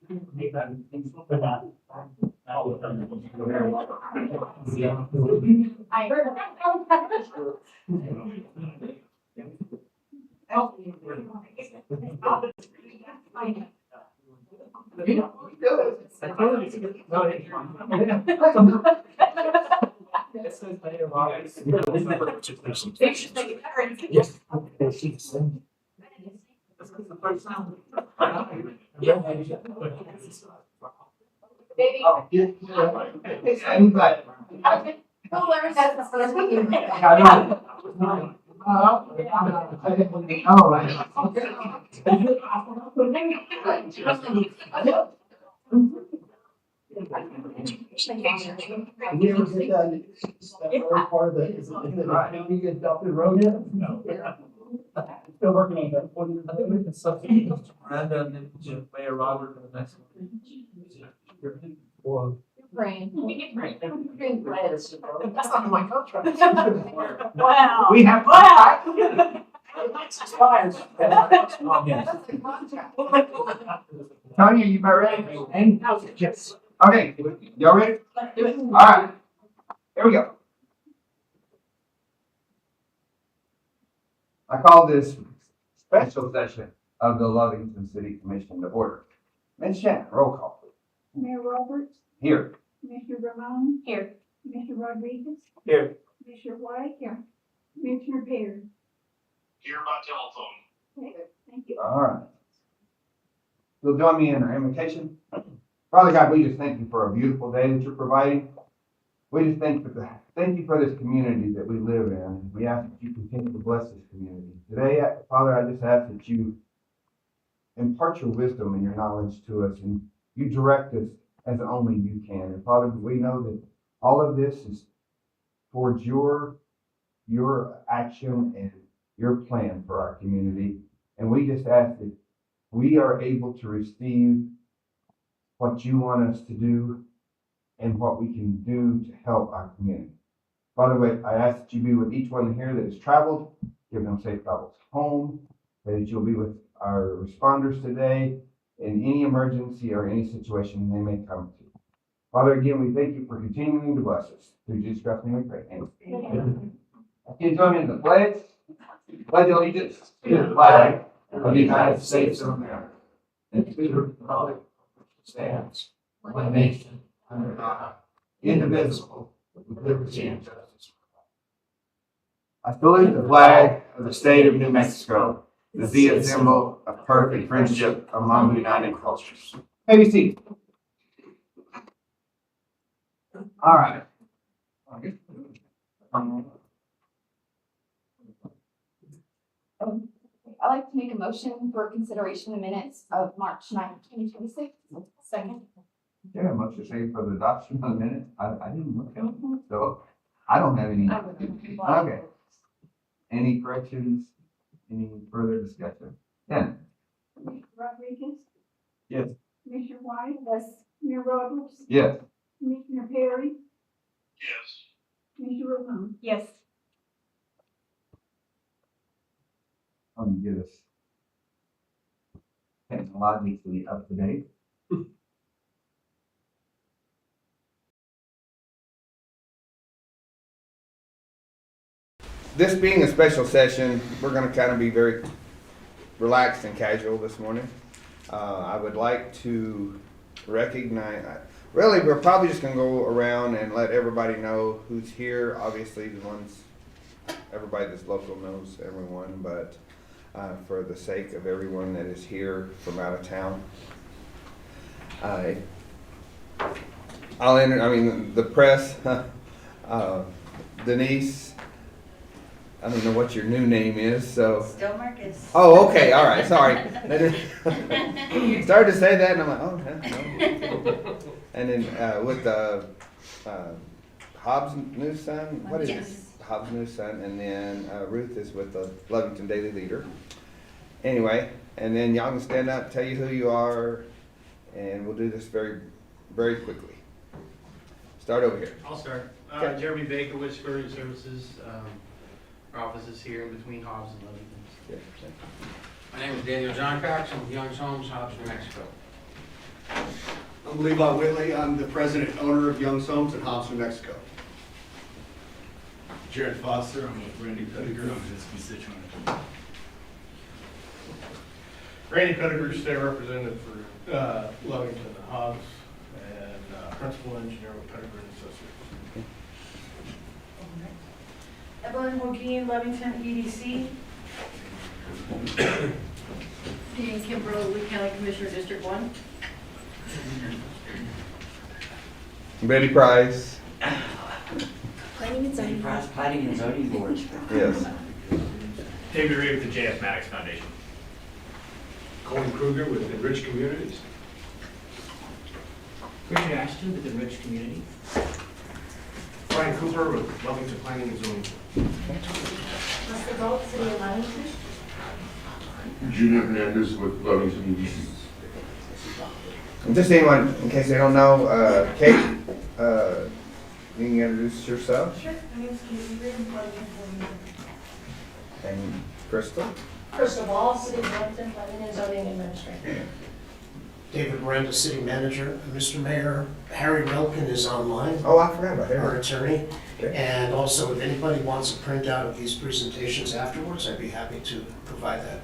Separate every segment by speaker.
Speaker 1: I heard baby. Who learns that?
Speaker 2: Still working on that. I think we can substitute Miranda and then Mayor Robert for the next one. Well,
Speaker 1: Brain.
Speaker 3: That's not my contract.
Speaker 1: Wow.
Speaker 3: We have.
Speaker 1: Wow.
Speaker 3: It's expired. Tony, are you about ready? And yes. Okay, y'all ready? All right. Here we go. I call this special session of the Lovington City Commission to order. Ms. Shannon, roll call.
Speaker 4: Mayor Roberts,
Speaker 3: Here.
Speaker 4: Commissioner Ramon,
Speaker 1: Here.
Speaker 4: Commissioner Rodriguez,
Speaker 2: here.
Speaker 4: Commissioner White, here, Commissioner Perry.
Speaker 5: Here by telephone.
Speaker 4: Okay, thank you.
Speaker 3: All right. You'll join me in our invocation. Father God, we just thank you for a beautiful day that you're providing. We just thank you for this community that we live in. We ask that you continue to bless this community. Today, Father, I just ask that you impart your wisdom and your knowledge to us, and you direct us as only you can. And Father, we know that all of this is towards your action and your plan for our community. And we just ask that we are able to receive what you want us to do and what we can do to help our community. Father, I ask that you be with each one here that has traveled, give them safe travels home, that you'll be with our responders today in any emergency or any situation they may come to. Father, again, we thank you for continuing to bless us. Through Jesus Christ's name we pray. Amen. Can you join me in the pledge? Pledge allegiance to the flag of the United States of America and to the republic which stands one nation under God, indivisible, with liberty and justice. I salute the flag of the state of New Mexico, to be a symbol of perfect friendship among united cultures. May be seated. All right.
Speaker 1: I'd like to make a motion for consideration of minutes of March 9th, 2026. Second.
Speaker 3: Yeah, much to say for the adoption of the minutes. I didn't look at them, so I don't have any. Okay. Any corrections? Any further discussion? Yeah.
Speaker 4: Commissioner Rodriguez.
Speaker 3: Yes.
Speaker 4: Commissioner White,
Speaker 1: Yes.
Speaker 4: Mayor Roberts,
Speaker 3: Yes.
Speaker 4: Commissioner Perry,
Speaker 5: Yes.
Speaker 4: Commissioner Ramon.
Speaker 1: Yes.
Speaker 3: Get us technologically up to date. This being a special session, we're going to kind of be very relaxed and casual this morning. I would like to recognize, really, we're probably just going to go around and let everybody know who's here. Obviously, the ones, everybody that's local knows everyone, but for the sake of everyone that is here from out of town, the press, Denise, I don't know what your new name is, so.
Speaker 6: Still Marcus.
Speaker 3: Oh, okay, all right, sorry. Started to say that, and I'm like, oh, no. And then with Hobbs News Sun, what is
Speaker 6: Yes.
Speaker 3: it? Hobbs News Sun, and then Ruth is with the Lovington Daily Leader. Anyway, and then y'all can stand up, tell you who you are, and we'll do this very, very quickly. Start over here.
Speaker 7: I'll start.
Speaker 3: Okay.
Speaker 7: Jeremy Baker with Courier Services. Our office is here in between Hobbs and Lovington.
Speaker 3: Yeah.
Speaker 8: My name is Daniel John Cox. I'm with Young's Homes, Hobbs, New Mexico.
Speaker 6: I'm Levi Whitley. I'm the president and owner of Young's Homes in Hobbs, New Mexico.
Speaker 8: Jared Foster, I'm with Randy Pettigrew, I'm his constituent.
Speaker 9: Randy Pettigrew, state representative for Lovington and Hobbs, and principal engineer with Pettigrew and Associates.
Speaker 10: Evelyn Joaquin, Lovington EDC. Dean Kimbrough, Lee County Commissioner, District 1.
Speaker 3: Betty Price.
Speaker 10: Planning and zoning.
Speaker 11: Planning and zoning board.
Speaker 3: Yes.
Speaker 8: David Reed with the JF Maddox Foundation.
Speaker 9: Colin Kruger with Enriched Communities.
Speaker 11: Richard Ashton with Enriched Community.
Speaker 9: Brian Cooper with Lovington Planning and Zoning.
Speaker 10: Russell Gold, City of Lovington.
Speaker 5: Junior Hernandez with Lovington EDC.
Speaker 3: And just anyone, in case they don't know, Kate, you can introduce yourself.
Speaker 10: Sure, my name is Katie Reed, I'm Lovington.
Speaker 3: And Crystal.
Speaker 10: First of all, City of Lovington, Planning and Zoning Administrator.
Speaker 12: David Miranda, City Manager. Mr. Mayor, Harry Relkin is online,
Speaker 3: Oh, I forgot about
Speaker 12: our
Speaker 3: her.
Speaker 12: attorney.
Speaker 3: Okay.
Speaker 12: And also, if anybody wants a printout of these presentations afterwards, I'd be happy to provide that.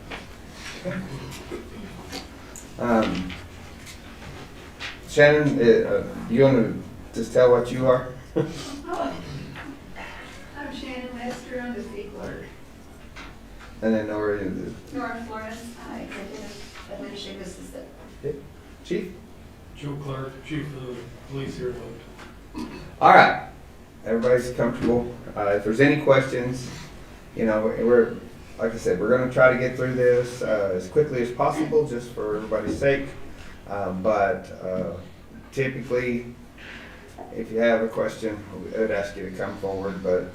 Speaker 3: Shannon, you want to just tell what you are?
Speaker 4: I'm Shannon Lester, I'm the city clerk.
Speaker 3: And then Nora, you
Speaker 4: Nora Flores, executive administrative assistant.
Speaker 3: the chief?
Speaker 9: Joe Clark, Chief of the Police here at Lovington.
Speaker 3: All right. Everybody's comfortable. If there's any questions, you know, we're, like I said, we're going to try to get through this as quickly as possible just for everybody's sake. But typically, if you have a question, I would ask you to come forward, but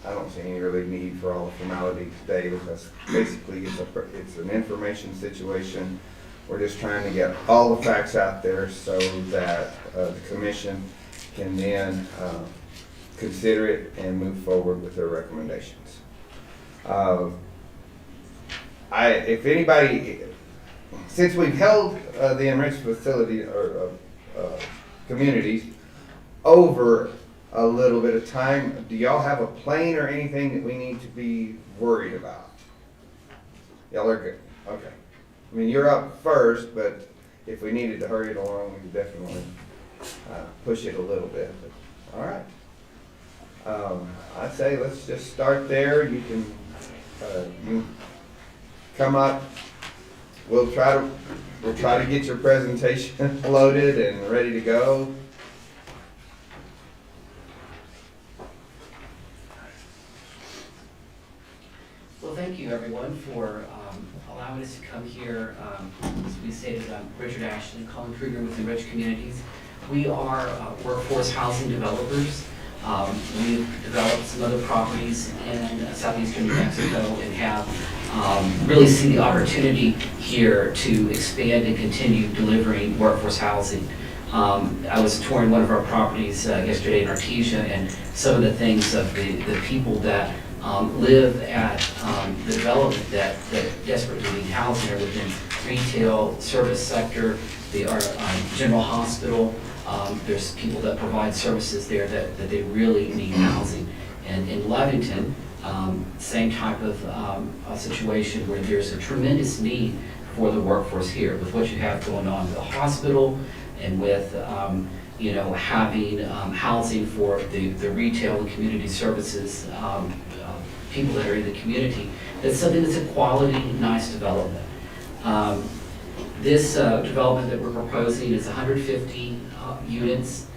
Speaker 3: I don't see any really need for all the formality today because basically it's an information situation. We're just trying to get all the facts out there so that the commission can then consider it and move forward with their recommendations. If anybody, since we've held the enriched facility or communities over a little bit of time, do y'all have a plan or anything that we need to be worried about? Y'all are good. Okay. I mean, you're up first, but if we needed to hurry it along, we could definitely push it a little bit. But, all right. I'd say let's just start there. You can you come up. We'll try to get your presentation loaded and ready to go.
Speaker 11: Well, thank you everyone for allowing us to come here. As we stated, I'm Richard Ashton, Colin Kruger with Enriched Communities. We are workforce housing developers. We've developed some other properties in southeastern New Mexico and have really seen the opportunity here to expand and continue delivering workforce housing. I was touring one of our properties yesterday in Artesia, and some of the things of the people that live at the development that desperately need housing are within retail, service sector, the general hospital. There's people that provide services there that they really need housing. And in Lovington, same type of situation where there's a tremendous need for the workforce here with what you have going on with the hospital and with you know, having housing for the retail and community services, people that are in the community. That's something that's a quality, nice development. This development that we're proposing is 150 units,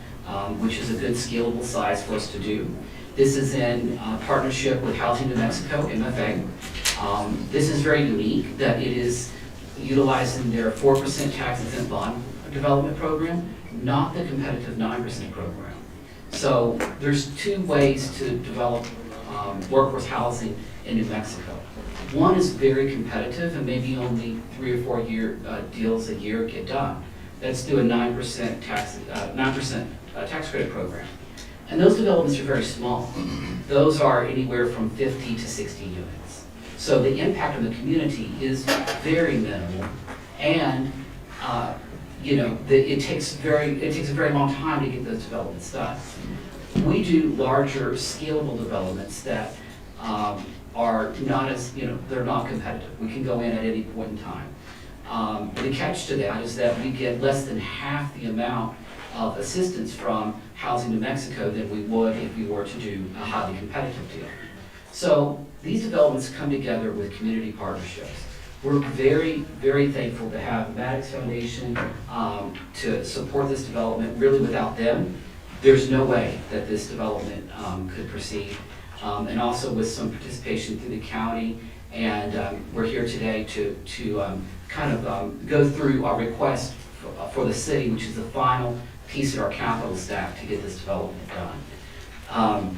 Speaker 11: which is a good scalable size for us to do. This is in partnership with Housing New Mexico, MFA. This is very unique that it is utilizing their 4% tax exempt bond development program, not the competitive 9% program. So there's two ways to develop workforce housing in New Mexico. One is very competitive and maybe only 3 or 4 year deals a year get done. That's through a 9% tax credit program. And those developments are very small. Those are anywhere from 50 to 60 units. So the impact on the community is very minimal, and it takes a very long time to get those developments done. We do larger scalable developments that are not as, they're not competitive. We can go in at any point in time. The catch to that is that we get less than half the amount of assistance from Housing New Mexico than we would if we were to do a highly competitive deal. So these developments come together with community partnerships. We're very, very thankful to have Maddox Foundation to support this development. Really, without them, there's no way that this development could proceed. And also with some participation through the county. And we're here today to kind of go through our request for the city, which is the final piece of our capital stack to get this development done.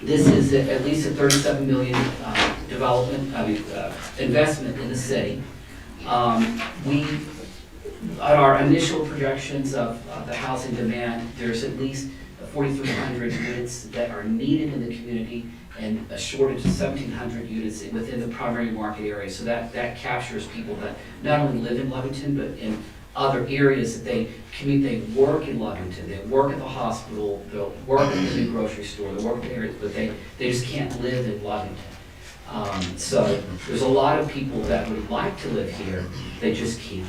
Speaker 11: This is at least a $37 million investment in the city. At our initial projections of the housing demand, there's at least 4,300 units that are needed in the community and a shortage of 1,700 units within the primary market area. So that captures people that not only live in Lovington, but in other areas that they commute. They work in Lovington, they work at the hospital, they'll work at the new grocery store, they work in areas, but they just can't live in Lovington. So there's a lot of people that would like to live here, they just can't.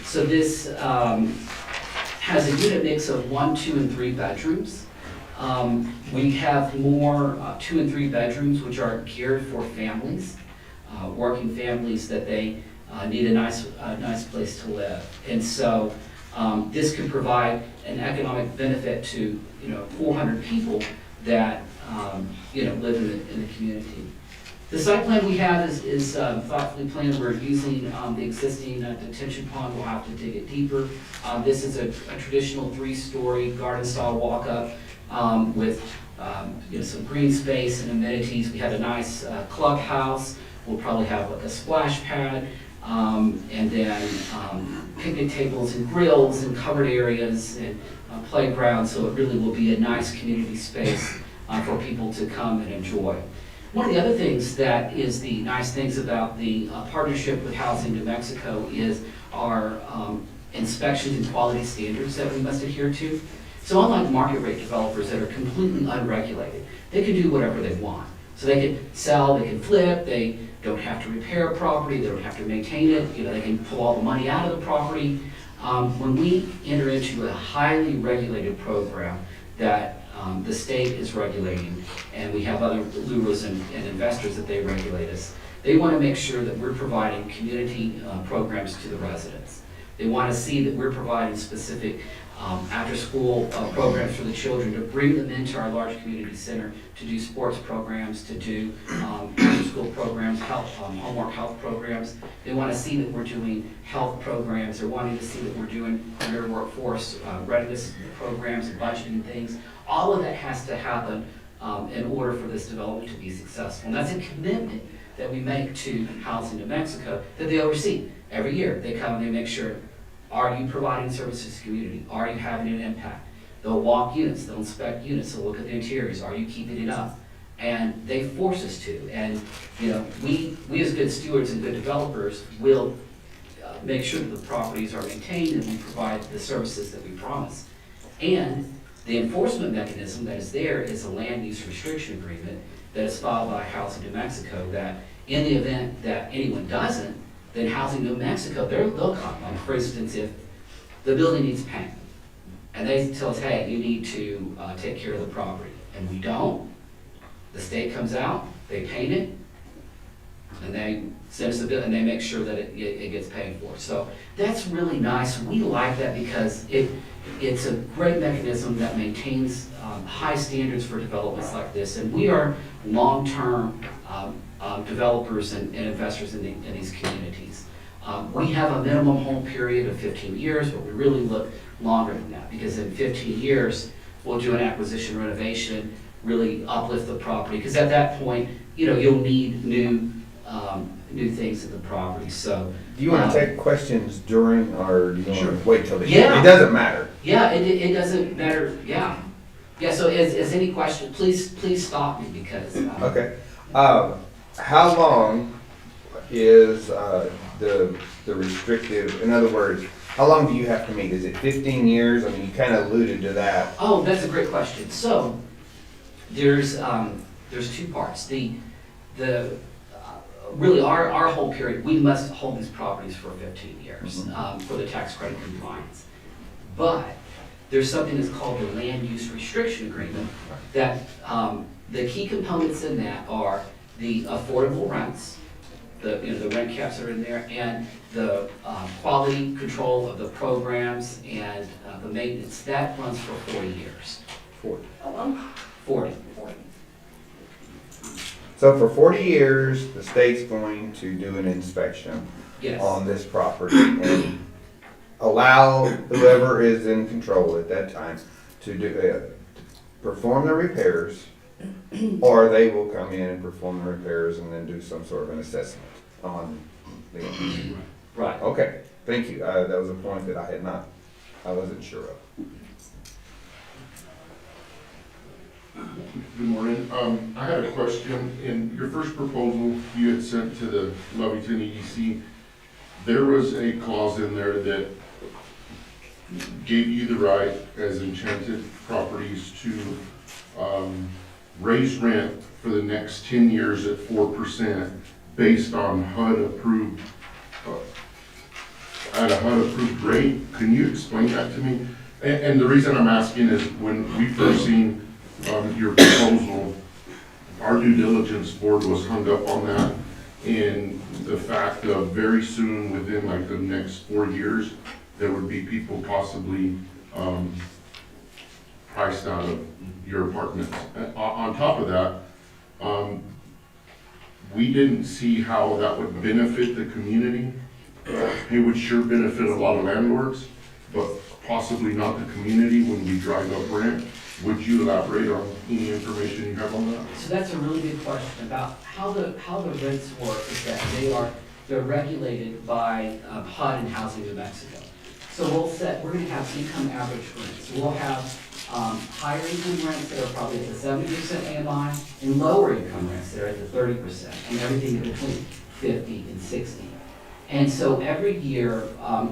Speaker 11: So this has a unit mix of 1, 2, and 3 bedrooms. We have more 2 and 3 bedrooms which are geared for families, working families that they need a nice place to live. And so this could provide an economic benefit to 400 people that live in the community. The site plan we have is thoughtfully planned. We're using the existing detention pond. We'll have to dig it deeper. This is a traditional 3-story garden-style walk-up with some green space and amenities. We have a nice clubhouse. We'll probably have like a splash pad, and then picnic tables and grills and covered areas and playground. So it really will be a nice community space for people to come and enjoy. One of the other things that is the nice things about the partnership with Housing New Mexico is our inspections and quality standards that we must adhere to. So unlike market rate developers that are completely unregulated, they can do whatever they want. So they can sell, they can flip, they don't have to repair a property, they don't have to maintain it, they can pull all the money out of the property. When we enter into a highly regulated program that the state is regulating, and we have other LURAs and investors that they regulate us, they want to make sure that we're providing community programs to the residents. They want to see that we're providing specific after-school programs for the children, to bring them into our large community center to do sports programs, to do after-school programs, homework health programs. They want to see that we're doing health programs. They're wanting to see that we're doing career workforce readiness programs and budgeting things. All of that has to happen in order for this development to be successful. And that's a commitment that we make to Housing New Mexico that they oversee. Every year they come and they make sure, are you providing services to the community? Are you having an impact? They'll walk units, they'll inspect units, they'll look at the interiors. Are you keeping it up? And they force us to. And we as good stewards and good developers will make sure that the properties are maintained and we provide the services that we promise. And the enforcement mechanism that is there is a land use restriction agreement that is filed by Housing New Mexico, that in the event that anyone doesn't, then Housing New Mexico, they'll come. For instance, if the building needs paint, and they tell us, hey, you need to take care of the property, and we don't, the state comes out, they paint it, and they send us the bill, and they make sure that it gets paid for. So that's really nice. We like that because it's a great mechanism that maintains high standards for developments like this, and we are long-term developers and investors in these communities. We have a minimum hold period of 15 years, but we really look longer than that, because in 15 years, we'll do an acquisition renovation, really uplift the property, because at that point, you'll need new things in the property. So
Speaker 13: do you want to take questions during, or do you want to wait till the end?
Speaker 11: Yeah.
Speaker 13: It doesn't matter.
Speaker 11: Yeah, it doesn't matter. Yeah. So is any question, please stop me, because
Speaker 13: Okay. How long is the the restrictive, in other words, how long do you have to meet? Is it 15 years? I mean, you kind of alluded to that.
Speaker 11: Oh, that's a great question. So, there's two parts. Really, our whole period, we must hold these properties for 15 years for the tax credit compliance. But there's something that's called the land use restriction agreement that the key components in that are the affordable rents, the rent caps that are in there, and the quality control of the programs and the maintenance. That runs for 40 years. 40.
Speaker 13: So for 40 years, the state's going to do an inspection
Speaker 11: Yes.
Speaker 13: on this property and allow whoever is in control at that time to do, perform the repairs, or they will come in and perform the repairs and then do some sort of an assessment on the.
Speaker 11: Right.
Speaker 13: Okay, thank you. That was a point that I wasn't sure of.
Speaker 5: Good morning. I had a question. In your first proposal you had sent to the Lovington EDC, there was a clause in there that gave you the right as enchanted properties to raise rent for the next 10 years at 4% based on HUD approved, at a HUD approved rate. Can you explain that to me? And the reason I'm asking is when we first seen your proposal, our due diligence board was hung up on that, and the fact of very soon, within like the next 4 years, there would be people possibly priced out of your apartments. On top of that, we didn't see how that would benefit the community. It would sure benefit a lot of landlords, but possibly not the community when we drive up rent. Would you elaborate on any information you have on that?
Speaker 11: So that's a really good question about how the rents work. Is that they're regulated by HUD and Housing New Mexico. So we're going to have income average rents. We'll have higher income rents that are probably at the 70% AMI and lower income rents that are at the 30%, and everything in between 50 and 60. And so every year,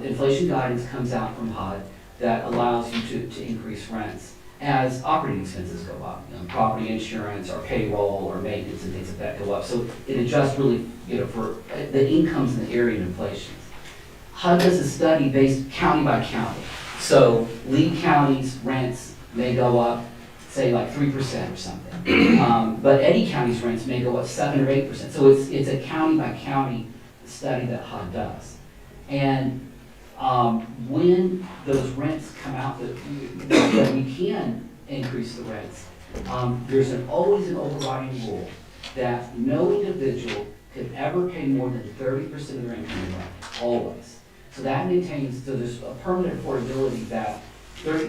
Speaker 11: inflation guidance comes out from HUD that allows you to increase rents as operating expenses go up, property insurance or payroll or maintenance and things like that go up. So it adjusts really, for the incomes in the area of inflation. HUD does a study based county by county. So Lee County's rents may go up, say like 3% or something. But Eddy County's rents may go up 7 or 8%. So it's a county by county study that HUD does. And when those rents come out that we can increase the rents, there's always an overriding rule that no individual could ever pay more than 30% of their income in rent, always. So that maintains, so there's a permanent affordability that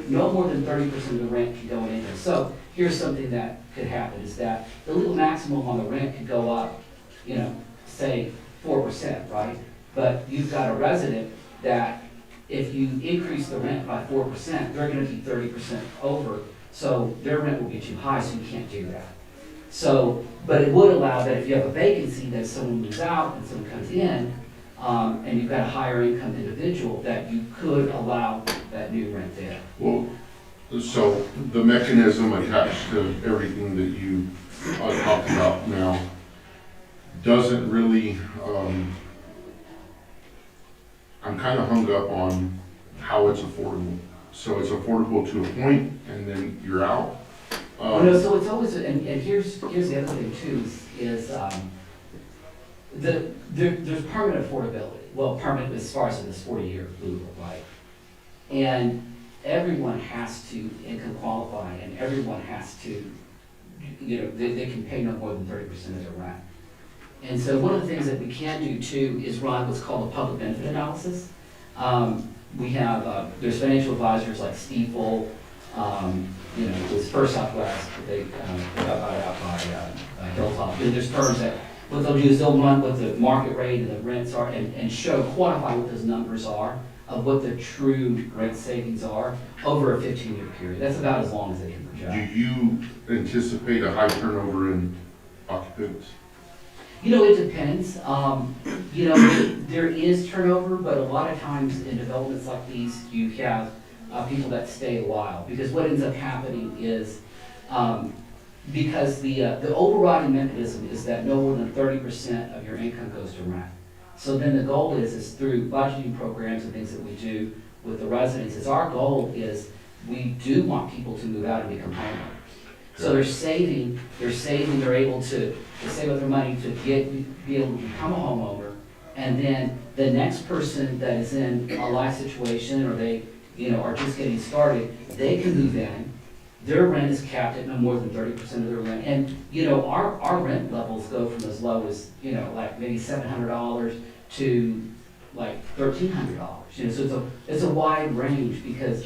Speaker 11: no more than 30% of the rent can go in there. So here's something that could happen is that the legal maximum on the rent could go up, say 4%, right? But you've got a resident that if you increase the rent by 4%, they're going to be 30% over, so their rent will be too high, so you can't do that. So, but it would allow that if you have a vacancy, that someone moves out and someone comes in, and you've got a higher income individual, that you could allow that new rent there.
Speaker 5: Well, so the mechanism attached to everything that you talked about now doesn't really, I'm kind of hung up on how it's affordable. So it's affordable to a point, and then you're out.
Speaker 11: So it's always, and here's the other thing too, is there's permanent affordability. Well, permanent as far as in this 40-year rule, right? And everyone has to income qualify, and everyone has to, they can pay no more than 30% of their rent. And so one of the things that we can do too is run what's called a public benefit analysis. We have, there's financial advisors like Stiefel, with First Southwest, they got bought out by Hilltop. And there's firms that, what they'll do is they'll run what the market rate and the rents are and quantify what those numbers are of what the true rent savings are over a 15-year period. That's about as long as they can project.
Speaker 5: Do you anticipate a high turnover in occupants?
Speaker 11: It depends. There is turnover, but a lot of times in developments like these, you have people that stay a while. Because what ends up happening is, because the overriding mechanism is that no more than 30% of your income goes to rent. So then the goal is through budgeting programs and things that we do with the residents, is our goal is we do want people to move out and become homeowners. So they're saving, they're able to save up their money to be able to become a homeowner. And then the next person that is in a life situation, or they, are just getting started, they can move in. Their rent is capped at no more than 30% of their rent. And, our rent levels go from as low as, like maybe $700 to like $1,300. So it's a wide range because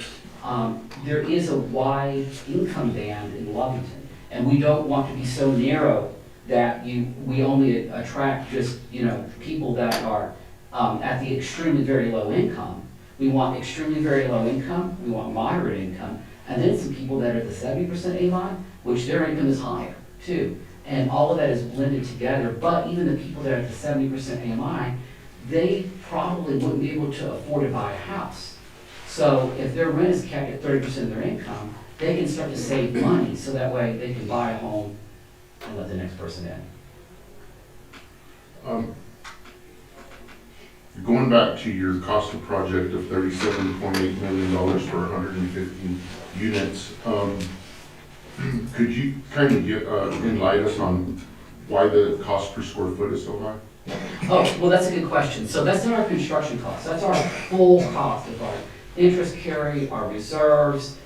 Speaker 11: there is a wide income band in Lovington, and we don't want to be so narrow that we only attract just people that are at the extremely very low income. We want extremely very low income, we want moderate income, and then some people that are at the 70% A line, which their income is higher too. And all of that is blended together, but even the people that are at the 70% AMI, they probably wouldn't be able to afford to buy a house. So if their rent is capped at 30% of their income, they can start to save money so that way they can buy a home and let the next person in.
Speaker 5: Going back to your cost of project of $37.8 million for 115 units, could you kind of enlighten us on why the cost per square foot is so high?
Speaker 11: Oh, well, that's a good question. So that's not our construction cost. That's our full cost of our interest carry, our reserves,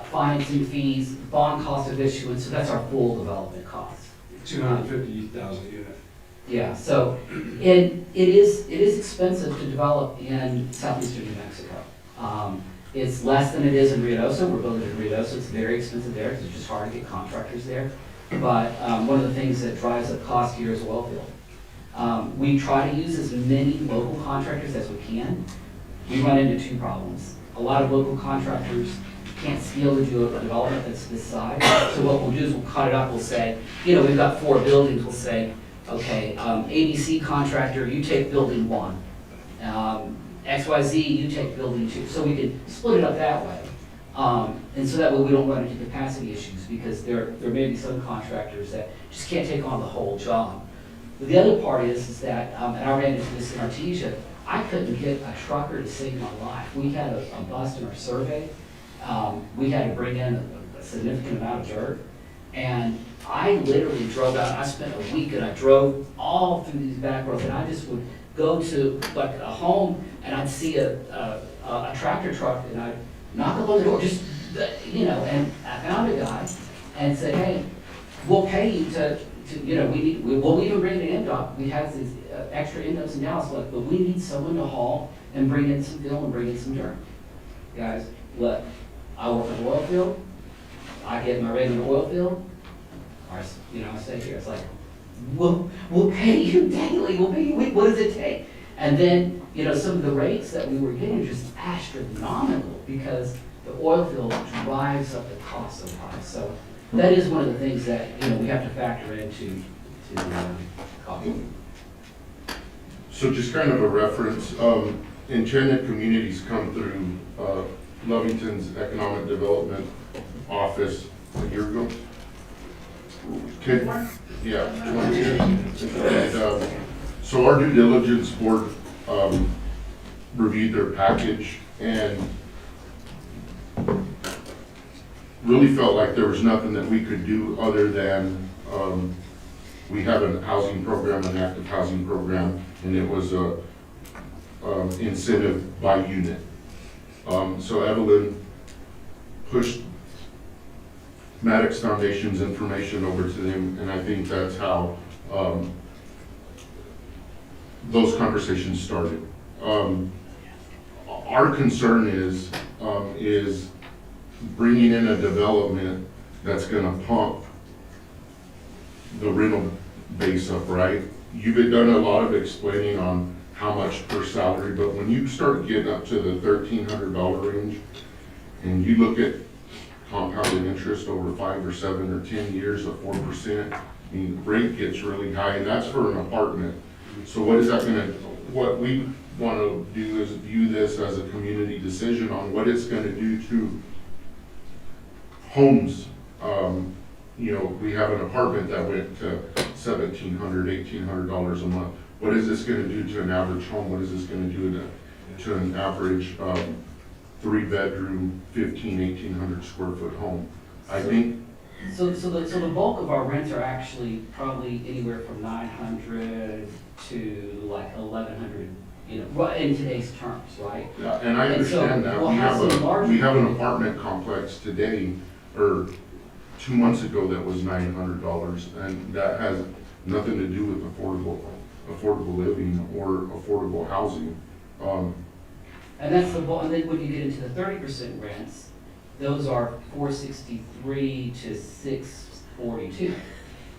Speaker 11: financing fees, bond cost of issuance. So that's our full development cost.
Speaker 6: 250,000 units.
Speaker 11: Yeah, so it is expensive to develop in southeastern New Mexico. It's less than it is in Ruidoso. We're building in Ruidoso. It's very expensive there because it's just hard to get contractors there. But one of the things that drives up cost here is oil field. We try to use as many local contractors as we can. We run into two problems. A lot of local contractors can't scale to do a development that's this size. So what we'll do is we'll cut it up. We'll say, we've got 4 buildings. We'll say, okay, ABC contractor, you take building 1. XYZ, you take building 2. So we can split it up that way. And so that way we don't run into capacity issues because there may be some contractors that just can't take on the whole job. But the other part is that, and I ran into this in Artesia, I couldn't get a trucker to save my life. We had a bust in our survey. We had to bring in a significant amount of dirt. And I literally drove out. I spent a week and I drove all through these back roads, and I just would go to like a home and I'd see a tractor truck and I'd knock on the door, and I found a guy and said, hey, we'll pay you we'll even bring an end up. We have these extra end ups in Dallas, but we need someone to haul and bring in some fill and bring in some dirt. Guys, look, I work in the oil field. I get my rate in the oil field. I stay here. It's like, we'll pay you daily. We'll pay you. What does it take? And then, some of the rates that we were getting are just astronomical because the oil field drives up the cost so high. So that is one of the things that, we have to factor into cost.
Speaker 5: So just kind of a reference, Enchanted Communities come through Lovington's Economic Development Office a year ago. Yeah, 20 years. And, so our due diligence board reviewed their package and really felt like there was nothing that we could do other than we have a housing program, an active housing program, and it was a incentive by unit. So Evelyn pushed Maddox Foundation's information over to them, and I think that's how those conversations started. Our concern is bringing in a development that's going to pump the rental base up, right? You've done a lot of explaining on how much per salary, but when you start getting up to the $1,300 range, and you look at compounded interest over 5 or 7 or 10 years of 4%, I mean, rate gets really high, and that's for an apartment. So what is that gonna, what we wanna do is view this as a community decision on what it's gonna do to homes. You know, we have an apartment that went to $1,700, $1,800 a month. What is this gonna do to an average home? What is this gonna do to an average, 3-bedroom, 1,800 square foot home? I think,
Speaker 11: So the bulk of our rents are actually probably anywhere from 900 to like 1,100, you know, right in today's terms, right?
Speaker 5: yeah, and I
Speaker 11: And so
Speaker 5: understand that.
Speaker 11: we'll have some larger-
Speaker 5: We have an apartment complex today, or 2 months ago, that was $900, and that has nothing to do with affordable living or affordable housing.
Speaker 11: And that's the bulk, and then when you get into the 30% rents, those are 463 to 642.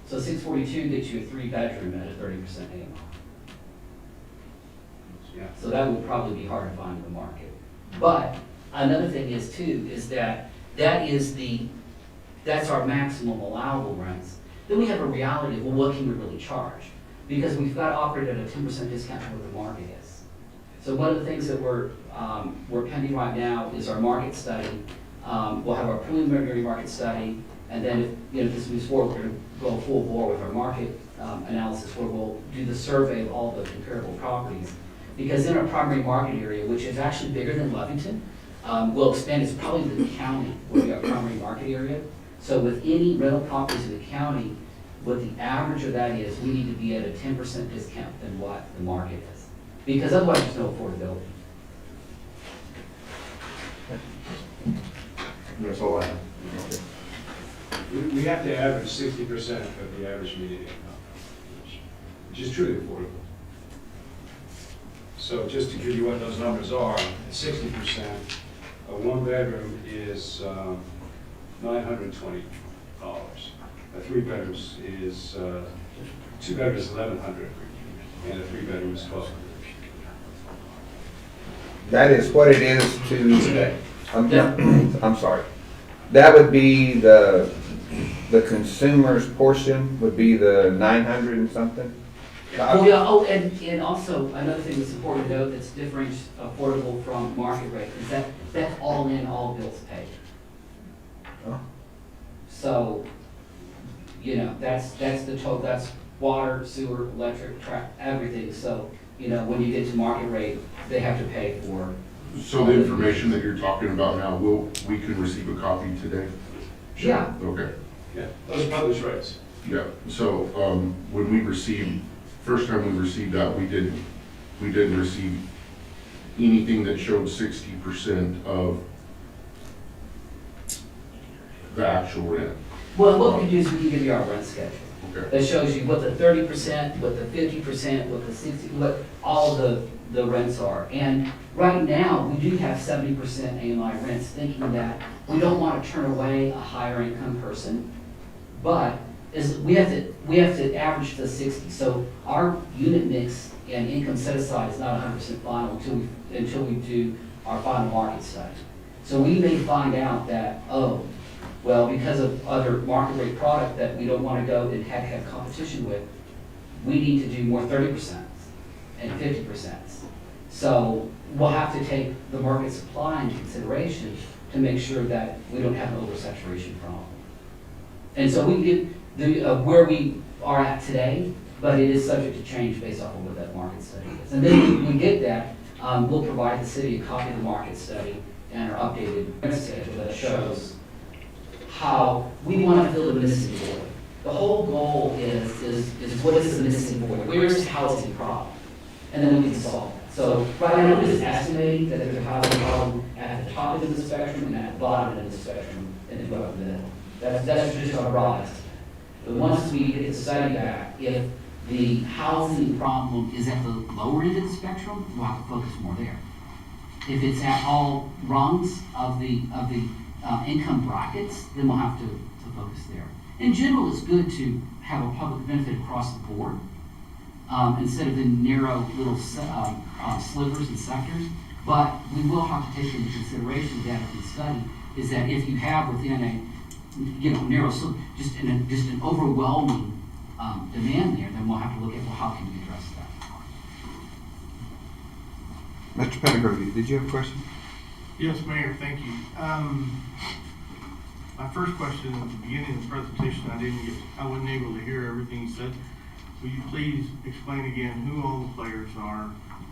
Speaker 11: So 642 gets you a 3-bedroom at a 30% AMI.
Speaker 6: Yeah.
Speaker 11: So that would probably be hard to find in the market. But another thing is too, is that that's our maximum allowable rents. Then we have a reality of, well, what can we really charge? Because we've got to operate at a 10% discount to what the market is. So one of the things that we're pending right now is our market study. We'll have our preliminary market study, and then if this moves forward, we're going to go full bore with our market analysis, where we'll do the survey of all the comparable properties. Because in our primary market area, which is actually bigger than Lovington, we'll expand, it's probably the county where we have primary market area. So with any rental properties in the county, what the average of that is, we need to be at a 10% discount than what the market is. Because otherwise there's no affordability.
Speaker 5: That's all I have.
Speaker 8: We have to average 60% of the average median income, which is truly affordable. So just to give you what those numbers are, 60%, a 1-bedroom is $920. A 3-bedroom is, 2-bedroom is $1,100, and a 3-bedroom is $1,200.
Speaker 13: That is what it is to,
Speaker 8: Today.
Speaker 13: I'm sorry. That would be the consumer's portion would be the 900 and something?
Speaker 11: Well, yeah, oh, and also, another thing that's important to note that's different, affordable from market rate, is that that's all in, all bills paid.
Speaker 13: Oh.
Speaker 11: So, that's the total, that's water, sewer, electric, everything. So, when you get to market rate, they have to pay for.
Speaker 5: So the information that you're talking about now, we can receive a copy today?
Speaker 11: Yeah.
Speaker 5: Okay.
Speaker 8: Yeah, those are published rates.
Speaker 5: Yeah, so, when we received, first time we received that, we didn't receive anything that showed 60% of the actual rent.
Speaker 11: Well, what we can do is we can give you our rent schedule.
Speaker 5: Okay.
Speaker 11: That shows you what the 30%, what the 50%, what the 60%, what all the rents are. And right now, we do have 70% AMI rents, thinking that we don't want to turn away a higher income person, but we have to average to 60. So our unit mix and income set aside is not 100% final until we do our final market study. So we may find out that, well, because of other market rate product that we don't want to go and have competition with, we need to do more 30% and 50%. So we'll have to take the market supply into consideration to make sure that we don't have an oversaturation problem. And so we get where we are at today, but it is subject to change based off of what that market study is. And then when we get that, we'll provide the city a copy of the market study and our updated rent schedule that shows how we want to fill the missing void. The whole goal is what is the missing void? Where's the housing problem? And then we can solve it. So right now, we're just estimating that there's a housing problem at the top end of the spectrum and at the bottom end of the spectrum, and then go up the middle. That's just our raw estimate. But once we get the study back, if the housing problem is at the lower end of the spectrum, we'll have to focus more there. If it's at all rungs of the income brackets, then we'll have to focus there. In general, it's good to have a public benefit across the board, instead of the narrow little slivers and sectors. But we will have to take into consideration that if the study is that if you have within a narrow, just an overwhelming demand there, then we'll have to look at, well, how can we address that?
Speaker 3: Mr. Pettigrew, did you have a question?
Speaker 9: Yes, Mayor, thank you. My first question at the beginning of the presentation, I wasn't able to hear everything you said. Will you please explain again who all the players are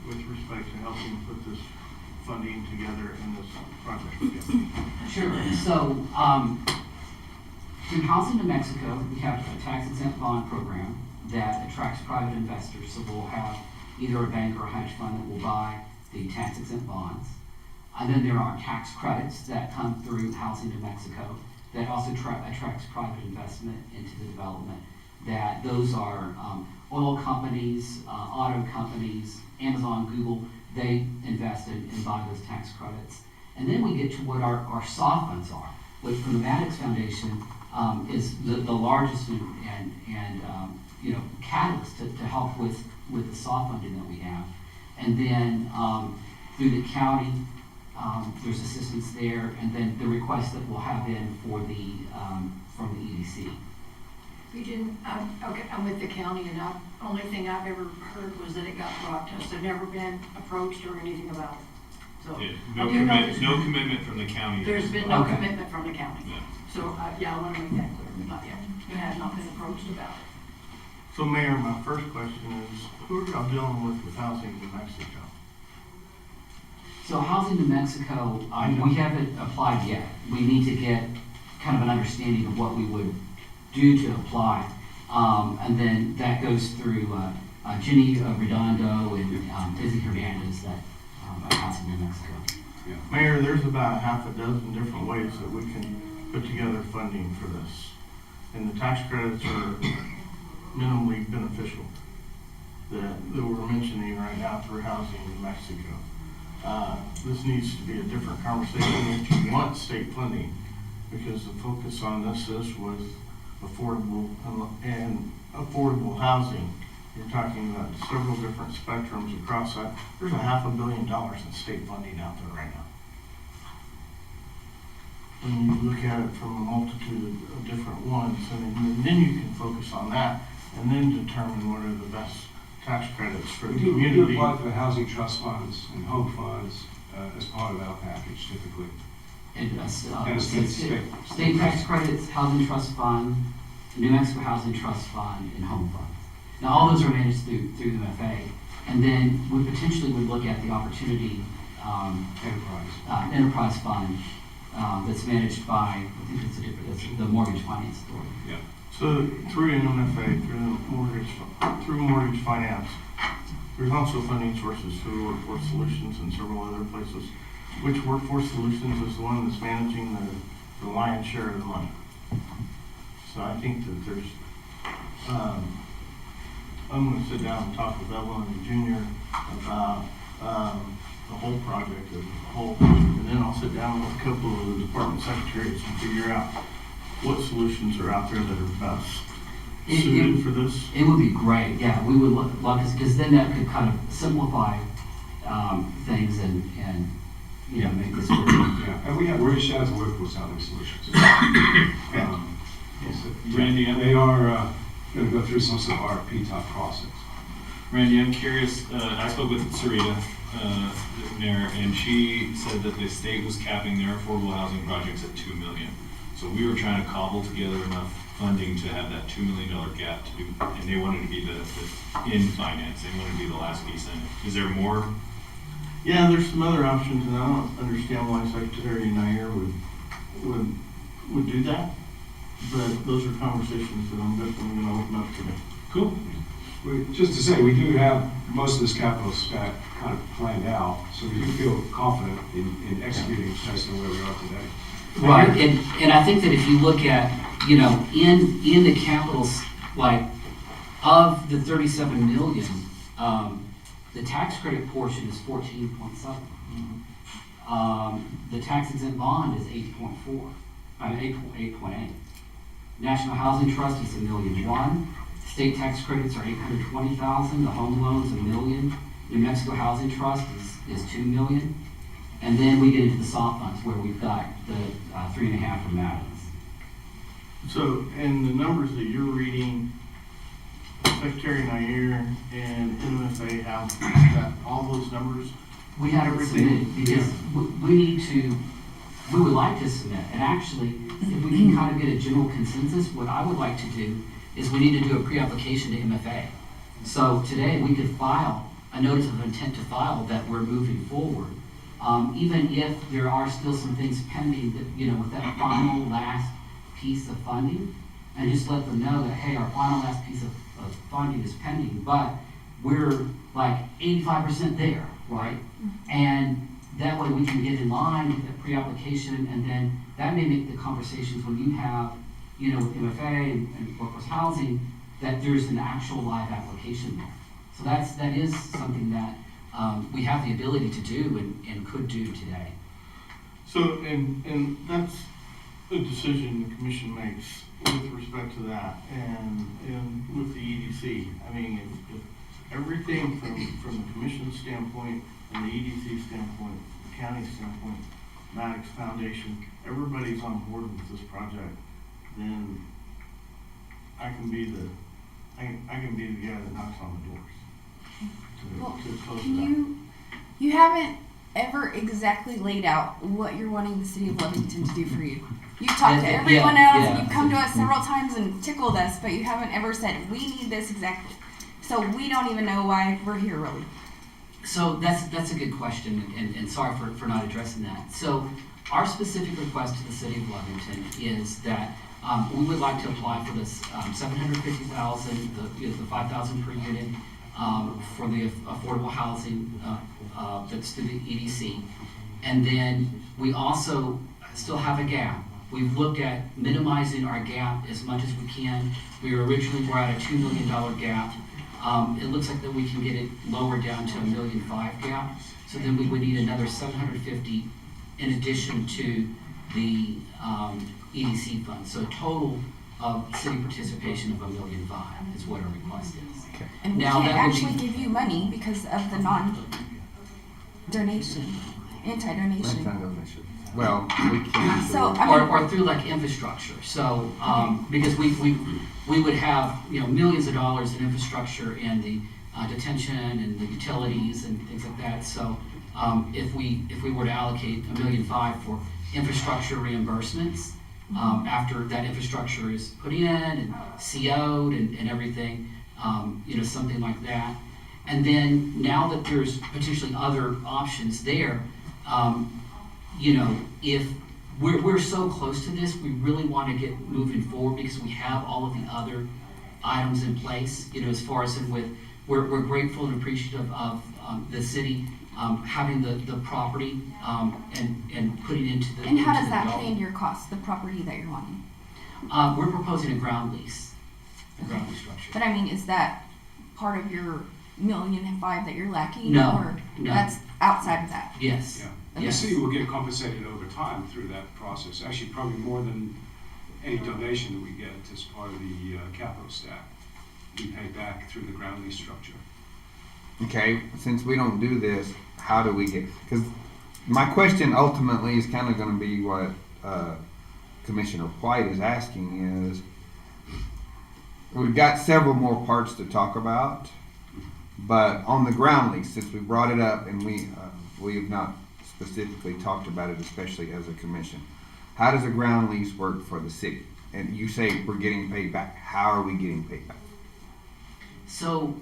Speaker 9: with respect to helping put this funding together and this project together?
Speaker 11: Sure. So, through Housing New Mexico, we have a tax exempt bond program that attracts private investors. So we'll have either a bank or a hedge fund that will buy the tax exempt bonds. And then there are tax credits that come through Housing New Mexico that also attracts private investment into the development. That those are oil companies, auto companies, Amazon, Google, they invest in and buy those tax credits. And then we get to what our soft funds are, which from the Maddox Foundation is the largest and catalyst to help with the soft funding that we have. And then through the county, there's assistance there, and then the request that we'll have in for the from the EDC.
Speaker 4: We didn't, okay, I'm with the county, and only thing I've ever heard was that it got brought to us. I've never been approached or anything about it. So
Speaker 14: Yeah,
Speaker 4: I do know there's
Speaker 14: no commitment from the county.
Speaker 4: There's been no
Speaker 11: Okay.
Speaker 4: commitment from the county.
Speaker 14: Yeah.
Speaker 4: So, yeah, I want to make that clear. Not yet. We have not been approached about it.
Speaker 9: So Mayor, my first question is, who are y'all dealing with Housing New Mexico?
Speaker 11: So Housing New Mexico, we haven't applied yet. We need to get kind of an understanding of what we would do to apply. And then that goes through Jenny Redondo and Izzy Hernandez that at Housing New Mexico.
Speaker 9: Yeah. Mayor, there's about half a dozen different ways that we can put together funding for this. And the tax credits are minimally beneficial that we're mentioning right now through Housing New Mexico. This needs to be a different conversation if you want state funding, because the focus on this was affordable and affordable housing. You're talking about several different spectrums across that. There's $500 million in state funding out there right now. When you look at it from a multitude of different ones, and then you can focus on that and then determine what are the best tax credits for the community.
Speaker 8: We do apply for the housing trust funds and home funds as part of our package typically.
Speaker 11: And
Speaker 8: state
Speaker 11: tax credits, housing trust fund, New Mexico Housing Trust Fund, and home funds. Now, all those are managed through the MFA, and then we potentially would look at the opportunity enterprise fund that's managed by, I think it's the Mortgage Finance Authority.
Speaker 9: Yeah. So through an MFA, through mortgage finance, there's also funding sources through Workforce Solutions and several other places. Which Workforce Solutions is the one that's managing the lion's share of the money. So I think that there's, I'm going to sit down and talk with Evelyn and Junior about the whole project as a whole, and then I'll sit down with a couple of the department secretaries and figure out what solutions are out there that are best suited for this.
Speaker 11: It would be great, yeah. We would love, because then that could kind of simplify things and make this work.
Speaker 8: Yeah, and we have reached out to Workforce Housing Solutions.
Speaker 14: Randy,
Speaker 8: they are going to go through some sort of RFP type process.
Speaker 14: Randy, I'm curious. I spoke with Sarita there, and she said that the state was capping their affordable housing projects at $2 million. So we were trying to cobble together enough funding to have that $2 million gap to do, and they wanted to be the in finance. They wanted to be the last piece in it. Is there more?
Speaker 9: Yeah, there's some other options, and I don't understand why Secretary Nair would do that. But those are conversations that I'm definitely going to open up today.
Speaker 14: Cool.
Speaker 8: Just to say, we do have most of this capital stack kind of planned out, so we do feel confident in executing based on where we are today.
Speaker 11: Right, and I think that if you look at, in the capitals, like, of the 37 million, the tax credit portion is 14.7. The tax exempt bond is 8.4, 8.8. National Housing Trust is $1.1 million. State tax credits are $820,000. The home loans $1 million. New Mexico Housing Trust is $2 million. And then we get into the soft funds where we've got the 3.5 from Maddox.
Speaker 9: So, and the numbers that you're reading Secretary Nair and NMFA have that, all those numbers?
Speaker 11: We haven't
Speaker 9: Everything,
Speaker 11: submitted because we need to, we would like to submit. And actually, if we can kind of get a general consensus, what I would like to do is we need to do a pre-application to MFA. So today we could file a notice of intent to file that we're moving forward. Even if there are still some things pending that, you know, with that final last piece of funding, and just let them know that, hey, our final last piece of funding is pending, but we're like 85% there, right? And that way we can get in line with the pre-application, and then that may make the conversations when you have, you know, with MFA and workforce housing, that there's an actual live application there. So that is something that we have the ability to do and could do today.
Speaker 9: So, and that's a decision the commission makes with respect to that, and with the EDC. I mean, if everything from the commission standpoint and the EDC standpoint, the county standpoint, Maddox Foundation, everybody's on board with this project, then I can be the guy that knocks on the doors to close it out.
Speaker 1: You haven't ever exactly laid out what you're wanting the city of Lovington to do for you. You've talked to everyone else, and you've come to us several times and tickled us, but you haven't ever said, we need this exactly. So we don't even know why we're here, really.
Speaker 11: So that's a good question, and sorry for not addressing that. So our specific request to the city of Lovington is that we would like to apply for this $750,000, the $5,000 per unit for the affordable housing that's through the EDC, and then we also still have a gap. We've looked at minimizing our gap as much as we can. We were originally at a $2 million gap. It looks like that we can get it lower down to a $1.5 million gap. So then we would need another $750,000 in addition to the EDC fund. So a total of city participation of $1.5 million is what our request is.
Speaker 9: Okay.
Speaker 1: And we
Speaker 11: Now,
Speaker 1: can't
Speaker 11: that would
Speaker 1: actually
Speaker 11: be-
Speaker 1: give you money because of the anti-donation.
Speaker 13: Well, we can't.
Speaker 1: So, I mean,
Speaker 11: Or through like infrastructure. So, because we would have, you know, millions of dollars in infrastructure and the detention and the utilities and things like that. So, if we were to allocate $1.5 million for infrastructure reimbursements, after that infrastructure is put in and CO'd and everything, you know, something like that. And then now that there's potentially other options there, you know, if we're so close to this, we really want to get moving forward because we have all of the other items in place, you know, as far as we're grateful and appreciative of the city having the property and putting into the.
Speaker 1: and how
Speaker 11: into
Speaker 1: does
Speaker 11: the
Speaker 1: that play
Speaker 11: development.
Speaker 1: into your cost, the property that you're wanting?
Speaker 11: We're proposing a ground lease structure.
Speaker 1: But I mean, is that part of your $1.5 million that you're lacking?
Speaker 11: No,
Speaker 1: Or
Speaker 11: no.
Speaker 1: that's outside of that?
Speaker 11: Yes.
Speaker 8: Yeah. And the city will get compensated over time through that process, actually probably more than any donation that we get as part of the capital stack. We pay back through the ground lease structure.
Speaker 13: Okay, since we don't do this, how do we get, because my question ultimately is kind of going to be what Commissioner White is asking is, we've got several more parts to talk about, but on the ground lease, since we brought it up and we have not specifically talked about it, especially as a commission, how does a ground lease work for the city? And you say we're getting paid back. How are we getting paid back?
Speaker 11: So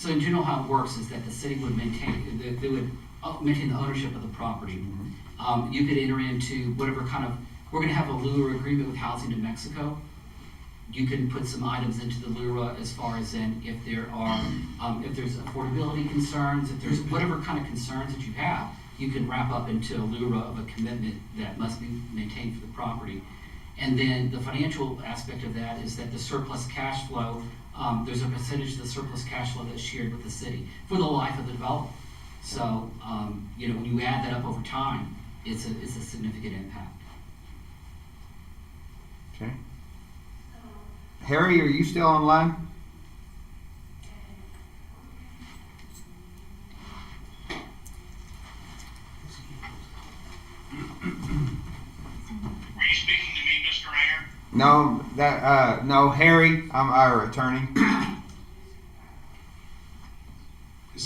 Speaker 11: in general, how it works is that the city would maintain, they would maintain the ownership of the property. You could enter into whatever kind of, we're gonna have a LURA agreement with Housing New Mexico. You can put some items into the LURA as far as in if there are, if there's affordability concerns, if there's whatever kind of concerns that you have, you can wrap up into a LURA of a commitment that must be maintained for the property. And then the financial aspect of that is that the surplus cash flow, there's a percentage of the surplus cash flow that's shared with the city for the life of the development. So, you know, when you add that up over time, it's a significant impact.
Speaker 13: Okay. Harry, are you still online?
Speaker 15: Were you speaking to me, Mr. Mayor?
Speaker 13: No, no, Harry, I'm our attorney.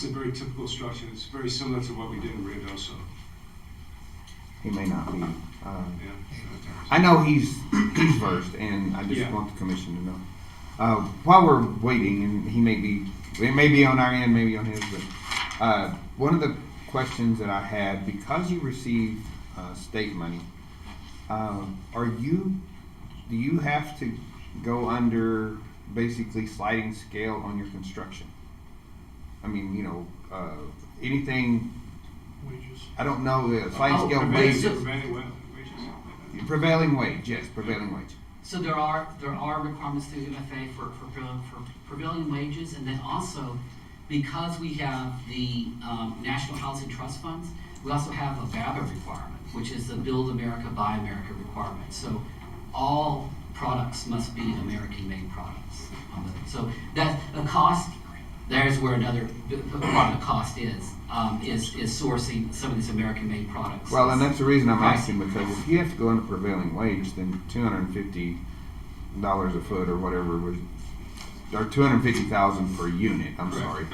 Speaker 8: a very typical structure. It's very similar to what we did in Ruidoso.
Speaker 3: He may not be.
Speaker 8: Yeah.
Speaker 3: I know he's versed, and I just
Speaker 8: Yeah.
Speaker 3: want the commission to know. While we're waiting, and it may be on our end, maybe on his, but one of the questions that I had, because you receive state money, do you have to go under basically sliding scale on your construction? I mean, anything,
Speaker 9: Wages.
Speaker 3: I don't know, sliding scale wages.
Speaker 8: Prevailing wages.
Speaker 3: Yes, prevailing wage.
Speaker 11: So there are requirements through MFA for prevailing wages, and then also, because we have the National Housing Trust Funds, we also have a BABA requirement, which is the Build America, Buy America requirement. So all products must be American-made products. So that's a cost. There's where another part of the cost is sourcing some of these American-made products.
Speaker 3: Well, and that's the reason I'm asking, because if you have to go under prevailing wage, then $250 a foot or whatever was, or $250,000 per unit. I'm sorry,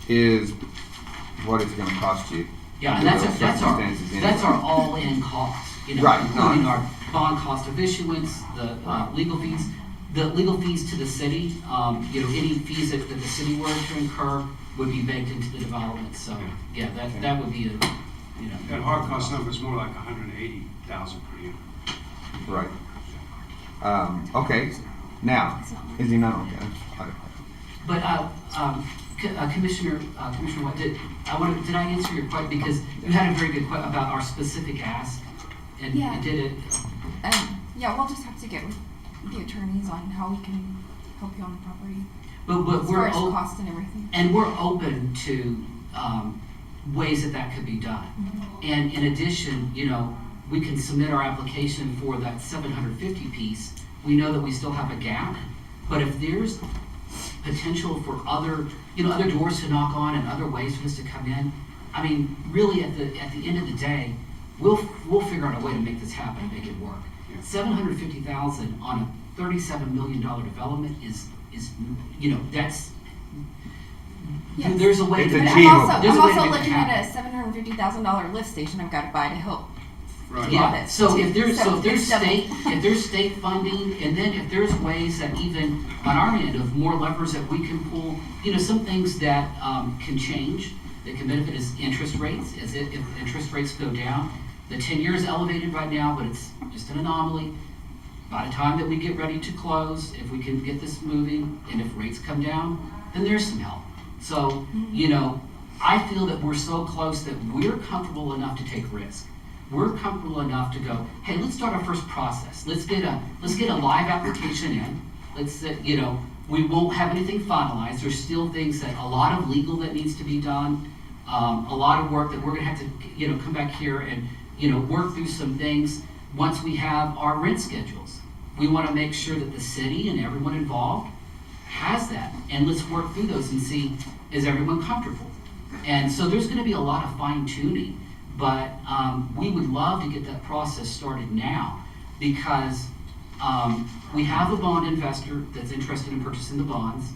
Speaker 3: is what it's going to cost you.
Speaker 11: Yeah, and that's our all-in cost.
Speaker 3: Right,
Speaker 11: including our bond cost of issuance, the legal fees. The legal fees to the city, any fees that the city were to incur would be baked into the development. So, yeah, that would be
Speaker 8: That hard cost number is more like $180,000 per unit.
Speaker 3: Right. Okay. Now, is he not okay?
Speaker 11: But Commissioner White, did I answer your question? Because you had a very good question about our specific ask, and
Speaker 1: Yeah.
Speaker 11: did it.
Speaker 1: Yeah, we'll just have to get with the attorneys on how we can help you on the property.
Speaker 11: But
Speaker 1: as
Speaker 11: we're
Speaker 1: far as cost and everything.
Speaker 11: And we're open to ways that could be done.
Speaker 1: Mm-hmm.
Speaker 11: And in addition, we can submit our application for that 750 piece. We know that we still have a gap, but if there's potential for other doors to knock on and other ways for this to come in, I mean, really at the end of the day, we'll figure out a way to make this happen and make it work. $750,000 on a $37 million development is that's.
Speaker 1: Yes.
Speaker 11: There's a way.
Speaker 3: It's
Speaker 11: to make
Speaker 3: achievable.
Speaker 11: There's
Speaker 1: I'm
Speaker 11: a way to
Speaker 1: also
Speaker 11: make
Speaker 1: looking
Speaker 11: it
Speaker 1: at
Speaker 11: happen.
Speaker 1: a $750,000 lift station I've got to buy to help.
Speaker 8: Right.
Speaker 1: do all
Speaker 11: Yeah.
Speaker 1: this.
Speaker 11: So if there's
Speaker 1: it's
Speaker 11: state funding, and then if there's ways that even on our end of more levers that we can pull, some things that can change that can benefit is interest rates. If interest rates go down, the 10-year is elevated right now, but it's just an anomaly. By the time that we get ready to close, if we can get this moving, and if rates come down, then there's some help. So, I feel that we're so close that we're comfortable enough to take risk. We're comfortable enough to go, hey, let's start our first process. Let's get a live application in. We won't have anything finalized. There's still things that a lot of legal that needs to be done, a lot of work that we're gonna have to, come back here and, work through some things once we have our rent schedules. We want to make sure that the city and everyone involved has that, and let's work through those and see, is everyone comfortable? And so there's going to be a lot of fine tuning, but we would love to get that process started now, because we have a bond investor that's interested in purchasing the bonds,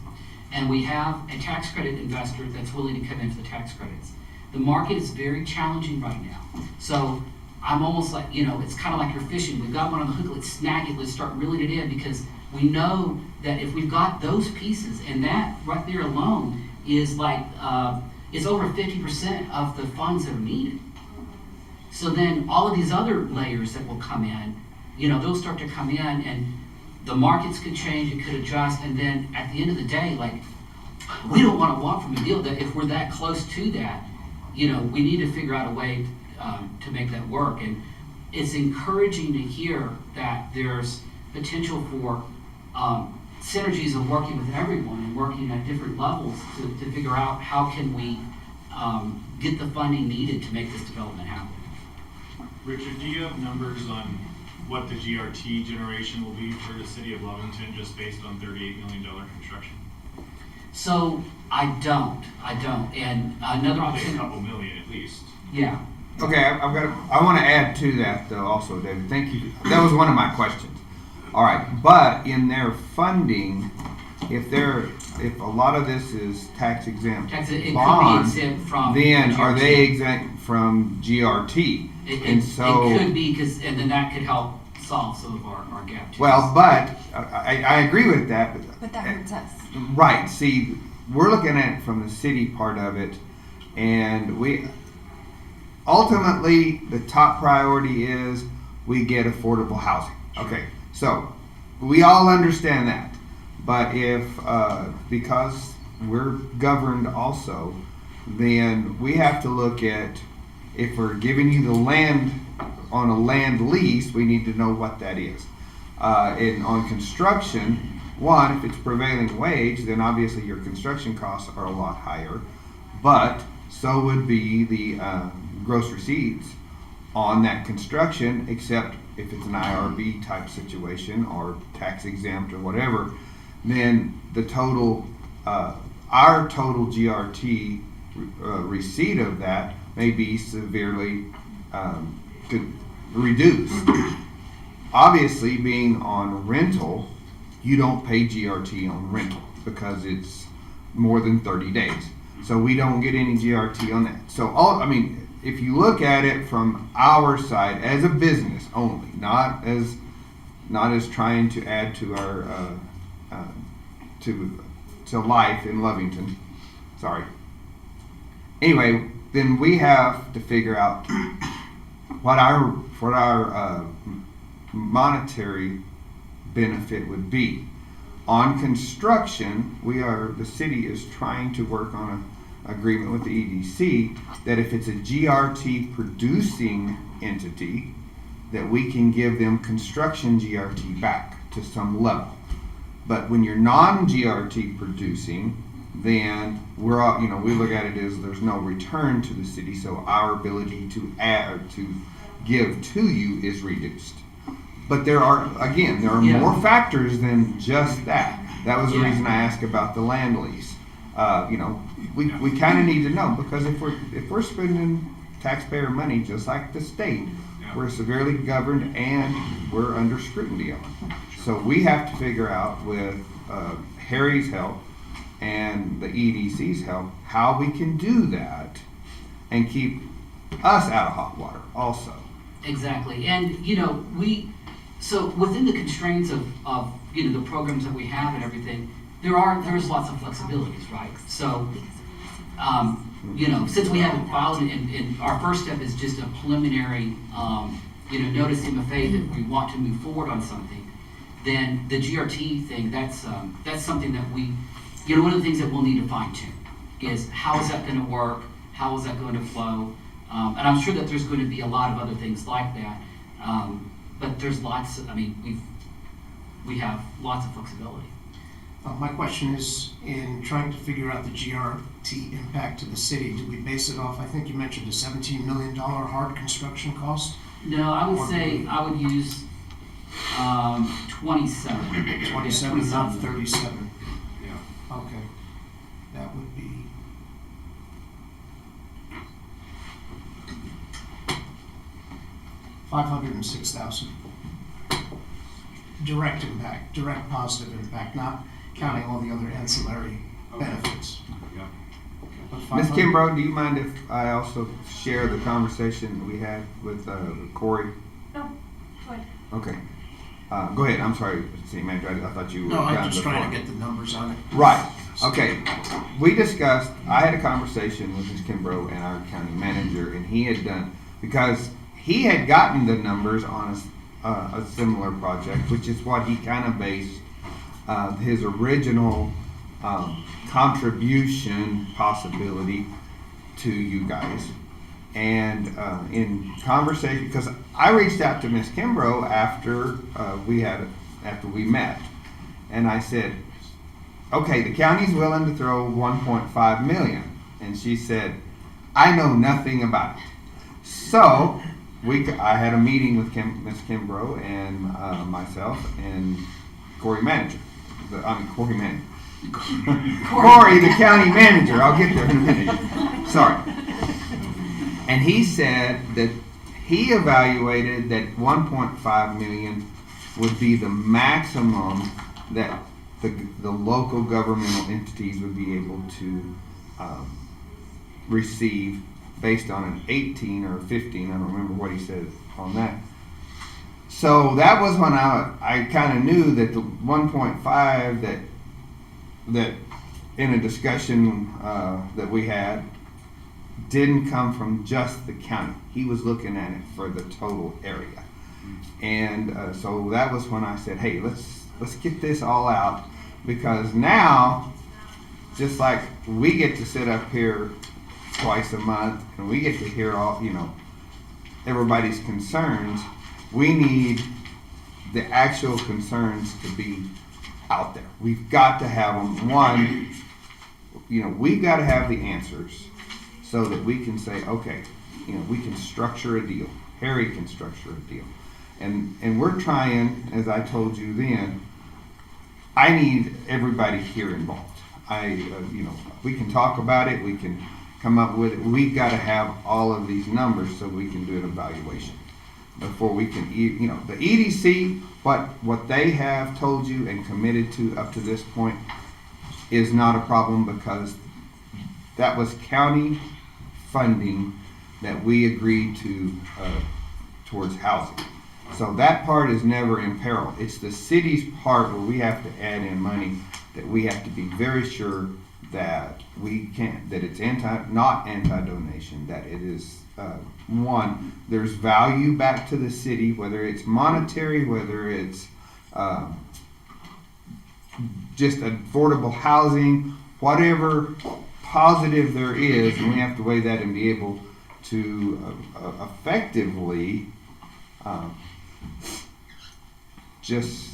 Speaker 11: and we have a tax credit investor that's willing to come in for the tax credits. The market is very challenging right now, so I'm almost like, it's kind of like you're fishing. We've got one on the hook, let's snag it, let's start reeling it in, because we know that if we've got those pieces, and that right there alone is like, is over 50% of the funds that are needed. So then all of these other layers that will come in, they'll start to come in, and the markets could change, it could adjust, and then at the end of the day, we don't want to walk from a deal that if we're that close to that, we need to figure out a way to make that work. And it's encouraging to hear that there's potential for synergies of working with everyone and working at different levels to figure out how can we get the funding needed to make this development happen.
Speaker 14: Richard, do you have numbers on what the GRT generation will be for the city of Lovington just based on $38 million construction?
Speaker 11: So I don't. And another
Speaker 14: Probably
Speaker 11: option.
Speaker 14: a couple million at least.
Speaker 11: Yeah.
Speaker 3: Okay, I want to add to that though also, David. Thank you. That was one of my questions. All right, but in their funding, if they're,
Speaker 13: if a lot of this is tax exempt
Speaker 11: It could be
Speaker 13: bonds,
Speaker 11: exempt from.
Speaker 13: then are
Speaker 11: GRT.
Speaker 13: they exempt from GRT?
Speaker 11: It could be, and then that could help solve some of our gap too.
Speaker 13: Well, but I agree with that.
Speaker 1: But that hurts us.
Speaker 13: Right. See, we're looking at it from the city part of it, and we ultimately the top priority is we get affordable housing. Okay, so we all understand that, but if because we're governed also, then we have to look at if we're giving you the land on a land lease, we need to know what that is. And on construction, one, if it's prevailing wage, then obviously your construction costs are a lot higher, but so would be the gross receipts on that construction, except if it's an IRB type situation or tax exempt or whatever, then the total, our total GRT receipt of that may be severely reduced. Obviously, being on rental, you don't pay GRT on rental because it's more than 30 days. So we don't get any GRT on that. So if you look at it from our side as a business only, not as trying to add to our to life in Lovington. Sorry. Anyway, then we have to figure out what our monetary benefit would be. On construction, the city is trying to work on an agreement with the EDC that if it's a GRT producing entity, that we can give them construction GRT back to some level. But when you're non-GRT producing, then we look at it as there's no return to the city, so our ability to add or to give to you is reduced. But there are more factors than just that. That was the reason I asked about the land lease. We kind of need to know, because if we're spending taxpayer money just like the state, we're severely governed and we're under scrutiny on it. So we have to figure out with Harry's help and the EDC's help how we can do that and keep us out of hot water also.
Speaker 11: Exactly, and so within the constraints of the programs that we have and everything, there's lots of flexibilities, right? So since we haven't filed and our first step is just a preliminary notice MFA that we want to move forward on something, then the GRT thing, that's something that one of the things that we'll need to fine tune is how is that going to work, how is that going to flow, and I'm sure that there's going to be a lot of other things like that, but there's lots. We have lots of flexibility.
Speaker 12: My question is, in trying to figure out the GRT impact to the city, do we base it off, I think you mentioned a $17 million hard construction cost?
Speaker 11: No, I would say I would use 27.
Speaker 12: 27, not 37. Yeah. Okay. That would be $506,000. Direct impact, direct positive impact, not counting all the other ancillary benefits.
Speaker 13: Ms. Kimbrough, do you mind if I also share the conversation we had with Corey?
Speaker 10: No, go ahead.
Speaker 13: Okay. Go ahead. I'm sorry, City Manager. I thought you were
Speaker 12: No, I'm
Speaker 13: done
Speaker 12: just
Speaker 13: before.
Speaker 12: trying to get the numbers on it.
Speaker 13: Right. Okay. I had a conversation with Ms. Kimbrough and our county manager, and he had gotten the numbers on a similar project, which is what he kind of based his original contribution possibility to you guys. And in conversation, because I reached out to Ms. Kimbrough after we met, and I said, okay, the county's willing to throw 1.5 million. And she said, I know nothing about it. So I had a meeting with Ms. Kimbrough and myself and Corey Manager. Corey, the county manager. I'll get there in a minute. Sorry. And he said that he evaluated that 1.5 million would be the maximum that
Speaker 3: the local governmental entities would be able to receive based on an 18 or 15, I don't remember what he said on that. So that was when I kind of knew that the 1.5 that in a discussion that we had didn't come from just the county. He was looking at it for the total area. And so that was when I said, hey, let's get this all out, because now, just like we get to sit up here twice a month and we get to hear all, everybody's concerns, we need the actual concerns to be out there. We've got to have them. One, we've got to have the answers so that we can say, okay, we can structure a deal. Harry can structure a deal. And we're trying, as I told you then, I need everybody here involved. We can talk about it, we can come up with it. We've got to have all of these numbers so we can do an evaluation before we can, the EDC, what they have told you and committed to up to this point is not a problem, because that was county funding that we agreed to towards housing. So that part is never in peril. It's the city's part where we have to add in money, that we have to be very sure that that it's not anti-donation, that it is, one, there's value back to the city, whether it's monetary, whether it's just affordable housing, whatever positive there is, and we have to weigh that and be able to effectively just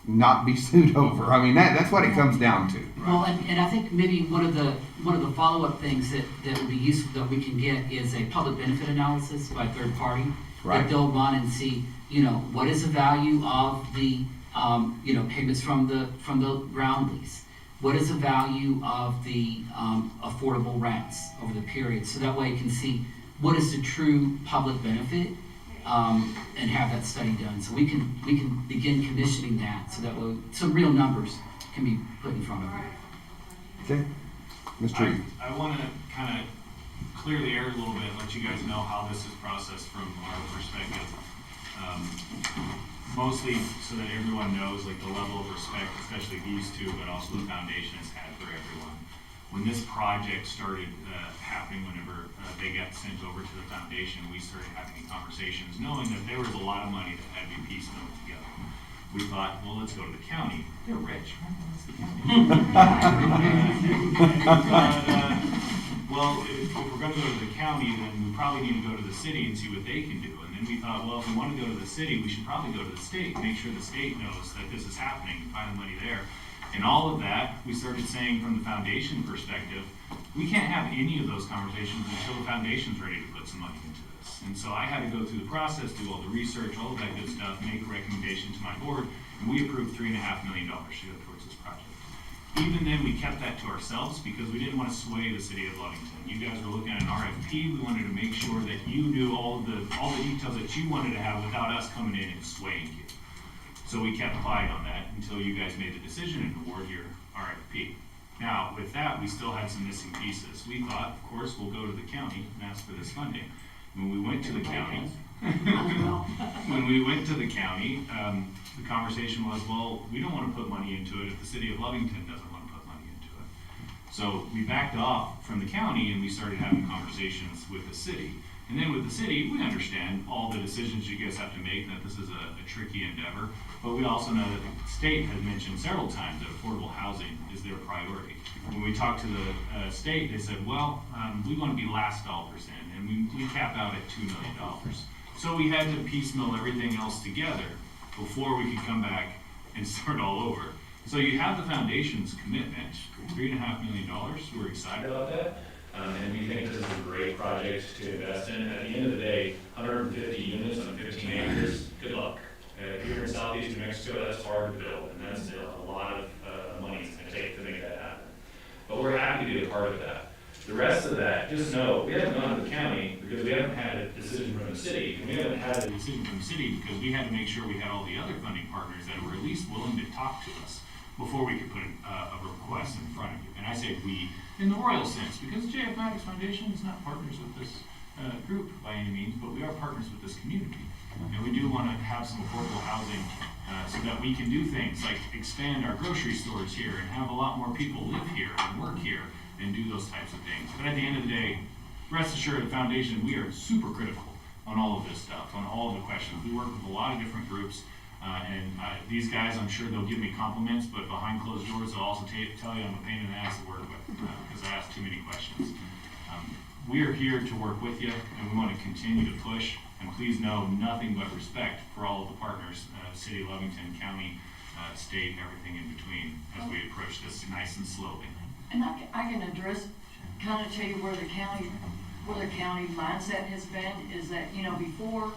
Speaker 3: not be sued over. I mean, that's what it comes down to.
Speaker 11: Well, and I think maybe one of the follow-up things that would be useful that we can get is a public benefit analysis by a third party.
Speaker 3: Right.
Speaker 11: That they'll run and see, what is the value of the, payments from the ground lease? What is the value of the affordable rents over the period? So that way you can see what is the true public benefit, and have that study done. So we can begin commissioning that, so that way some real numbers can be put in front of you.
Speaker 3: Okay, Mr. Reed.
Speaker 14: I want to kind of clear the air a little bit, let you guys know how this is processed from our perspective. Mostly so that everyone knows like the level of respect, especially these two, but also the foundation has had for everyone. When this project started happening, whenever they got sent over to the foundation, we started having conversations, knowing that there was a lot of money that had to be piecemealed together. We thought, well, let's go to the county. They're rich. Let's the county. Well, if we're going to go to the county, then we probably need to go to the city and see what they can do. And then we thought, well, if we want to go to the city, we should probably go to the state, make sure the state knows that this is happening, and find the money there. And all of that, we started saying from the foundation perspective, we can't have any of those conversations until the foundation's ready to put some money into this. And so I had to go through the process, do all the research, all of that good stuff, make a recommendation to my board, and we approved $3.5 million to go towards this project. Even then, we kept that to ourselves because we didn't want to sway the city of Lovington. You guys were looking at an RFP. We wanted to make sure that you knew all the details that you wanted to have without us coming in and swaying you. So we kept quiet on that until you guys made the decision and award your RFP. Now, with that, we still had some missing pieces. We thought, of course, we'll go to the county and ask for this funding. When we went to the county, the conversation was, well, we don't want to put money into it if the city of Lovington doesn't want to put money into it. So we backed off from the county and we started having conversations with the city. And then with the city, we understand all the decisions you guys have to make, that this is a tricky endeavor. But we also know that the state has mentioned several times that affordable housing is their priority. When we talked to the state, they said, well, we want to be last dollars in, and we cap out at $2 million. So we had to piecemeal everything else together before we could come back and start all over. So you have the foundation's commitment, $3.5 million. We're excited about that. And we think this is a great project to invest in. At the end of the day, 150 units on 15 acres, good luck. If you're in southeastern Mexico, that's hard to build, and that's a lot of money it's going to take to make that happen. But we're happy to be a part of that. The rest of that, just know, we haven't gone to the county because we haven't had a decision from the city. And we haven't had a decision from the city because we had to make sure we had all the other funding partners that were at least willing to talk to us. before we could put a request in front of you. And I say we in the royal sense, because the JF Maddox Foundation is not partners with this group by any means, but we are partners with this community. And we do want to have some affordable housing so that we can do things like expand our grocery stores here and have a lot more people live here and work here and do those types of things. But at the end of the day, rest assured, the foundation, we are super critical on all of this stuff, on all of the questions. We work with a lot of different groups, and these guys, I'm sure they'll give me compliments, but behind closed doors, they'll also tell you I'm a pain in the ass to work with because I ask too many questions. We are here to work with you, and we want to continue to push. And please know nothing but respect for all of the partners, City of Lovington, County, State, and everything in between as we approach this nice and slowly.
Speaker 4: And I can address, kind of tell you where the county mindset has been, is that, you know, before,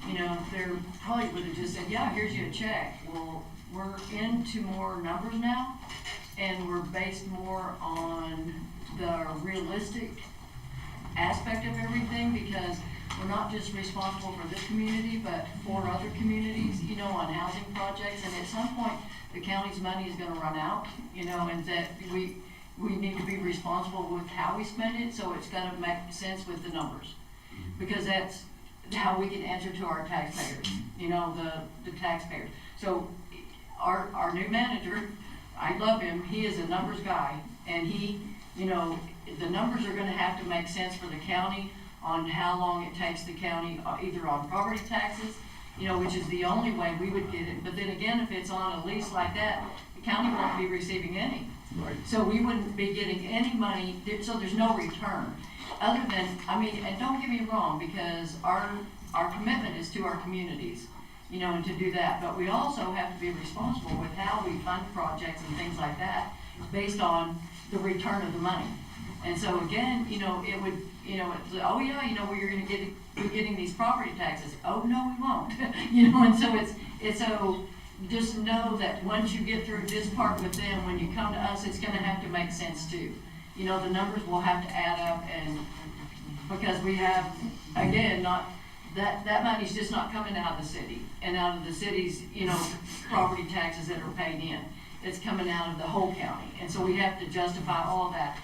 Speaker 4: you know, they're probably would have just said, yeah, here's you a check. Well, we're into more numbers now, and we're based more on the realistic aspect of everything, because we're not just responsible for this community, but for other communities, you know, on housing projects. And at some point, the county's money is gonna run out, you know, and that we need to be responsible with how we spend it, so it's gotta make sense with the numbers. Because that's how we can answer to our taxpayers, you know, the taxpayers. So our new manager, I love him, he is a numbers guy, and he, you know, the numbers are gonna have to make sense for the county on how long it takes the county, either on property taxes, you know, which is the only way we would get it. But then again, if it's on a lease like that, the county won't be receiving any.
Speaker 13: Right.
Speaker 4: So we wouldn't be getting any money, so there's no return. Other than, I mean, and don't get me wrong, because our commitment is to our communities, you know, and to do that. But we also have to be responsible with how we fund projects and things like that based on the return of the money. And so again, you know, it would, you know, it's, oh yeah, you know, we're going to be getting these property taxes. Oh no, we won't. You know, and so it's so just know that once you get through this part with them, when you come to us, it's going to have to make sense too. You know, the numbers will have to add up, and because we have, again, not that money's just not coming out of the city and out of the city's, you know, property taxes that are paid in. It's coming out of the whole county, and so we have to justify all that.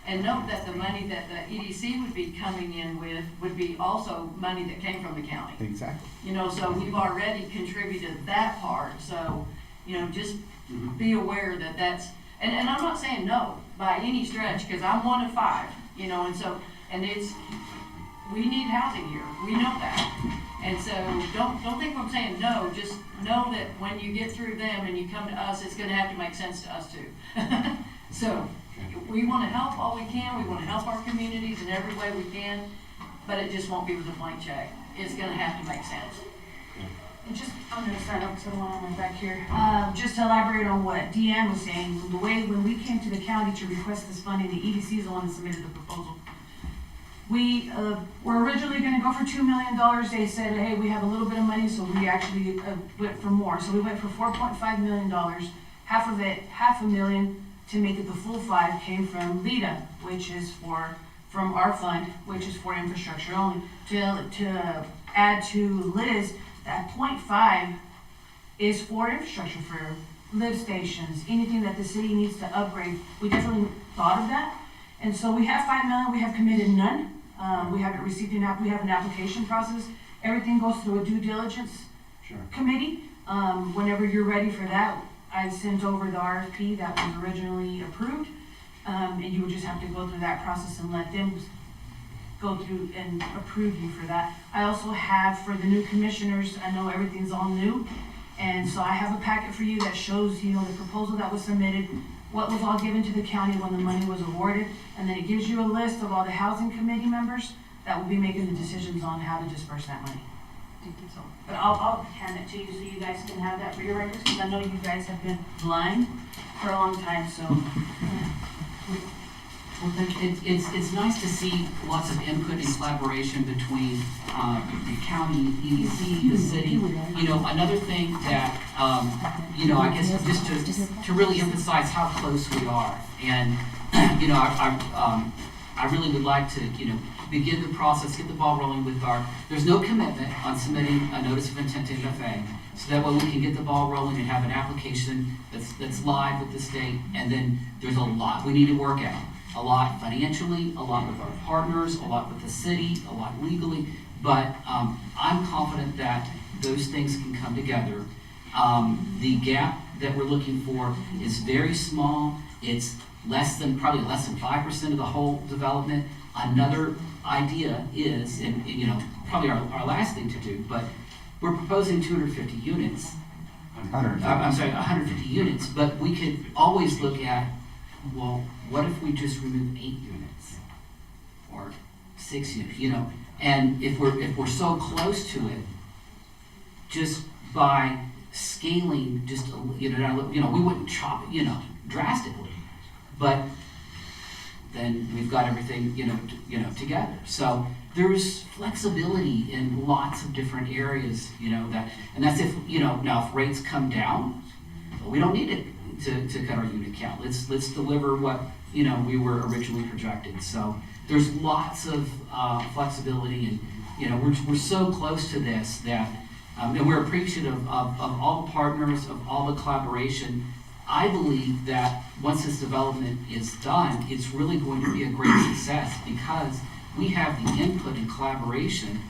Speaker 4: And note that the money that the EDC would be coming in with would be also money that came from the county.
Speaker 13: Exactly.
Speaker 4: You know, so we've already contributed that part, so, you know, just be aware that that's, and I'm not saying no by any stretch, because I'm one of 5, you know, and so, and it's, we need housing here, we know that. And so don't think I'm saying no, just know that when you get through them and you come to us, it's gonna have to make sense to us too. So, we want to help all we can, we want to help our communities in every way we can, but it just won't be with a blank check. It's going to have to make sense.
Speaker 15: And just, I'm going to start up so one on my back here. Just to elaborate on what Deanne was saying, the way when we came to the county to request this funding, the EDC is the one that submitted the proposal. We were originally going to go for $2 million. They said, hey, we have a little bit of money, so we actually went for more. So we went for $4.5 million. Half of it, $500,000, to make it the full 5, came from LEDA, which is from our fund, which is for infrastructure only. To add to Liz, that 0.5 is for infrastructure, for lift stations, anything that the city needs to upgrade. We definitely thought of that. And so we have $5 million, we have committed none. We haven't received we have an application process. Everything goes through a due diligence committee. Whenever you're ready for that, I sent over the RFP that was originally approved, and you would just have to go through that process and let them go through and approve you for that. I also have, for the new commissioners, I know everything's all new, and so I have a packet for you that shows, you know, the proposal that was submitted, what was all given to the county when the money was awarded, and then it gives you a list of all the housing committee members that will be making the decisions on how to disperse that money. So, but I'll hand it to you so you guys can have that for your records, because I know you guys have been blind for a long time, so.
Speaker 11: Well, it's nice to see lots of input and collaboration between the county, EDC, the city. You know, another thing that, you know, I guess just to really emphasize how close we are. And, you know, I really would like to, you know, begin the process, get the ball rolling with there's no commitment on submitting a notice of intent to MFA. So that way we can get the ball rolling and have an application that's live with the state, and then there's a lot we need to work out. A lot financially, a lot with our partners, a lot with the city, a lot legally, but I'm confident that those things can come together. The gap that we're looking for is very small. It's probably less than 5% of the whole development. Another idea is, and probably our last thing to do, but we're proposing 250 units. 150 units, but we could always look at, well, what if we just remove 8 units or 6 units, and if we're so close to it, just by scaling, we wouldn't chop it, drastically, but then we've got everything, together. So there's flexibility in lots of different areas, and that's if, now if rates come down, we don't need to cut our unit count. Let's deliver what, we were originally projected. So there's lots of flexibility, and, we're so close to this that, and we're appreciative of all the partners, of all the collaboration. I believe that once this development is done, it's really going to be a great success because we have the input and collaboration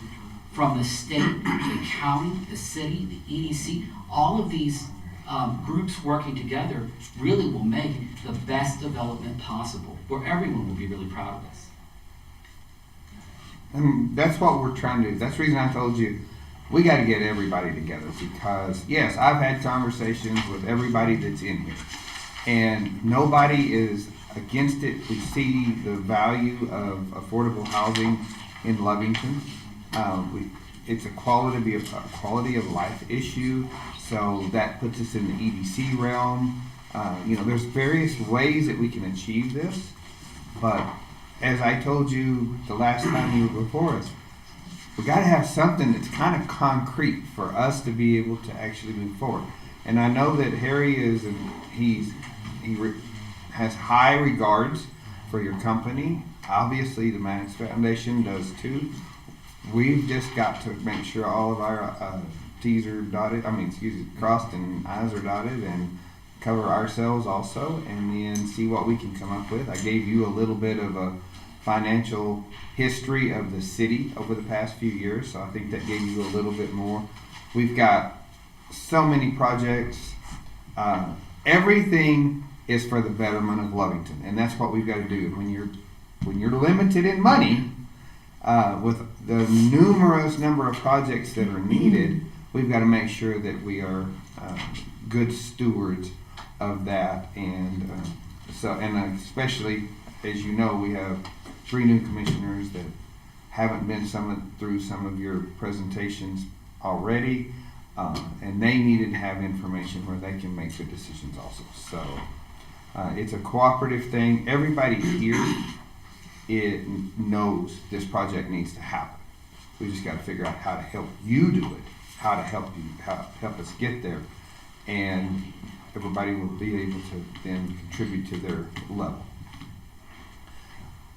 Speaker 11: from the state, the county, the city, the EDC. All of these groups working together really will make the best development possible, where everyone will be really proud of us.
Speaker 13: And that's what we're trying to do. That's the reason I told you we got to get everybody together, because yes, I've had conversations with everybody that's in here, and nobody is against it. We see the value of affordable housing in Lovington. It's a quality of life issue, so that puts us in the EDC realm. There's various ways that we can achieve this, but as I told you the last time you were before us, we got to have something that's kind of concrete for us to be able to actually move forward. And I know that Harry is, and he has high regards for your company. Obviously, the Maddox Foundation does too. We've just got to make sure all of our T's are dotted. Crossed and I's are dotted, and cover ourselves also, and then see what we can come up with. I gave you a little bit of a financial history of the city over the past few years, so I think that gave you a little bit more. We've got so many projects. Everything is for the betterment of Lovington, and that's what we've got to do. When you're limited in money, with the numerous number of projects that are needed, we've got to make sure that we are good stewards of that, and especially, as you know, we have 3 new commissioners that haven't been through some of your presentations already, and they needed to have information where they can make good decisions also. So it's a cooperative thing. Everybody here knows this project needs to happen. We just got to figure out how to help you do it, how to help us get there, and everybody will be able to then contribute to their level.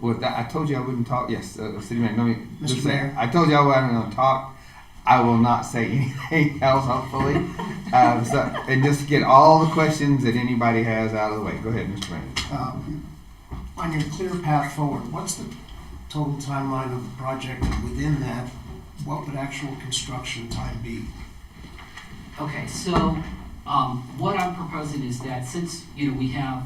Speaker 13: With that, I told you I wouldn't talk. Yes, City Manager.
Speaker 12: Mr. Mayor.
Speaker 13: I told you I wasn't going to talk. I will not say anything else, hopefully. And just get all the questions that anybody has out of the way. Go ahead, Mr. Manager.
Speaker 12: On your clear path forward, what's the total timeline of the project? And within that, what would actual construction time be?
Speaker 11: Okay, so what I'm proposing is that since we have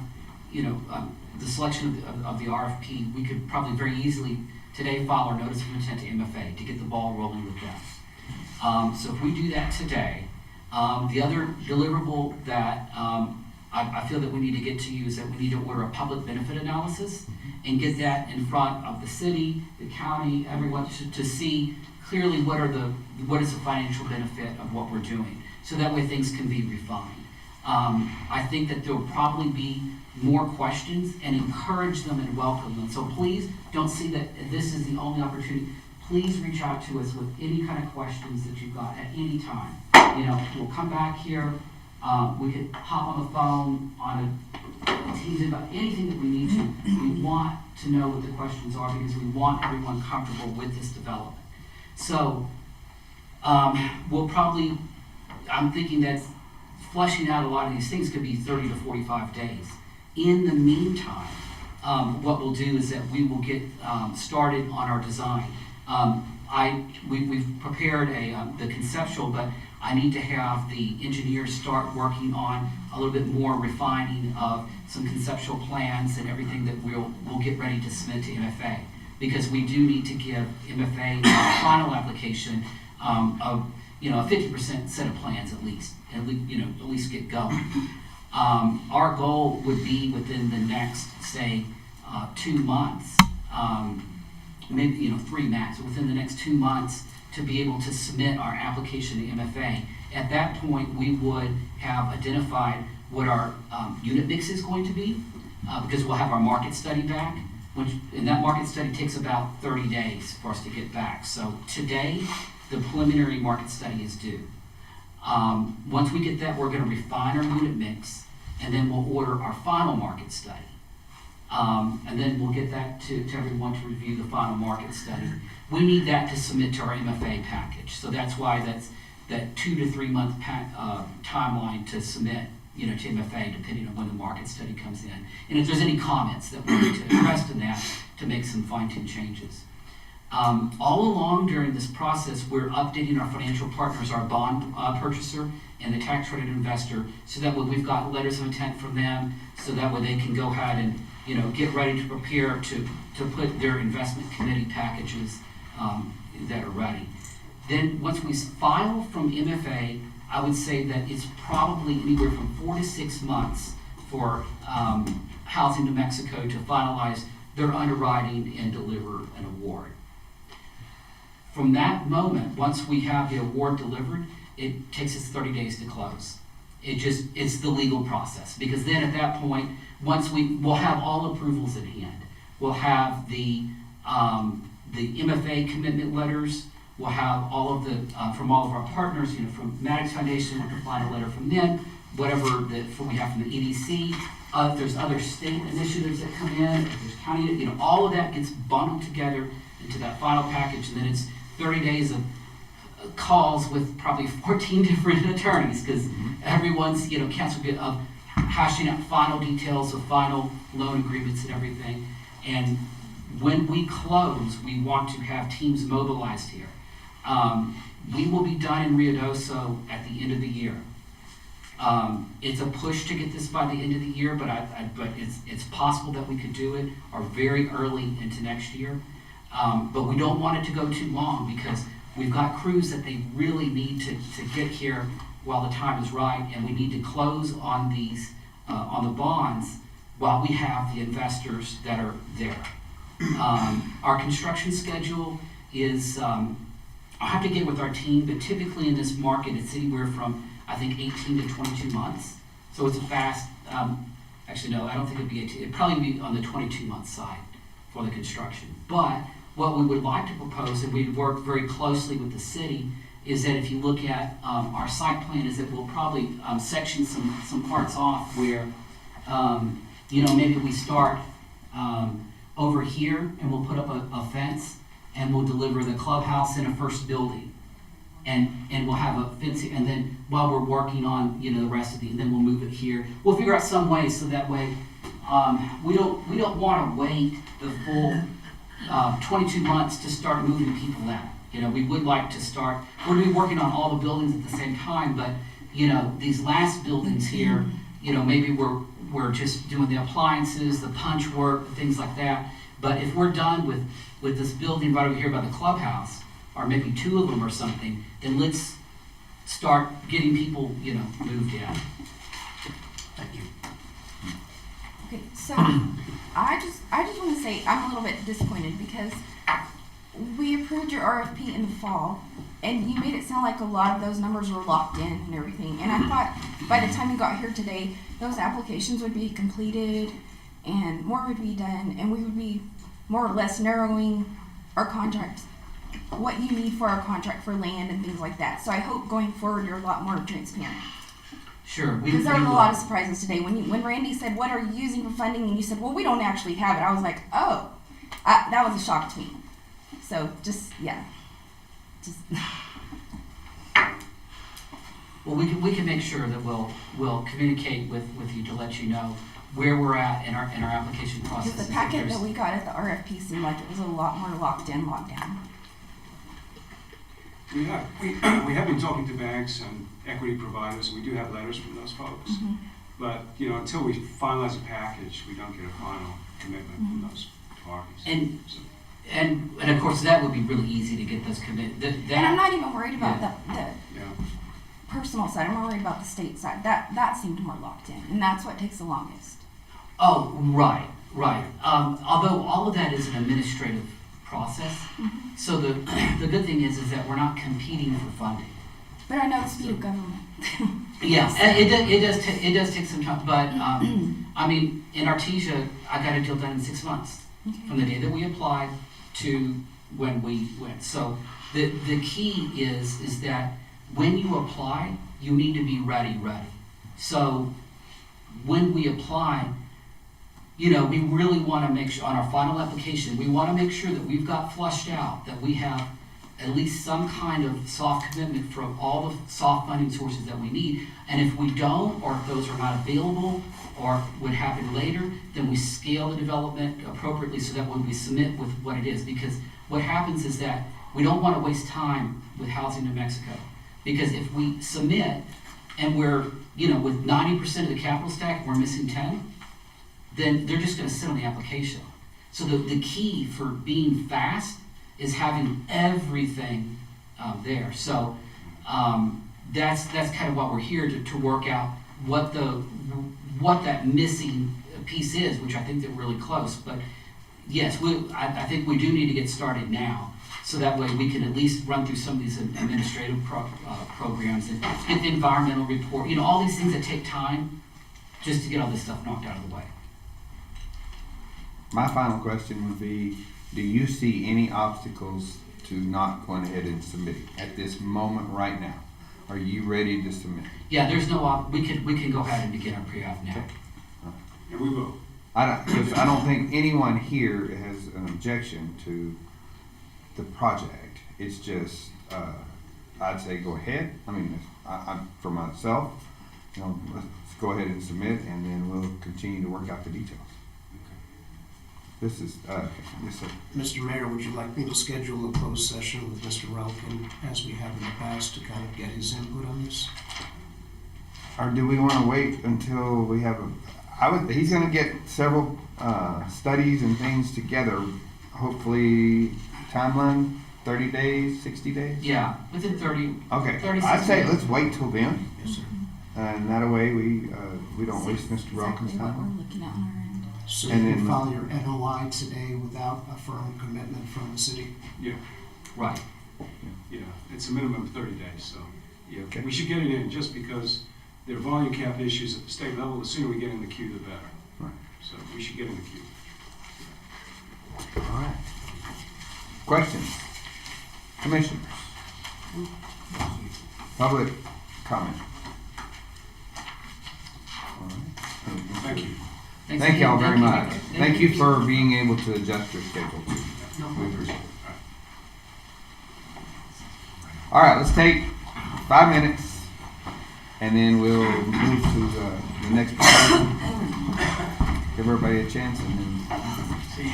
Speaker 11: the selection of the RFP, we could probably very easily today file our notice of intent to MFA to get the ball rolling with them. So if we do that today, the other deliverable that I feel that we need to get to you is that we need to order a public benefit analysis and get that in front of the city, the county, everyone to see clearly what is the financial benefit of what we're doing. So that way things can be refined. I think that there will probably be more questions, and encourage them and welcome them. So please don't see that this is the only opportunity. Please reach out to us with any kind of questions that you've got at any time. We'll come back here. We could hop on the phone on a Teams about anything that we need to. We want to know what the questions are because we want everyone comfortable with this development. So we'll probably I'm thinking that fleshing out a lot of these things could be 30 to 45 days. In the meantime, what we'll do is that we will get started on our design. We've prepared the conceptual, but I need to have the engineers start working on a little bit more refining of some conceptual plans and everything that we'll get ready to submit to MFA. Because we do need to give MFA a final application of a 50% set of plans at least get going. Our goal would be within the next, say, 2 months, maybe 3 max, within the next 2 months to be able to submit our application to MFA. At that point, we would have identified what our unit mix is going to be, because we'll have our market study back, and that market study takes about 30 days for us to get back. So today, the preliminary market study is due. Once we get that, we're going to refine our unit mix, and then we'll order our final market study. And then we'll get that to everyone to review the final market study. We need that to submit to our MFA package. So that's why that's that 2 to 3 month timeline to submit, to MFA, depending on when the market study comes in. And if there's any comments that we need to address in that to make some fine-tuned changes. All along during this process, we're updating our financial partners, our bond purchaser and the tax credit investor, so that way we've got letters of intent from them, so that way they can go ahead and get ready to prepare to put their investment committee packages that are ready. Then once we file from MFA, I would say that it's probably anywhere from 4 to 6 months for Housing New Mexico to finalize their underwriting and deliver an award. From that moment, once we have the award delivered, it takes us 30 days to close. It's the legal process, because then at that point, once we'll have all approvals in hand. We'll have the MFA commitment letters. We'll have all of the, from all of our partners, from Maddox Foundation, we'll find a letter from them, whatever we have from the EDC. If there's other state initiatives that come in, if there's county, all of that gets bundled together into that final package, and then it's 30 days of calls with probably 14 different attorneys, because everyone's, council of hashing out final details of final loan agreements and everything. And when we close, we want to have teams mobilized here. We will be done in Ruidoso at the end of the year. It's a push to get this by the end of the year, but it's possible that we could do it, or very early into next year. But we don't want it to go too long, because we've got crews that they really need to get here while the time is right, and we need to close on these on the bonds while we have the investors that are there. Our construction schedule is, I'll have to get with our team, but typically in this market it's anywhere from, I think, 18 to 22 months. So it's a fast, actually no, I don't think it'd be 18, it'd probably be on the 22-month side for the construction. But what we would like to propose, and we'd work very closely with the city, is that if you look at our site plan, is that we'll probably section some parts off where, maybe we start over here and we'll put up a fence and we'll deliver the clubhouse in a first building. And we'll have a fencing, and then while we're working on, the rest of and then we'll move it here. We'll figure out some way so that way we don't want to wait the full 22 months to start moving people out. We would like to start, we're going to be working on all the buildings at the same time, but, these last buildings here, maybe we're just doing the appliances, the punch work, things like that. But if we're done with this building right over here by the clubhouse, or maybe 2 of them or something, then let's start getting people, moved in.
Speaker 12: Thank you.
Speaker 1: Okay, so I just want to say I'm a little bit disappointed, because we approved your RFP in the fall, and you made it sound like a lot of those numbers were locked in and everything. And I thought by the time you got here today, those applications would be completed and more would be done, and we would be more or less narrowing our contracts, what you need for our contract for land and things like that. So I hope going forward you're a lot more transparent.
Speaker 11: Sure.
Speaker 1: Because there were a lot of surprises today. When Randy said, "What are you using for funding?" and you said, "Well, we don't actually have it," I was like, "Oh," that was a shock to me. So just.
Speaker 11: Well, we can make sure that we'll communicate with you to let you know where we're at in our application process.
Speaker 1: Because the packet that we got at the RFP seemed like it was a lot more locked down.
Speaker 8: We have been talking to banks and equity providers, and we do have letters from those folks.
Speaker 1: Mm-hmm.
Speaker 8: But, you know, until we finalize a package, we don't get a final commitment from those parties.
Speaker 11: And of course, that would be really easy to get those committed.
Speaker 1: And I'm not even worried about the
Speaker 8: Yeah.
Speaker 1: personal side. I'm more worried about the state side. That seemed more locked in, and that's what takes the longest.
Speaker 11: Oh, right. Although all of that is an administrative process,
Speaker 1: Mm-hmm.
Speaker 11: so the good thing is that we're not competing for funding.
Speaker 1: But I know the speed of government.
Speaker 11: Yeah, it does take some time, but I mean, in Artesia, I got a deal done in 6 months from the day that we applied to when we went. So the key is that when you apply, you need to be ready. So when we apply, you know, we really want to make sure on our final application, we want to make sure that we've got flushed out, that we have at least some kind of soft commitment from all the soft funding sources that we need. And if we don't, or if those are not available, or would happen later, then we scale the development appropriately so that when we submit with what it is. Because what happens is that we don't want to waste time with Housing New Mexico. Because if we submit and we're, you know, with 90% of the capital stack, we're missing 10, then they're just going to sit on the application. So the key for being fast is having everything there. So that's kind of what we're here to work out what that missing piece is, which I think they're really close. But yes, I think we do need to get started now, so that way we can at least run through some of these administrative programs and get the environmental report. You know, all these things that take time just to get all this stuff knocked out of the way.
Speaker 13: My final question would be, do you see any obstacles to not going ahead and submitting at this moment right now? Are you ready to submit?
Speaker 11: Yeah, there's no we can go ahead and begin our pre-op now.
Speaker 8: And we will.
Speaker 13: Because I don't think anyone here has an objection to the project. It's just, I'd say go ahead. I mean, I'm for myself, you know, let's go ahead and submit, and then we'll continue to work out the details. This is, yes, sir.
Speaker 12: Mr. Mayor, would you like me to schedule a closed session with Mr. Relkin, as we have in the past, to kind of get his input on this?
Speaker 13: Or do we want to wait until we have he's going to get several studies and things together, hopefully timeline, 30 days, 60 days?
Speaker 11: Yeah, within 30.
Speaker 13: Okay,
Speaker 11: 30,
Speaker 13: I'd say let's wait till then.
Speaker 12: Yes, sir.
Speaker 13: And that way we don't waste Mr. Relkin's
Speaker 1: Exactly what
Speaker 13: time.
Speaker 1: we're looking at on our end.
Speaker 12: So
Speaker 13: And
Speaker 12: you
Speaker 13: then-
Speaker 12: file your NOI today without a firm commitment from the city?
Speaker 8: Yeah.
Speaker 11: Right.
Speaker 8: Yeah, it's a minimum of 30 days, so, yeah,
Speaker 13: Okay.
Speaker 8: we should get it in just because there are volume cap issues at the state level. The sooner we get in the queue, the better.
Speaker 13: Right.
Speaker 8: So we should get in the queue.
Speaker 13: All right. Questions? Commissioners? Public comment? All right.
Speaker 8: Thank you.
Speaker 13: Thank y'all very much. Thank you for being able to adjust your schedule too. We appreciate it. All right, let's take 5 minutes and then we'll move to the next proposal. Give everybody a chance and then see you.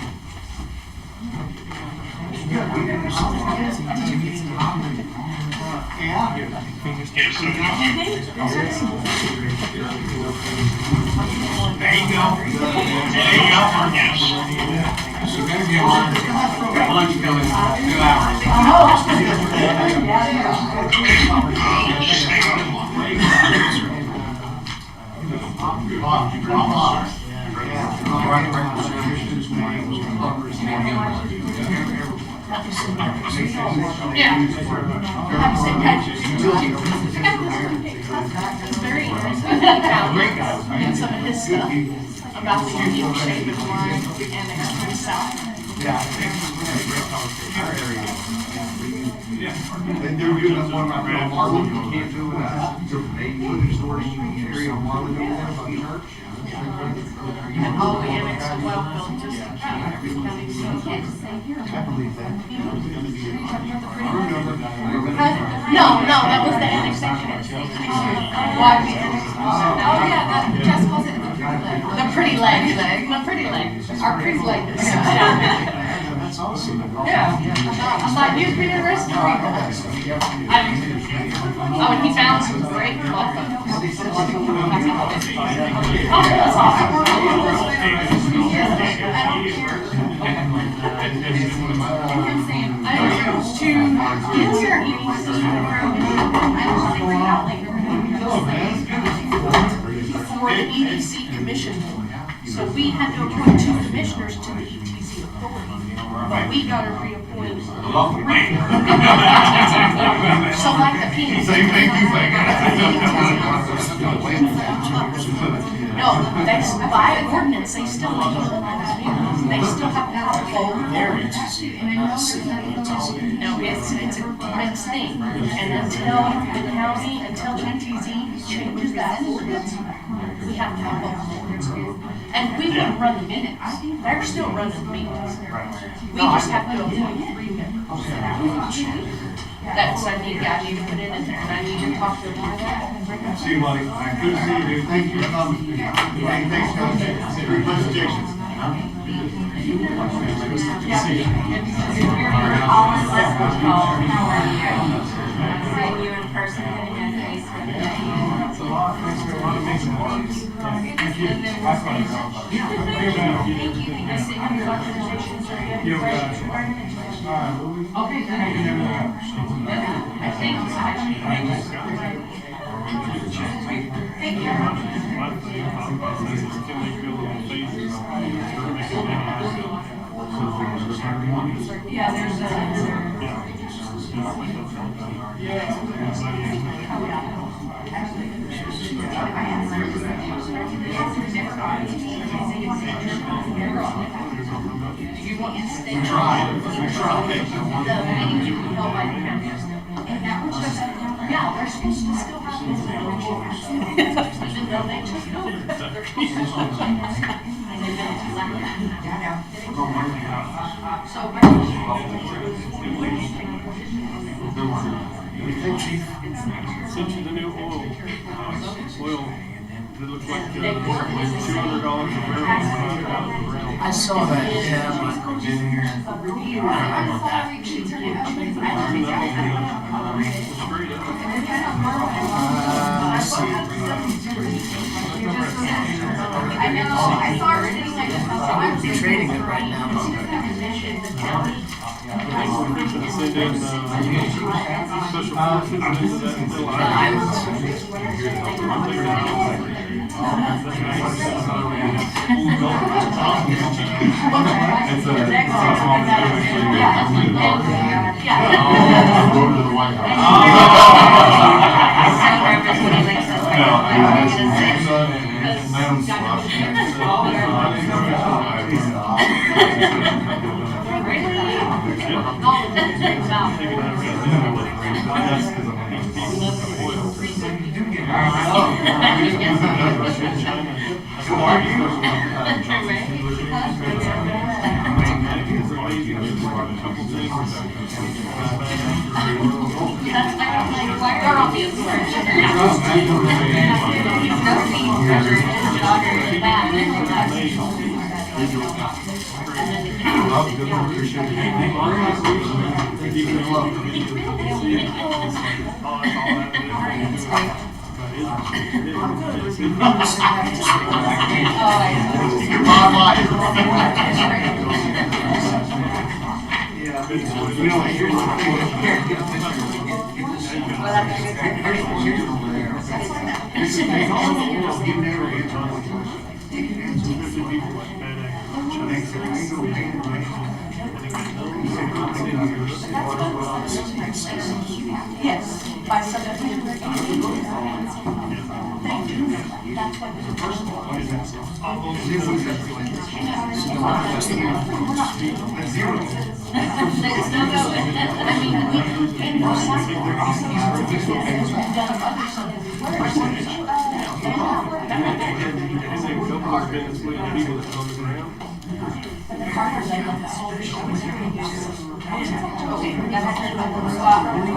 Speaker 16: There you go. Yes.
Speaker 8: So better get lunch coming in 2 hours.
Speaker 10: It's very detailed in some of his stuff about the unique shape of the line and the east and south.
Speaker 3: And they're doing that one on Marlin, you can't do that. Area on Marlin over there by church.
Speaker 10: And all the annex to Wellfield, just the county, so.
Speaker 3: I believe that.
Speaker 10: President No, that was the annexation.
Speaker 1: Oh, yeah, Jess calls it
Speaker 10: The pretty leg. The pretty leg. Our pretty leg.
Speaker 12: That's awesome.
Speaker 10: Yeah. I thought you'd be interested. Oh, and he found some great law firms. Oh, that's awesome. I don't to answer for the EDC commission board. So we had to appoint 2 commissioners to the ETC authority, but we got to reappoint 3. So like the penis.
Speaker 16: Same thing you think.
Speaker 10: No, that's by ordinance, they still have to hold those meetings. They still have to have a vote. No, it's a mixed thing. And until the county, until ETZ changes that ordinance, we have to have both boards. And we wouldn't run the minutes. They're still running the meetings. We just have to appoint 3 members. That's, I need to put it in there, and I need to talk to them about that.
Speaker 16: See you, Mike. Good to see you, dude. Thank you for coming. Thanks, Coach. Great presentation.
Speaker 1: seeing you in person and in face with you.
Speaker 16: It's a lot. Thanks for a lot of amazing work. Thank you.
Speaker 1: Thank you.
Speaker 16: Okay, thank you.
Speaker 15: Yeah, there's
Speaker 10: Do you want to stay? We tried. The meetings will be held by the county. Yeah, they're supposed to still have this. Even though they took it over. They're supposed to. And they've been like that. So.
Speaker 9: Sent you the new oil. It looks like $200 a barrel.
Speaker 12: I saw that, yeah, Michael, in here. Let's see.
Speaker 1: I know, I saw her sitting like this.
Speaker 12: I'm trading it right now.
Speaker 9: Send in special forces into that little island.
Speaker 10: Yes, by subdivision. Thank you. That's what the first one is. They still go. I mean, we can go south. We've done other subdivisions. partners I love that whole show was here. Okay, that has to be the spot. And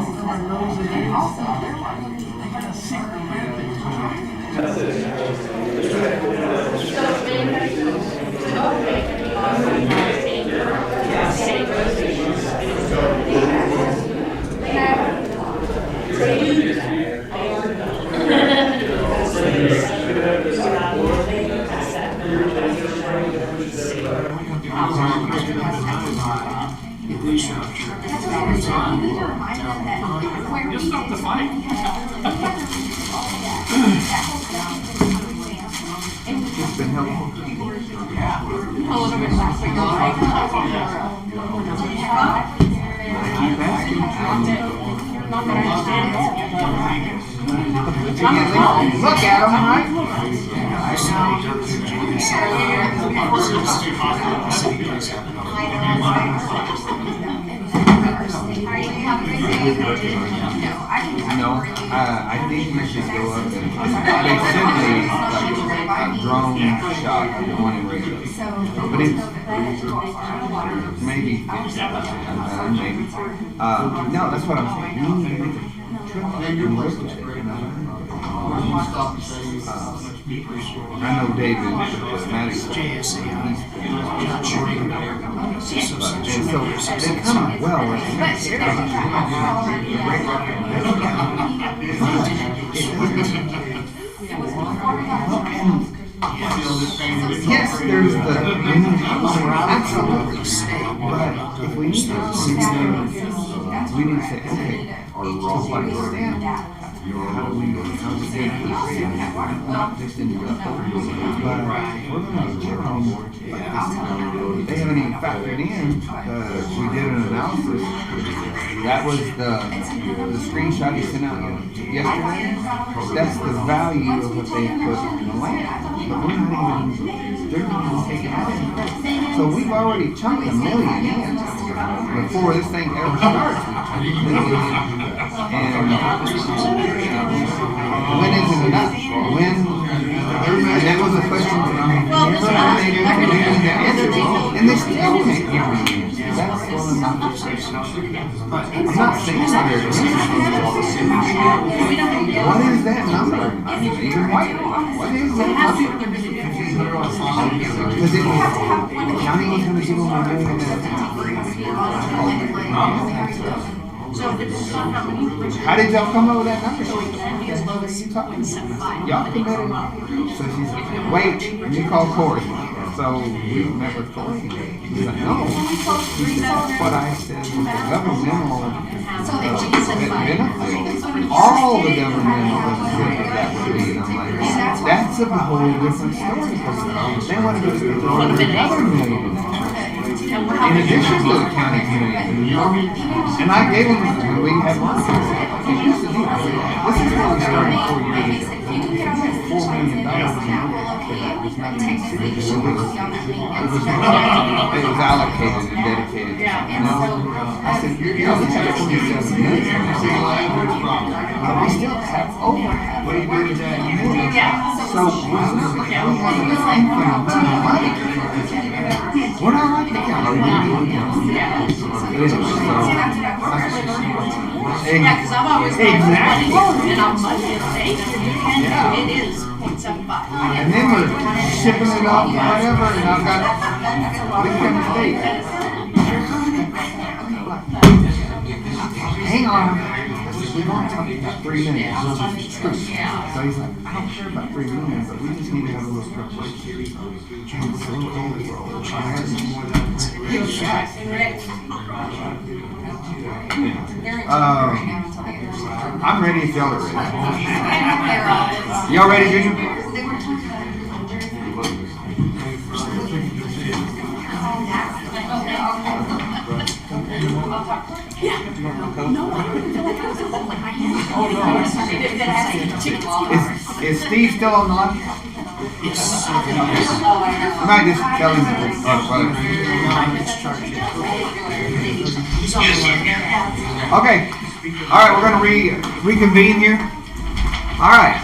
Speaker 14: Just stop the fight.
Speaker 13: It's been helpful.
Speaker 1: A little bit less, but you're right.
Speaker 13: Keep asking.
Speaker 1: Not that I understand
Speaker 13: Look at them, right?
Speaker 12: I
Speaker 13: No, I think we should go up and they sent me like a drone shot of the one in radio. But it's maybe maybe. No, that's what I'm saying. We need to make a trip up and look at it. I know David, the Maddox, he's and so they come well with yes, there's the absolutely, but if we need to see we need to say, okay, just like how do we get not just in Europe, but we're going to they haven't even factored in, we did an analysis, that was the screenshot you sent out yesterday, that's the value of what they put on the land, but we're not even, they're not even taking that in. So we've already chunked $1 million in before this thing ever starts. And when is it enough? When? And that was a question and they still can't give me. That's one of my I'm not saying that what is that number? Even white. What is that number? Because the county was going to give them $1 million How did y'all come up with that number? What are you talking about? Y'all committed. So she's like, wait, you call Corey. So we met with Corey. He's like, no. He said, what I said was the governmental benefit. All the governmental benefit that would be. And I'm like, that's a whole different story. They want to go to another $1 million. In addition to the county community. And I gave them, we had one. This is really starting 4 years ago. $4 million. It was not even it was allocated and dedicated to something else. I said, you know, we have 47 million. But we still have overhead. What do you do with that? So we're not like we have an infinite amount of money. We're not like the county.
Speaker 10: Yeah, because I've always been and I'm money safe. It is 0.75.
Speaker 13: And then we're shipping it off, whatever, and I've got Lincoln State. Hang on. We've only talked about 3 minutes. So he's like, I don't care about 3 minutes, but we just need to have a little preparation. I'm ready if y'all are ready. Y'all ready, Junior? Is Steve still on the line?
Speaker 12: Yes.
Speaker 13: I might just tell him okay. Alright, we're gonna reconvene here. Alright.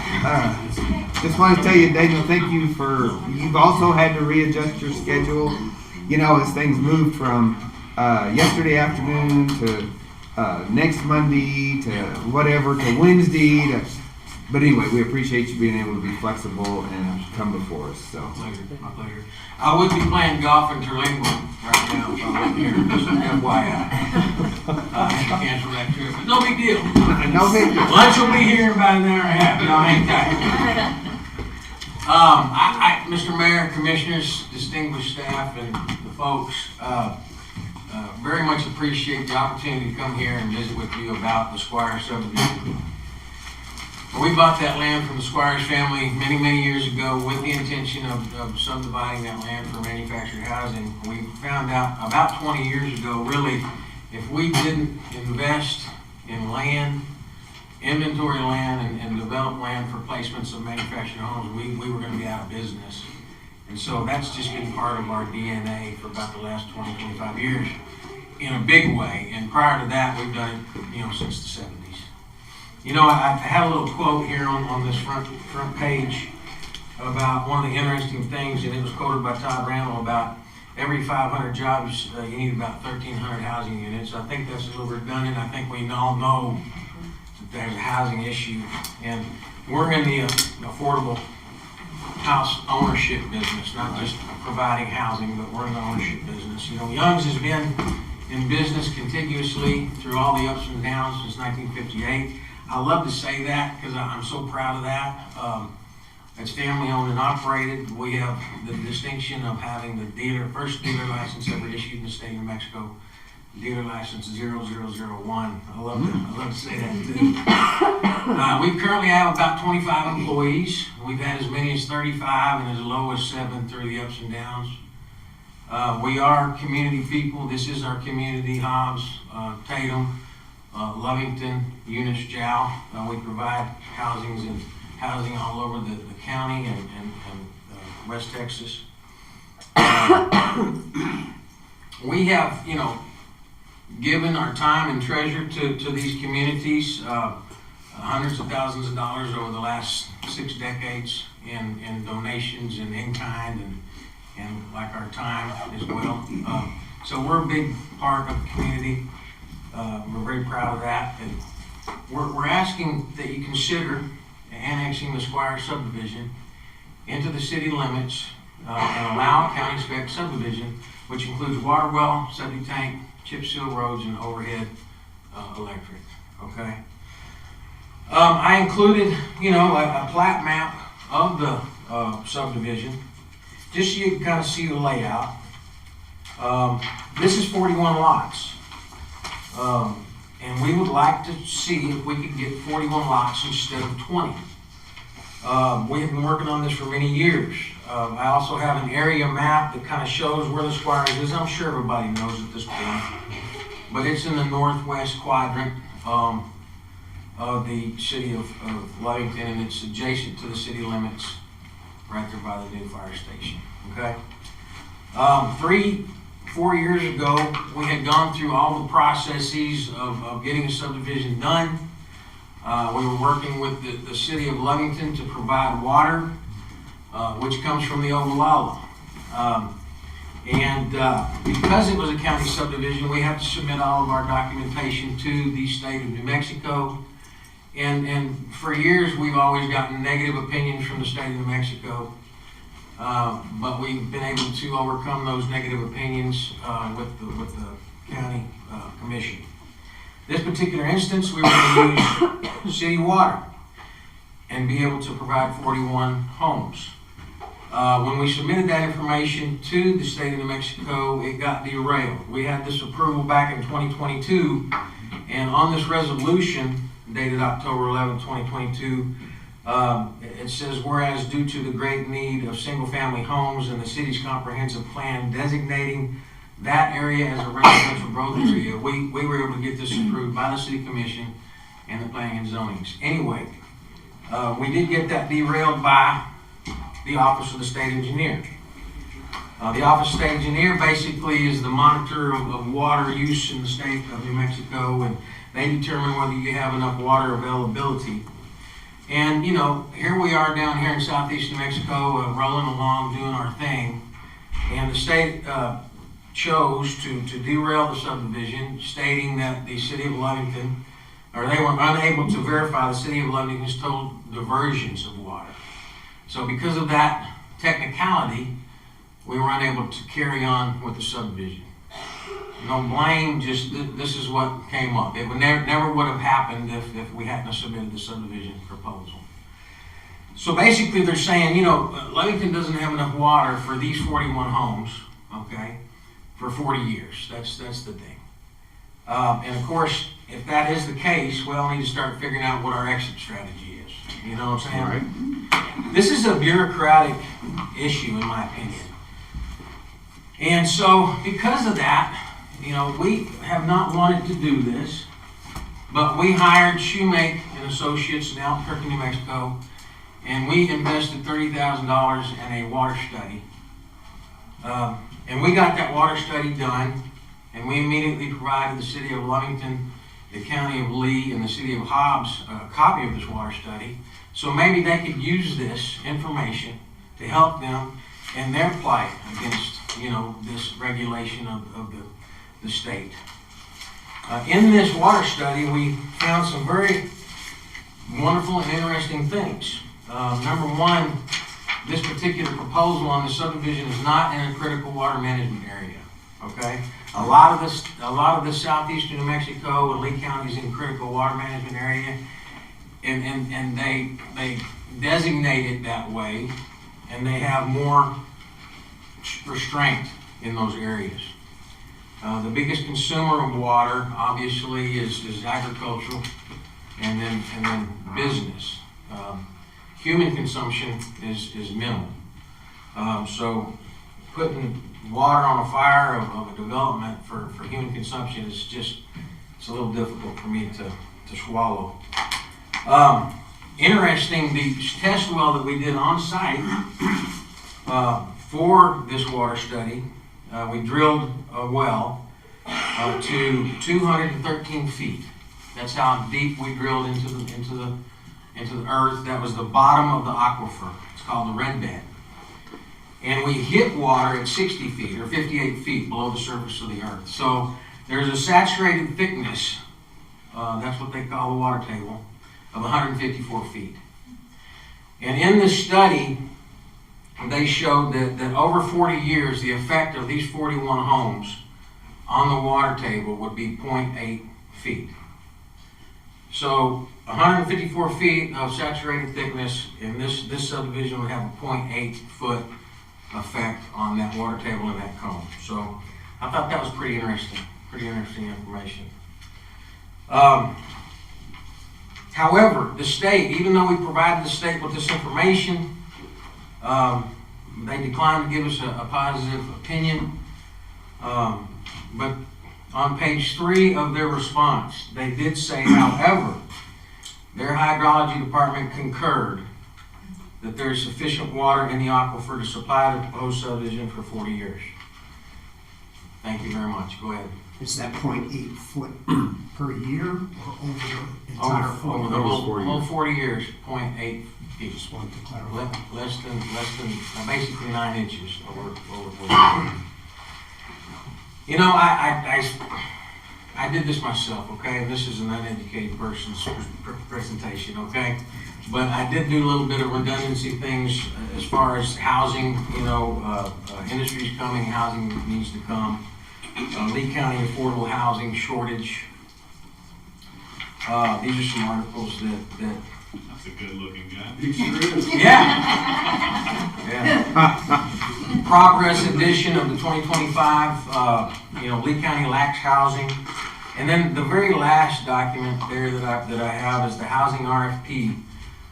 Speaker 13: Just want to tell you, Daniel, thank you for, you've also had to readjust your schedule
Speaker 3: you know, as things moved from yesterday afternoon to next Monday to whatever to Wednesday to. But anyway, we appreciate you being able to be flexible and come before us. So.
Speaker 17: My pleasure. I would be playing golf in Terlingua right now if I wasn't here. Just FYI. I had to cancel that trip, but no big deal.
Speaker 3: No big deal.
Speaker 17: Lunch will be here in about an hour and a half. No, hang tight. Mr. Mayor, Commissioners, distinguished staff, and the folks, very much appreciate the opportunity to come here and visit with you about the Squire subdivision. We bought that land from the Squires family many, many years ago with the intention of subdividing that land for manufactured housing. We found out about 20 years ago, really, if we didn't invest in land, inventory land, and develop land for placements of manufactured homes, we were going to be out of business. And so that's just been part of our DNA for about the last 20, 25 years in a big way. And prior to that, we've done it, since the 70s. You know, I had a little quote here on this front page about one of the interesting things, and it was quoted by Todd Randall about every 500 jobs, you need about 1,300 housing units. I think that's a little redundant. I think we all know that there's a housing issue, and we're in the affordable house ownership business, not just providing housing, but we're in the ownership business. You know, Young's has been in business contiguously through all the ups and downs since 1958. I love to say that because I'm so proud of that. It's family owned and operated. We have the distinction of having the first dealer license ever issued in the state of New Mexico, dealer license 0001. I love to say that too. We currently have about 25 employees. We've had as many as 35 and as low as 7 through the ups and downs. We are community people. This is our community, Hobbs, Tatum, Lovington, Eunice, Jow. We provide housing all over the county and West Texas. We have, given our time and treasure to these communities, hundreds of thousands of dollars over the last 6 decades in donations and in kind and like our time as well. So we're a big part of the community. We're very proud of that. And we're asking that you consider annexing the Squire subdivision into the city limits and allow a county spec subdivision, which includes water well, septic tank, chip seal roads, and overhead electric. Okay. I included, a plat map of the subdivision, just so you can kind of see the layout. This is 41 lots. And we would like to see if we could get 41 lots instead of 20. We have been working on this for many years. I also have an area map that kind of shows where the Squires is. I'm sure everybody knows at this point. But it's in the northwest quadrant of the city of Lovington, and it's adjacent to the city limits right there by the new fire station. Okay? 4 years ago, we had gone through all the processes of getting a subdivision done. We were working with the city of Lovington to provide water, which comes from the Ogallala. Because it was a county subdivision, we have to submit all of our documentation to the state of New Mexico. And for years, we've always gotten negative opinions from the state of New Mexico. But we've been able to overcome those negative opinions with the county commission. This particular instance, we were going to use city water and be able to provide 41 homes. When we submitted that information to the state of New Mexico, it got derailed. We had this approval back in 2022, and on this resolution dated October 11, 2022, it says, whereas due to the great need of single-family homes and the city's comprehensive plan designating that area as a residential growth area, we were able to get this approved by the city commission and the planning and zonings. Anyway, we did get that derailed by the Office of the State Engineer. The Office of the State Engineer basically is the monitor of water use in the state of New Mexico, and they determine whether you have enough water availability. And, here we are down here in southeast New Mexico, rolling along, doing our thing. And the state chose to derail the subdivision, stating that the city of Lovington, or they were unable to verify the city of Lovington's total diversions of water. So because of that technicality, we were unable to carry on with the subdivision. No blame, just this is what came up. It would never would have happened if we hadn't submitted the subdivision proposal. So basically they're saying, you know, Lovington doesn't have enough water for these 41 homes, okay, for 40 years. That's the thing. And of course, if that is the case, we all need to start figuring out what our exit strategy is. You know what I'm saying? Right. This is a bureaucratic issue, in my opinion. And so, because of that, you know, we have not wanted to do this, but we hired Shoemake and Associates in Albuquerque, New Mexico, and we invested $30,000 in a water study. And we got that water study done, and we immediately provided the city of Lovington, the county of Lee, and the city of Hobbs a copy of this water study. So maybe they could use this information to help them in their plight against, you know, this regulation of the state. In this water study, we found some very wonderful and interesting things. Number one, this particular proposal on the subdivision is not in a critical water management area. Okay, a lot of the southeastern New Mexico and Lee County is in critical water management area, and they designate it that way, and they have more restraint in those areas. The biggest consumer of water, obviously, is agricultural, and then business. Human consumption is minimal. So putting water on a fire of a development for human consumption is it's a little difficult for me to swallow. Interesting, the test well that we did on site for this water study, we drilled a well to 213 feet. That's how deep we drilled into the earth. That was the bottom of the aquifer. It's called the red bed. And we hit water at 60 feet or 58 feet below the surface of the earth. So there's a saturated thickness, that's what they call the water table, of 154 feet. And in this study, they showed that over 40 years, the effect of these 41 homes on the water table would be 0.8 feet. So 154 feet of saturated thickness in this subdivision would have a 0.8 foot effect on that water table and that cone. So I thought that was pretty interesting information. However, the state, even though we provided the state with this information, they declined to give us a positive opinion. But on page 3 of their response, they did say, however, their hydrology department concurred that there is sufficient water in the aquifer to supply the proposed subdivision for 40 years. Thank you very much. Go ahead.
Speaker 12: Is that 0.8 foot per year or over the entire
Speaker 17: over the whole 40 years, 0.8 feet.
Speaker 12: Just wanted to clarify.
Speaker 17: Less than basically 9 inches over 40 years. You know, I did this myself, okay? This is an uneducated person's presentation, okay? But I did do a little bit of redundancy things as far as housing, you know, industry's coming, housing needs to come. Lee County affordable housing shortage. These are some articles that
Speaker 14: That's a good looking guy.
Speaker 17: Yeah. Progress edition of the 2025, you know, Lee County lacks housing. And then the very last document there that I have is the housing RFP,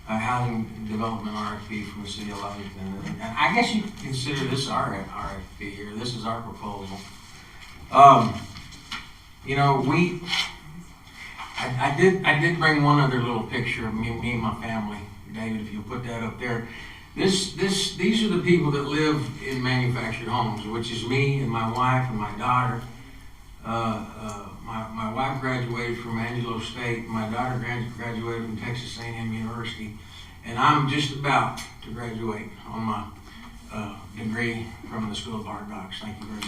Speaker 17: housing development RFP from the city of Lovington. And I guess you could consider this our RFP, or this is our proposal. You know, I did bring one other little picture of me and my family. David, if you put that up there. These are the people that live in manufactured homes, which is me and my wife and my daughter. My wife graduated from Angelo State. My daughter graduated from Texas A&M University. And I'm just about to graduate on my degree from the School of Hard Knocks. Thank you very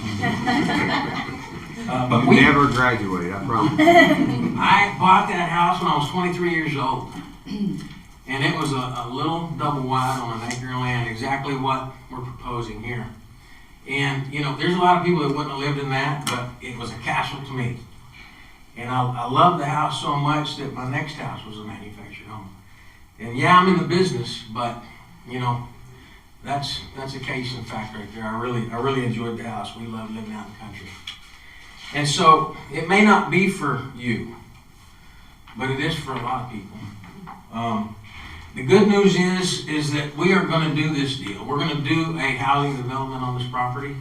Speaker 17: much. But
Speaker 13: You never graduate, I promise.
Speaker 17: I bought that house when I was 23 years old. And it was a little double wide on an acre of land, exactly what we're proposing here. And, you know, there's a lot of people that wouldn't have lived in that, but it was a castle to me. And I love the house so much that my next house was a manufactured home. And yeah, I'm in the business, but, you know, that's a case in fact right there. I really enjoyed the house. We love living out in the country. And so it may not be for you, but it is for a lot of people. The good news is that we are going to do this deal. We're going to do a housing development on this property.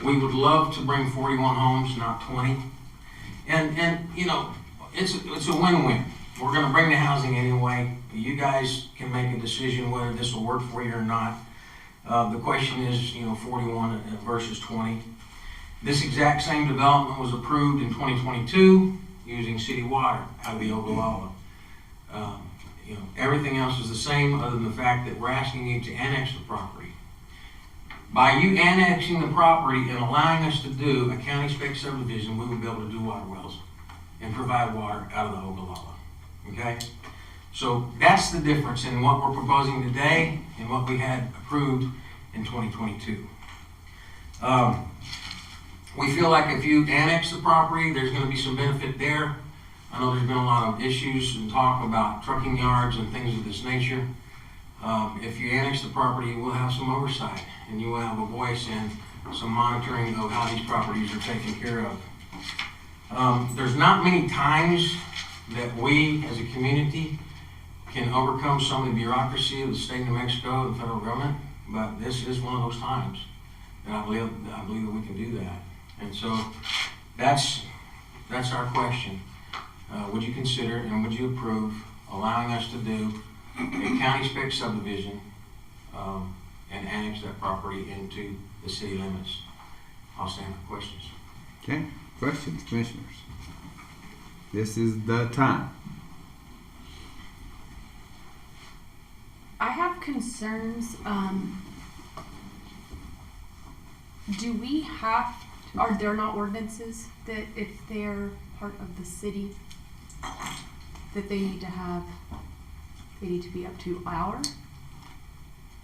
Speaker 17: We would love to bring 41 homes, not 20. And you know, it's a win-win. We're going to bring the housing anyway. You guys can make a decision whether this will work for you or not. The question is, you know, 41 versus 20. This exact same development was approved in 2022 using city water out of the Ogallala. You know, everything else is the same other than the fact that we're asking you to annex the property. By you annexing the property and allowing us to do a county spec subdivision, we will be able to do water wells and provide water out of the Ogallala. Okay? So that's the difference in what we're proposing today and what we had approved in 2022. We feel like if you annex the property, there's going to be some benefit there. I know there's been a lot of issues and talk about trucking yards and things of this nature. If you annex the property, you will have some oversight and you will have a voice and some monitoring of how these properties are taken care of. There's not many times that we as a community can overcome some of the bureaucracy of the state of New Mexico and the federal government, but this is one of those times that I believe that we can do that. And so that's our question. Would you consider and would you approve allowing us to do a county spec subdivision and annex that property into the city limits? I'll stand for questions.
Speaker 3: Okay, questions, commissioners? This is the time.
Speaker 1: I have concerns. Do we have, are there not ordinances that if they're part of the city, that they need to have, they need to be up to our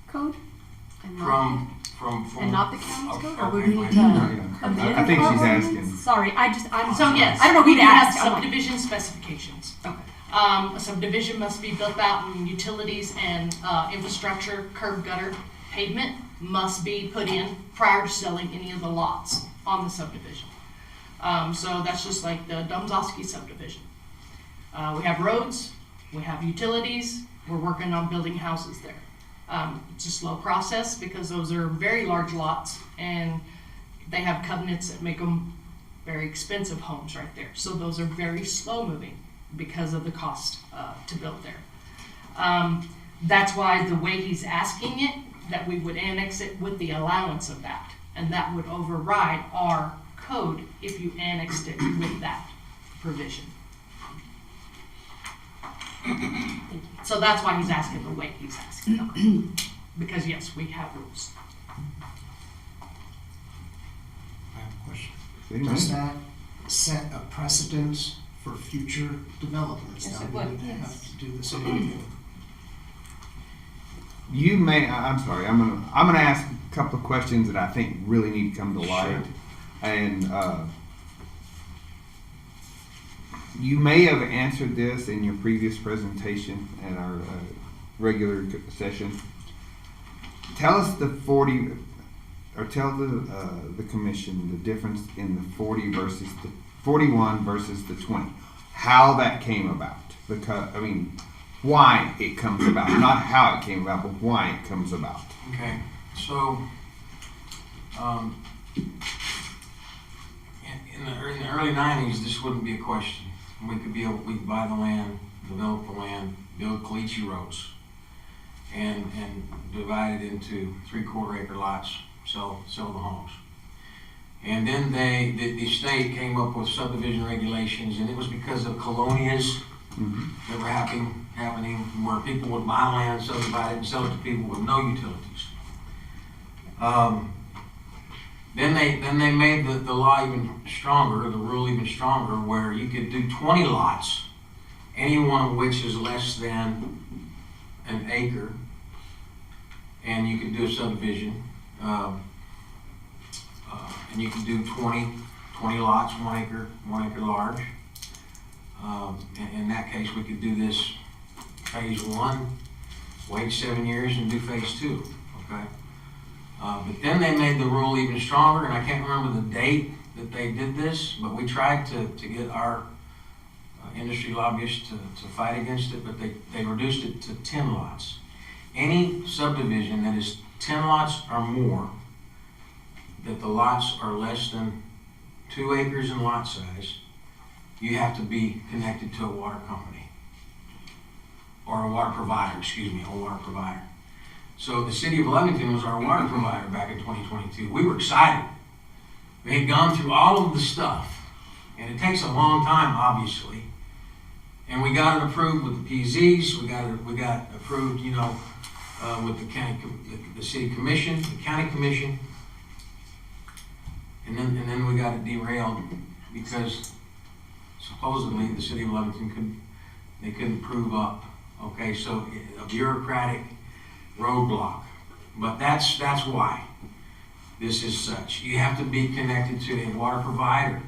Speaker 1: code? And not and not the county's code? Or would we need to amend
Speaker 3: I think
Speaker 1: our
Speaker 3: she's
Speaker 1: ordinance?
Speaker 3: asking.
Speaker 1: Sorry, I'm
Speaker 10: So yes,
Speaker 1: I don't know who
Speaker 10: we
Speaker 1: to
Speaker 10: do have
Speaker 1: ask.
Speaker 10: subdivision specifications.
Speaker 1: Okay.
Speaker 10: A subdivision must be built out and utilities and infrastructure, curb gutter, pavement must be put in prior to selling any of the lots on the subdivision. So that's just like the Domzowski subdivision. We have roads, we have utilities, we're working on building houses there. It's a slow process because those are very large lots and they have covenants that make them very expensive homes right there. So those are very slow moving because of the cost to build there. That's why the way he's asking it, that we would annex it with the allowance of that. And that would override our code if you annexed it with that provision. So that's why he's asking the way he's asking. Because yes, we have rules.
Speaker 12: I have a question. Does that set a precedent for future developments?
Speaker 10: Yes,
Speaker 12: Now
Speaker 10: it
Speaker 12: we
Speaker 10: would.
Speaker 12: would
Speaker 10: Yes.
Speaker 12: have to do the same thing.
Speaker 3: You may, I'm sorry, I'm gonna ask a couple of questions that I think really need to come to light. And you may have answered this in your previous presentation at our regular session. Tell us the 40, or tell the commission the difference in the 40 versus the 41 versus the 20. How that came about. Because, I mean, why it comes about. Not how it came about, but why it comes about.
Speaker 17: Okay, so in the early 90s, this wouldn't be a question. We could buy the land, develop the land, build caliche roads, and divide it into 3/4 acre lots, sell the homes. And then the state came up with subdivision regulations, and it was because of colonias that were happening where people would buy land, subdivide it, and sell it to people with no utilities. Then they made the law even stronger, the rule even stronger, where you could do 20 lots, any one of which is less than an acre, and you could do a subdivision, and you can do 20 lots, 1 acre large. In that case, we could do this phase 1, wait 7 years and do phase 2, okay? But then they made the rule even stronger, and I can't remember the date that they did this, but we tried to get our industry lobbyists to fight against it, but they reduced it to 10 lots. Any subdivision that is 10 lots or more, that the lots are less than 2 acres in lot size, you have to be connected to a water company. Or a water provider, a water provider. So the city of Lovington was our water provider back in 2022. We were excited. We had gone through all of the stuff, and it takes a long time, obviously. And we got it approved with the PZs. We got approved, with the city commission, the county commission, and then we got it derailed because supposedly the city of Lovington couldn't prove up. Okay, so a bureaucratic roadblock. But that's why this is such. You have to be connected to a water provider.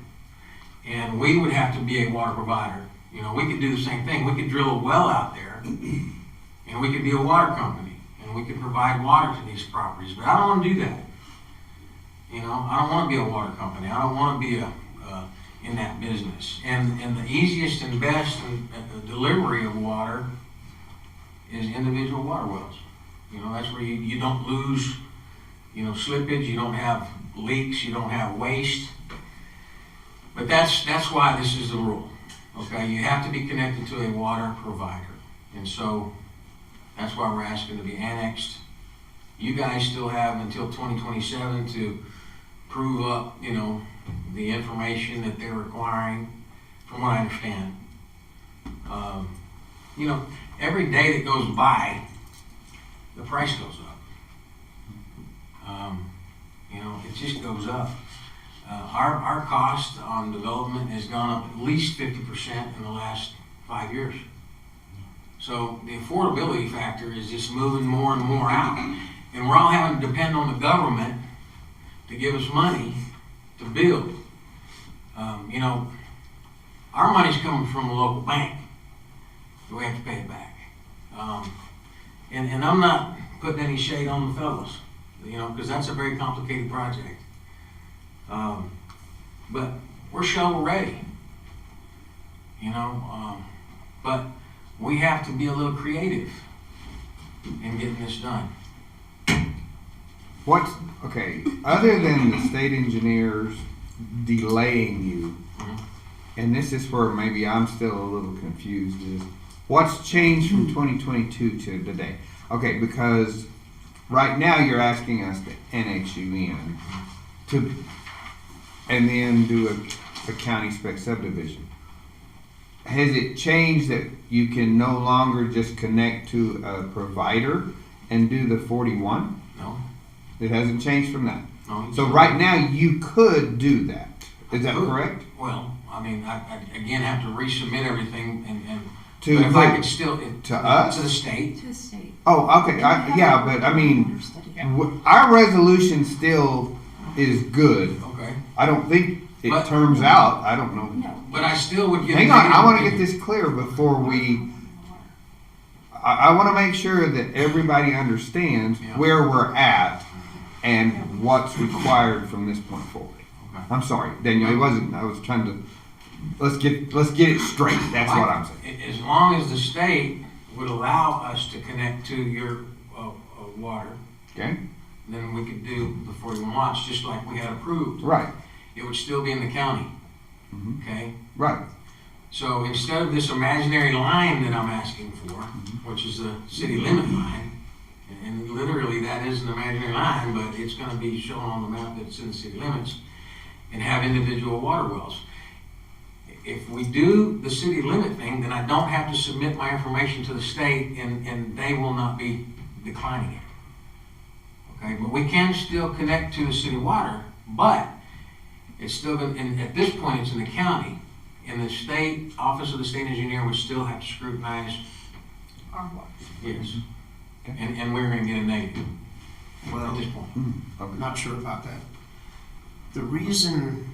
Speaker 17: And we would have to be a water provider. We could do the same thing. We could drill a well out there and we could be a water company and we could provide water to these properties. But I don't want to do that. I don't want to be a water company. I don't want to be in that business. And the easiest and best delivery of water is individual water wells. That's where you don't lose, slippage, you don't have leaks, you don't have waste. But that's why this is the rule. Okay, you have to be connected to a water provider. And so that's why we're asking to be annexed. You guys still have until 2027 to prove up, the information that they're requiring, from what I understand. Every day that goes by, the price goes up. It just goes up. Our cost on development has gone up at least 50% in the last 5 years. So the affordability factor is just moving more and more out. And we're all having to depend on the government to give us money to build. Our money's coming from a local bank. We have to pay it back. And I'm not putting any shade on the fellows, because that's a very complicated project. But we're shovel ready, but we have to be a little creative in getting this done.
Speaker 3: Other than the state engineers delaying you, and this is where maybe I'm still a little confused, is what's changed from 2022 to today? Okay, because right now you're asking us to annex you in and then do a county spec subdivision. Has it changed that you can no longer just connect to a provider and do the 41?
Speaker 17: No.
Speaker 3: It hasn't changed from that?
Speaker 17: No.
Speaker 3: So right now you could do that. Is that correct?
Speaker 17: Well, I again have to resubmit everything and
Speaker 3: to
Speaker 17: but if I could still
Speaker 3: to us?
Speaker 17: To the state.
Speaker 1: To the state.
Speaker 3: Oh, okay. But our resolution still is good.
Speaker 17: Okay.
Speaker 3: I don't think it terms out. I don't know.
Speaker 1: No.
Speaker 17: But I still would get.
Speaker 3: Hang on, I want to get this clear before we. I want to make sure that everybody understands where we're at and what's required from this point forward.
Speaker 17: Okay.
Speaker 3: I'm sorry, Daniel. It wasn't. I was trying to. Let's get it straight. That's what I'm saying.
Speaker 17: As long as the state would allow us to connect to your water,
Speaker 3: Okay.
Speaker 17: then we could do the 41 lots just like we had approved.
Speaker 3: Right.
Speaker 17: It would still be in the county.
Speaker 3: Mm-hmm.
Speaker 17: Okay.
Speaker 3: Right.
Speaker 17: So instead of this imaginary line that I'm asking for, which is the city limit line, and literally that is an imaginary line, but it's going to be shown on the map that it's in the city limits, and have individual water wells. If we do the city limit thing, then I don't have to submit my information to the state, and they will not be declining it. Okay, but we can still connect to the city water, but it's still, and at this point, it's in the county. And the state, Office of the State Engineer would still have to scrutinize.
Speaker 15: Our water.
Speaker 17: Yes. And we're gonna get a negative
Speaker 12: Well,
Speaker 17: at this point.
Speaker 12: I'm not sure about that. The reason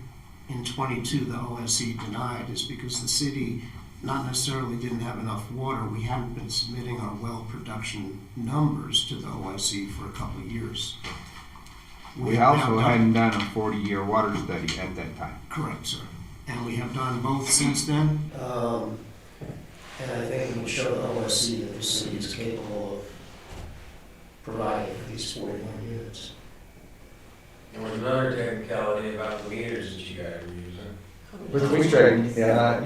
Speaker 12: in 22 the OSC denied is because the city not necessarily didn't have enough water. We hadn't been submitting our well production numbers to the OSC for a couple of years.
Speaker 13: We also hadn't done a 40-year water study at that time.
Speaker 12: Correct, sir. And we have done both since then.
Speaker 18: And I think we show the OSC that the city is capable of providing for these 41 units.
Speaker 17: There was another technicality about the meters that you guys were using.
Speaker 13: Which we straightened,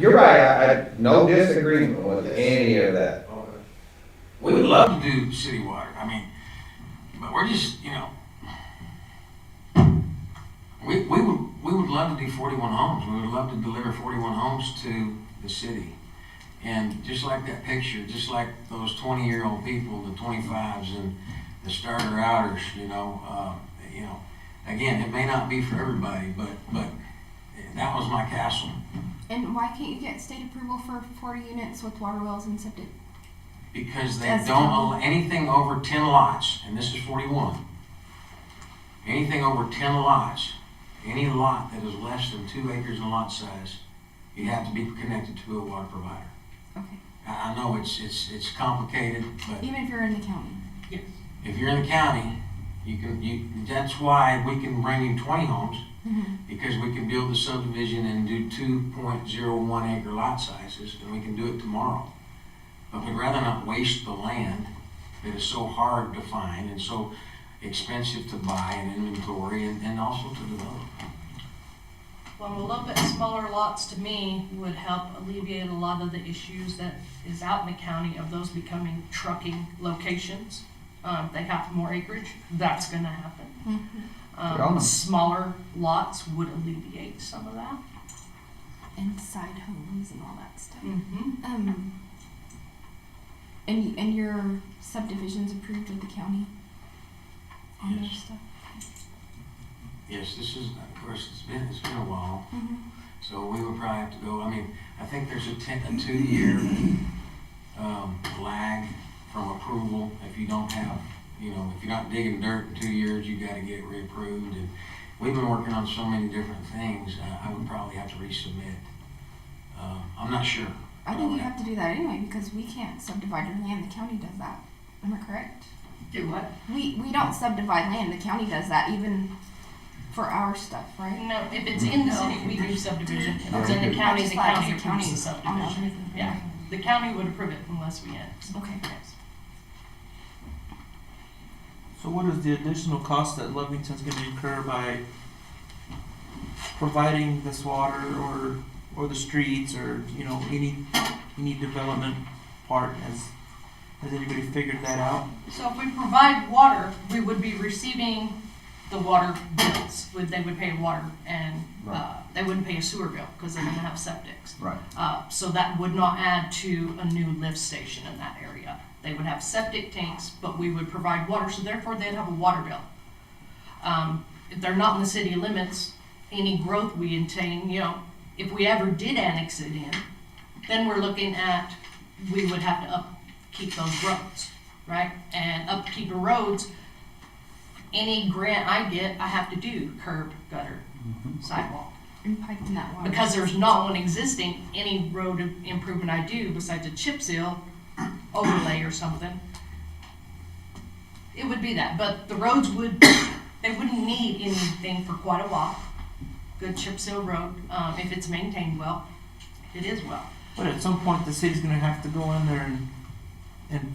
Speaker 13: you're right, I no disagreement with any of that.
Speaker 17: We would love to do city water, I mean, but we're just, you know, we would love to do 41 homes. We would love to deliver 41 homes to the city. And just like that picture, just like those 20-year-old people, the 25s and the starter outers, you know, again, it may not be for everybody, but that was my castle.
Speaker 1: And why can't you get state approval for 40 units with water wells and septic?
Speaker 17: Because they don't allow anything over 10 lots, and this is 41. Anything over 10 lots, any lot that is less than 2 acres in lot size, you have to be connected to a water provider.
Speaker 1: Okay.
Speaker 17: I know it's complicated, but
Speaker 1: Even if you're in the county?
Speaker 15: Yes.
Speaker 17: if you're in the county, that's why we can bring you 20 homes, because we can build the subdivision and do 2.01 acre lot sizes, and we can do it tomorrow. But we'd rather not waste the land that is so hard to find and so expensive to buy and inventory and also to develop.
Speaker 15: Well, a little bit smaller lots to me would help alleviate a lot of the issues that is out in the county of those becoming trucking locations. They have more acreage, that's gonna happen. Smaller lots would alleviate some of that.
Speaker 1: Inside homes and all that stuff.
Speaker 15: Mm-hmm.
Speaker 1: And your subdivision's approved with the county on their stuff?
Speaker 17: Yes, this is, of course, it's been a while, so we would probably have to go, I mean, I think there's a 2-year lag from approval. If you don't have, you know, if you're not digging dirt in 2 years, you gotta get it reapproved, and we've been working on so many different things, I would probably have to resubmit. I'm not sure.
Speaker 1: I think you have to do that anyway, because we can't subdivide your land, the county does that. Am I correct?
Speaker 15: Do what?
Speaker 1: We don't subdivide land, the county does that even for our stuff, right?
Speaker 15: No, if it's in the city, we do subdivision. If it's in the county approves the subdivision. Yeah, the county would approve it unless we annex.
Speaker 1: Okay.
Speaker 15: Yes.
Speaker 2: So what is the additional cost that Lovington's gonna incur by providing this water or the streets or, you know, any development part? Has anybody figured that out?
Speaker 15: So if we provide water, we would be receiving the water bills. They would pay water and they wouldn't pay a sewer bill because they're gonna have septics.
Speaker 3: Right.
Speaker 15: So that would not add to a new lift station in that area. They would have septic tanks, but we would provide water, so therefore they'd have a water bill. If they're not in the city limits, any growth we attain, you know, if we ever did annex it in, then we're looking at, we would have to upkeep those roads, right? And upkeep the roads, any grant I get, I have to do curb, gutter, sidewalk.
Speaker 1: And piping that water.
Speaker 15: Because there's not one existing, any road improvement I do besides a chip seal, overlay or something, it would be that. But the roads they wouldn't need anything for quite a while. Good chip seal road, if it's maintained well, it is well.
Speaker 2: But at some point, the city's gonna have to go in there and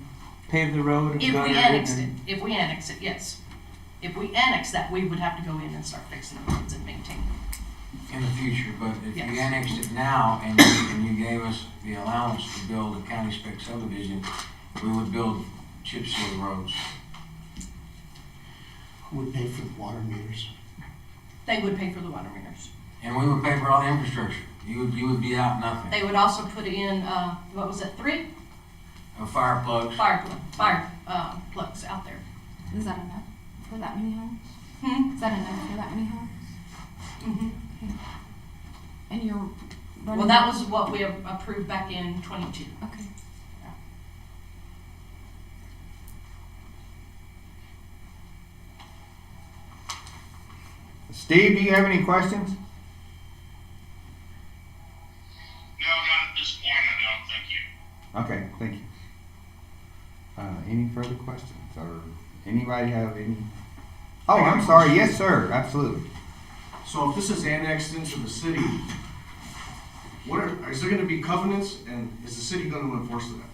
Speaker 2: pave the road and
Speaker 15: If
Speaker 2: gutter
Speaker 15: we
Speaker 2: it
Speaker 15: annex it, yes. If we annex that, we would have to go in and start fixing the roads and maintaining them.
Speaker 17: In the future, but if
Speaker 15: Yes.
Speaker 17: you annexed it now and you gave us the allowance to build a county spec subdivision, we would build chip seal roads.
Speaker 12: Who would pay for the water meters?
Speaker 15: They would pay for the water meters.
Speaker 17: And we would pay for all the infrastructure. You would be out nothing.
Speaker 15: They would also put in, what was it, 3?
Speaker 17: Fire plugs.
Speaker 15: Fire plugs out there.
Speaker 1: Is that enough? for that many homes?
Speaker 10: Hmm?
Speaker 1: Is that enough for that many homes?
Speaker 10: Mm-hmm.
Speaker 1: Okay. And you're running.
Speaker 10: Well, that was what we approved back in 22.
Speaker 1: Okay.
Speaker 3: Steve, do you have any questions?
Speaker 5: No, not at this point, I don't, thank you.
Speaker 3: Okay, thank you. Any further questions, or anybody have any? Oh, I'm sorry, yes, sir, absolutely.
Speaker 9: So if this is annexed into the city, is there gonna be covenants, and is the city gonna enforce that?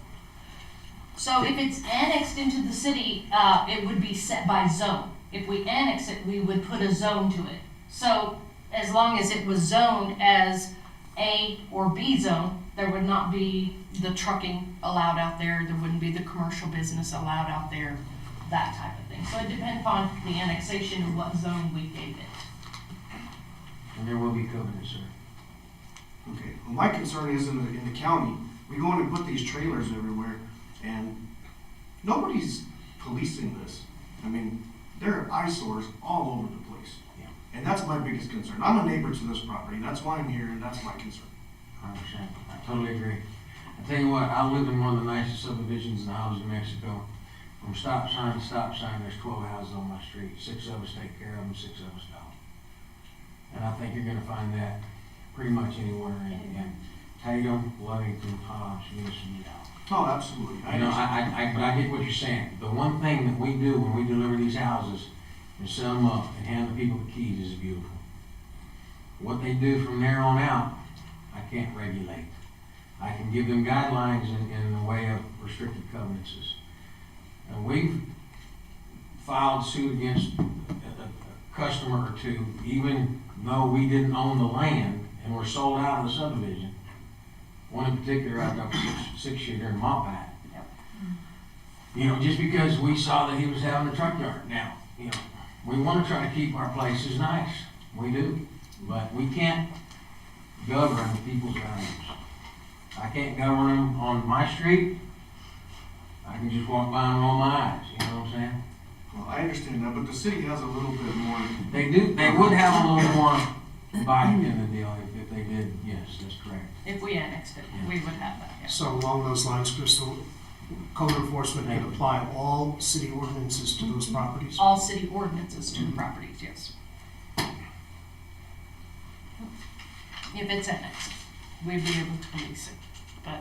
Speaker 10: So if it's annexed into the city, it would be set by zone. If we annex it, we would put a zone to it. So as long as it was zoned as A or B zone, there would not be the trucking allowed out there, there wouldn't be the commercial business allowed out there, that type of thing. So it depends upon the annexation of what zone we gave it.
Speaker 17: And there will be covenants, sir.
Speaker 9: Okay, well, my concern is in the county, we go in and put these trailers everywhere, and nobody's policing this. I mean, there are eyesores all over the place.
Speaker 17: Yeah.
Speaker 9: And that's my biggest concern. I'm a neighbor to this property, that's why I'm here, and that's my concern.
Speaker 17: 100%. I totally agree. I tell you what, I live in one of the nicest subdivisions in the Highlands of Mexico. From stop sign to stop sign, there's 12 houses on my street. 6 of us take care of them, 6 of us don't. And I think you're gonna find that pretty much anywhere in Tatum, Lovington, Hobbs, Unison,
Speaker 9: Oh, absolutely.
Speaker 17: You know, I get what you're saying. The one thing that we do when we deliver these houses is set them up and hand the people the keys is beautiful. What they do from there on out, I can't regulate. I can give them guidelines in the way of restricted covenants. And we've filed suit against a customer or two, even though we didn't own the land and were sold out of the subdivision. One in particular, I've got six-shooter in Moppat. You know, just because we saw that he was having a truck yard. Now, you know, we want to try to keep our places nice. We do. But we can't govern people's values. I can't govern them on my street. I can just walk by and roll my eyes. You know what I'm saying?
Speaker 9: Well, I understand that, but the city has a little bit more.
Speaker 17: They do. They would have a little more bite in the deal if they did. Yes, that's correct.
Speaker 10: If we annexed it, we would have that, yeah.
Speaker 12: So along those lines, Crystal, code enforcement can apply all city ordinances to those properties?
Speaker 10: All city ordinances to the properties, yes. If it's annexed, we'd be able to police it. But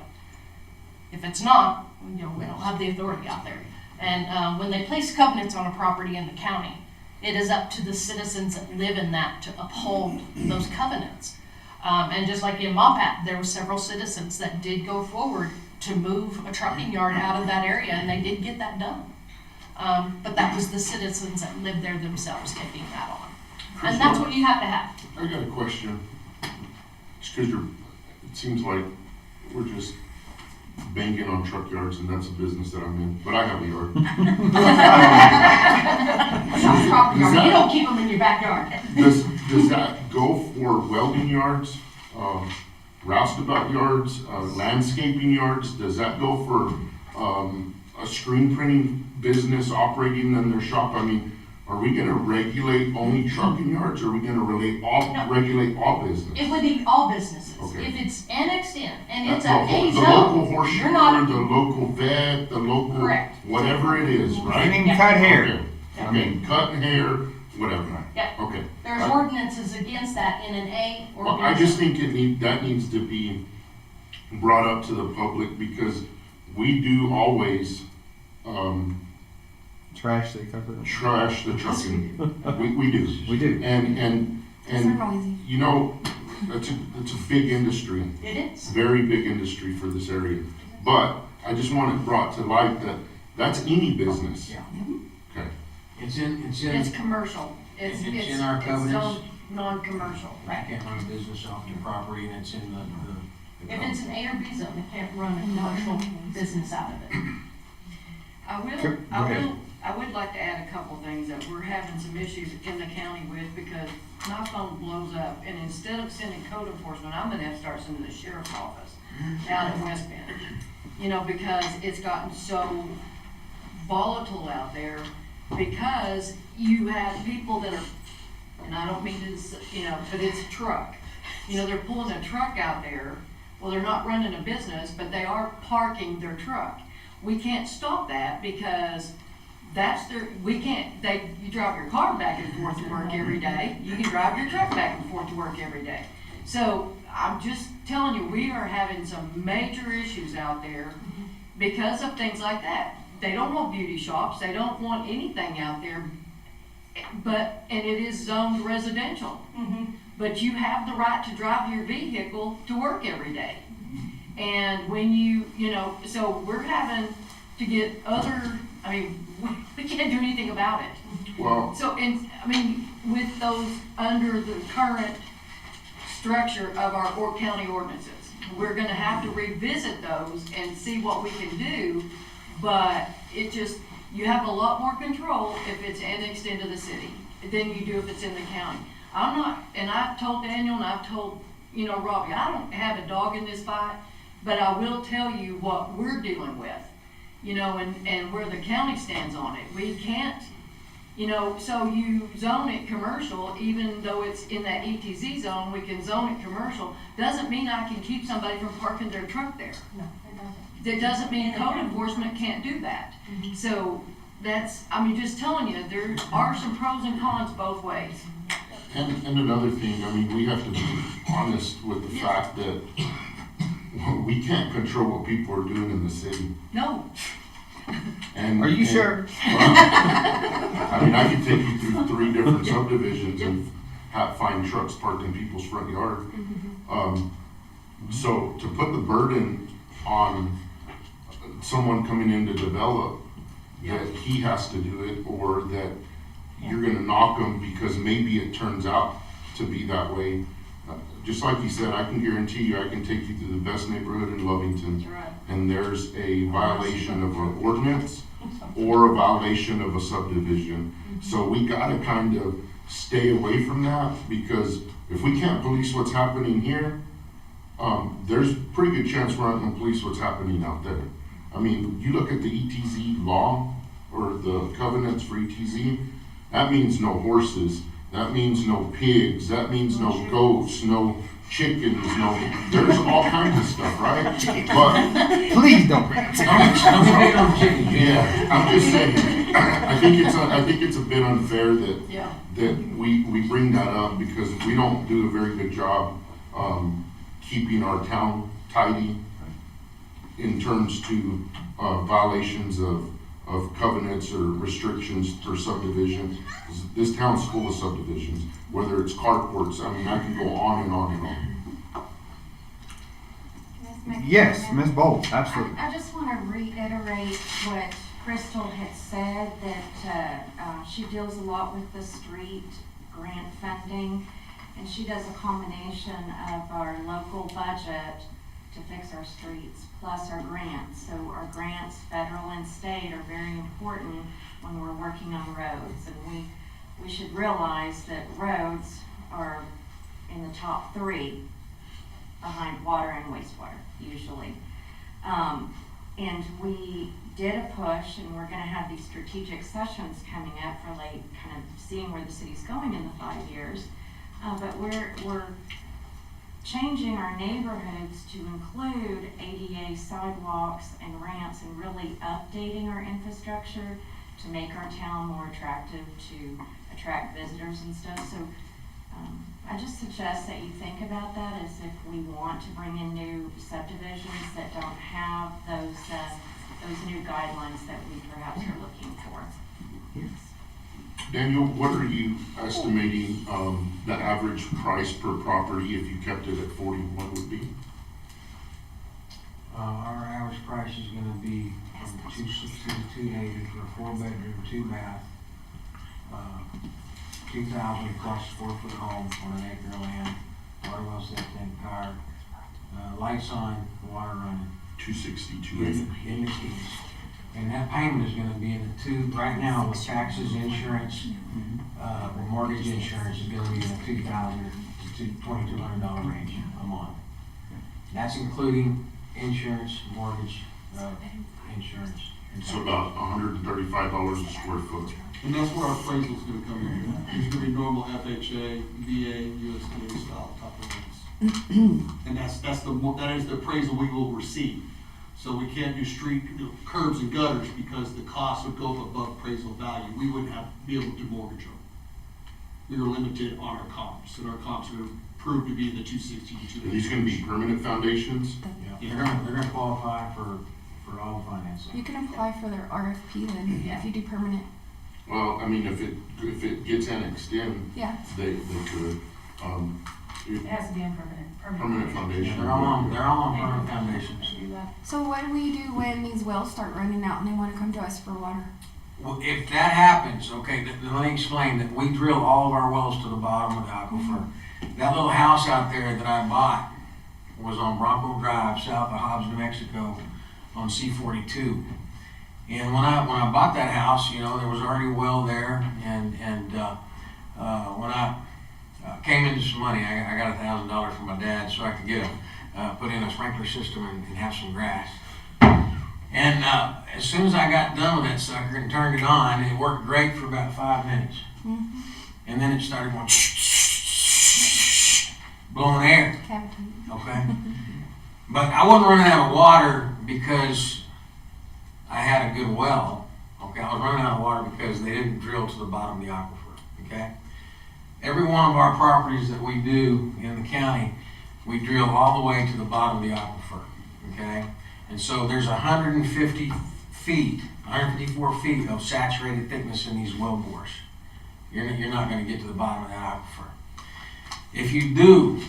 Speaker 10: if it's not, you know, we don't have the authority out there. And when they place covenants on a property in the county, it is up to the citizens that live in that to uphold those covenants. And just like in Moppat, there were several citizens that did go forward to move a trucking yard out of that area, and they did get that done. But that was the citizens that lived there themselves taking that on. And that's what you have to have.
Speaker 5: I got a question. Just because it seems like we're just banking on truck yards, and that's a business that I'm in, but I have a yard.
Speaker 10: You don't keep them in your backyard.
Speaker 5: Does that go for welding yards, roustabout yards, landscaping yards? Does that go for a screen printing business operating in their shop? I mean, are we gonna regulate only trucking yards, or are we gonna regulate all business?
Speaker 10: It would be all businesses.
Speaker 5: Okay.
Speaker 10: If it's annexed in and it's
Speaker 5: The
Speaker 10: a A
Speaker 5: local
Speaker 10: zone,
Speaker 5: horseshoe,
Speaker 10: you're not.
Speaker 5: the local vet, the local,
Speaker 10: Correct.
Speaker 5: whatever it is, right?
Speaker 3: And even cut hair.
Speaker 5: Okay. Okay, cutting hair, whatever.
Speaker 10: Yeah.
Speaker 5: Okay.
Speaker 10: There's ordinances against that in an A or
Speaker 5: Well,
Speaker 10: B
Speaker 5: I just
Speaker 10: zone.
Speaker 5: think that needs to be brought up to the public, because we do always,
Speaker 3: Trash the cover.
Speaker 5: trash the trucking. We do.
Speaker 3: We do.
Speaker 5: And
Speaker 1: They're noisy.
Speaker 5: you know, it's a big industry.
Speaker 10: It is.
Speaker 5: Very big industry for this area. But I just want it brought to light that that's any business.
Speaker 17: Yeah.
Speaker 5: Okay.
Speaker 10: It's commercial. It's
Speaker 17: in our covenants.
Speaker 10: zoned non-commercial,
Speaker 17: I
Speaker 10: right?
Speaker 17: can't run a business off the property, and it's in the
Speaker 10: If it's an A or B zone, they can't run a commercial business out of it.
Speaker 4: I would like to add a couple things that we're having some issues in the county with, because my phone blows up, and instead of sending code enforcement, I'm gonna have to start sending the sheriff's office out in West Bend. You know, because it's gotten so volatile out there, because you have people that are, and I don't mean to, but it's a truck. They're pulling a truck out there. Well, they're not running a business, but they are parking their truck. We can't stop that because you drive your car back and forth to work every day. You can drive your truck back and forth to work every day. So I'm just telling you, we are having some major issues out there because of things like that. They don't want beauty shops. They don't want anything out there. And it is zoned residential. But you have the right to drive your vehicle to work every day. And when so we're having to get we can't do anything about it.
Speaker 5: Well,
Speaker 4: So, with those under the current structure of our county ordinances, we're gonna have to revisit those and see what we can do, but you have a lot more control if it's annexed into the city than you do if it's in the county. I've told Daniel and I've told, Robbie, I don't have a dog in this fight, but I will tell you what we're dealing with, and where the county stands on it. We can't, so you zone it commercial, even though it's in that ETZ zone, we can zone it commercial. Doesn't mean I can keep somebody from parking their truck there.
Speaker 15: No, it doesn't.
Speaker 4: That doesn't mean code enforcement can't do that. So just telling you, there are some pros and cons both ways.
Speaker 5: and another thing, we have to be honest with the fact that we can't control what people are doing in the city.
Speaker 4: No.
Speaker 3: Are you sure?
Speaker 5: I could take you through 3 different subdivisions and find trucks parked in people's front yard. So to put the burden on someone coming in to develop that he has to do it, or that you're gonna knock them because maybe it turns out to be that way. Just like you said, I can guarantee you, I can take you through the best neighborhood in Lovington, and there's a violation of an ordinance or a violation of a subdivision. So we gotta kind of stay away from that, because if we can't police what's happening here, there's a pretty good chance we're not gonna police what's happening out there. You look at the ETZ law, or the covenants for ETZ, that means no horses, that means no pigs, that means no goats, no chickens, there's all kinds of stuff, right? But
Speaker 3: please don't bring it.
Speaker 5: Yeah, I'm just saying, I think it's a bit unfair that we bring that up, because we don't do a very good job keeping our town tidy in terms to violations of covenants or restrictions for subdivision. This town's full of subdivisions, whether it's carports, I can go on and on and on.
Speaker 3: Yes, Ms. Bolt, absolutely.
Speaker 19: I just want to reiterate what Crystal had said, that she deals a lot with the street grant funding, and she does a combination of our local budget to fix our streets, plus our grants. So our grants, federal and state, are very important when we're working on roads. And we should realize that roads are in the top 3 behind water and wastewater, usually. And we did a push, and we're gonna have these strategic sessions coming up for kind of seeing where the city's going in the 5 years. But we're changing our neighborhoods to include ADA sidewalks and ramps, and really updating our infrastructure to make our town more attractive to attract visitors and stuff. So I just suggest that you think about that, as if we want to bring in new subdivisions that don't have those new guidelines that we perhaps are looking for. Yes.
Speaker 5: Daniel, what are you estimating the average price per property, if you kept it at 41, would be?
Speaker 17: Our average price is gonna be from 260 to 280 for a 4-bedroom, 2-bath, 2,000 plus square-foot home on an acre of land, water well septic tank powered, lights on, water running.
Speaker 5: 260, 280.
Speaker 17: In the keys. And that payment is gonna be in the right now with taxes, insurance, mortgage insurance is gonna be in the $2,000 to $2,200 range a month. That's including insurance, mortgage, insurance,
Speaker 5: So about $135 a square foot.
Speaker 16: And that's where our appraisal's gonna come in. It's gonna be normal FHA, VA, USDA style type of rates. And that is the appraisal we will receive. So we can't do street, curbs and gutters because the cost would go up above appraisal value. We wouldn't be able to mortgage them. We were limited on our comps, and our comps are proved to be the 260 to 280.
Speaker 5: Are these gonna be permanent foundations?
Speaker 17: Yeah, they're gonna qualify for all the financing.
Speaker 1: You can apply for their RFP then, if you do permanent.
Speaker 5: Well, I mean, if it gets annexed in,
Speaker 1: Yeah.
Speaker 5: they could.
Speaker 15: It has to be on permanent.
Speaker 5: Permanent foundation.
Speaker 17: They're all on permanent foundations.
Speaker 1: So what do we do when these wells start running out and they want to come to us for water?
Speaker 17: Well, if that happens, okay, then let me explain that we drill all of our wells to the bottom of the aquifer. That little house out there that I bought was on Bronco Drive, south of Hobbs, New Mexico, on C-42. And when I bought that house, you know, there was already a well there, and when I came into some money, I got $1,000 from my dad so I could get put in a sprinkler system and have some grass. And as soon as I got done with that sucker and turned it on, it worked great for about 5 minutes.
Speaker 1: Mm-hmm.
Speaker 17: And then it started going blowing air. Okay. But I wasn't running out of water because I had a good well. Okay, I was running out of water because they didn't drill to the bottom of the aquifer. Okay. Every one of our properties that we do in the county, we drill all the way to the bottom of the aquifer. Okay. And so there's 154 feet of saturated thickness in these well bores. You're not going to get to the bottom of that aquifer. If you do,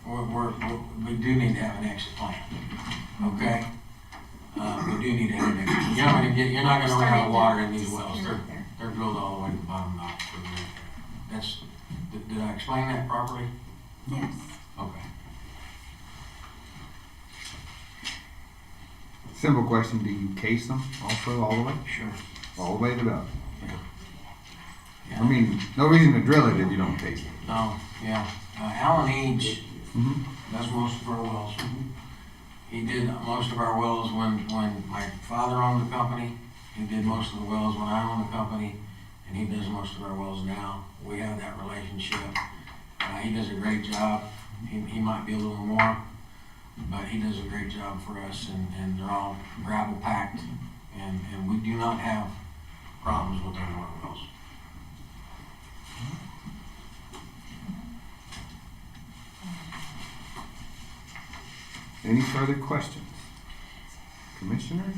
Speaker 17: we do need to have an exit plan. Okay? We do need to have an exit plan. You're not going to run out of water in these wells. They're drilled all the way to the bottom of the aquifer. Did I explain that properly?
Speaker 1: Yes.
Speaker 17: Okay.
Speaker 13: Simple question, do you case them also all the way?
Speaker 17: Sure.
Speaker 13: All the way to the bottom?
Speaker 17: Yeah.
Speaker 13: I mean, no reason to drill it if you don't case it.
Speaker 17: No, yeah. Alan Eads does most of our wells. He did most of our wells when my father owned the company. He did most of the wells when I owned the company, and he does most of our wells now. We have that relationship. He does a great job. He might be a little more, but he does a great job for us, and they're all gravel packed, and we do not have problems with our water wells.
Speaker 13: Any further questions? Commissioners?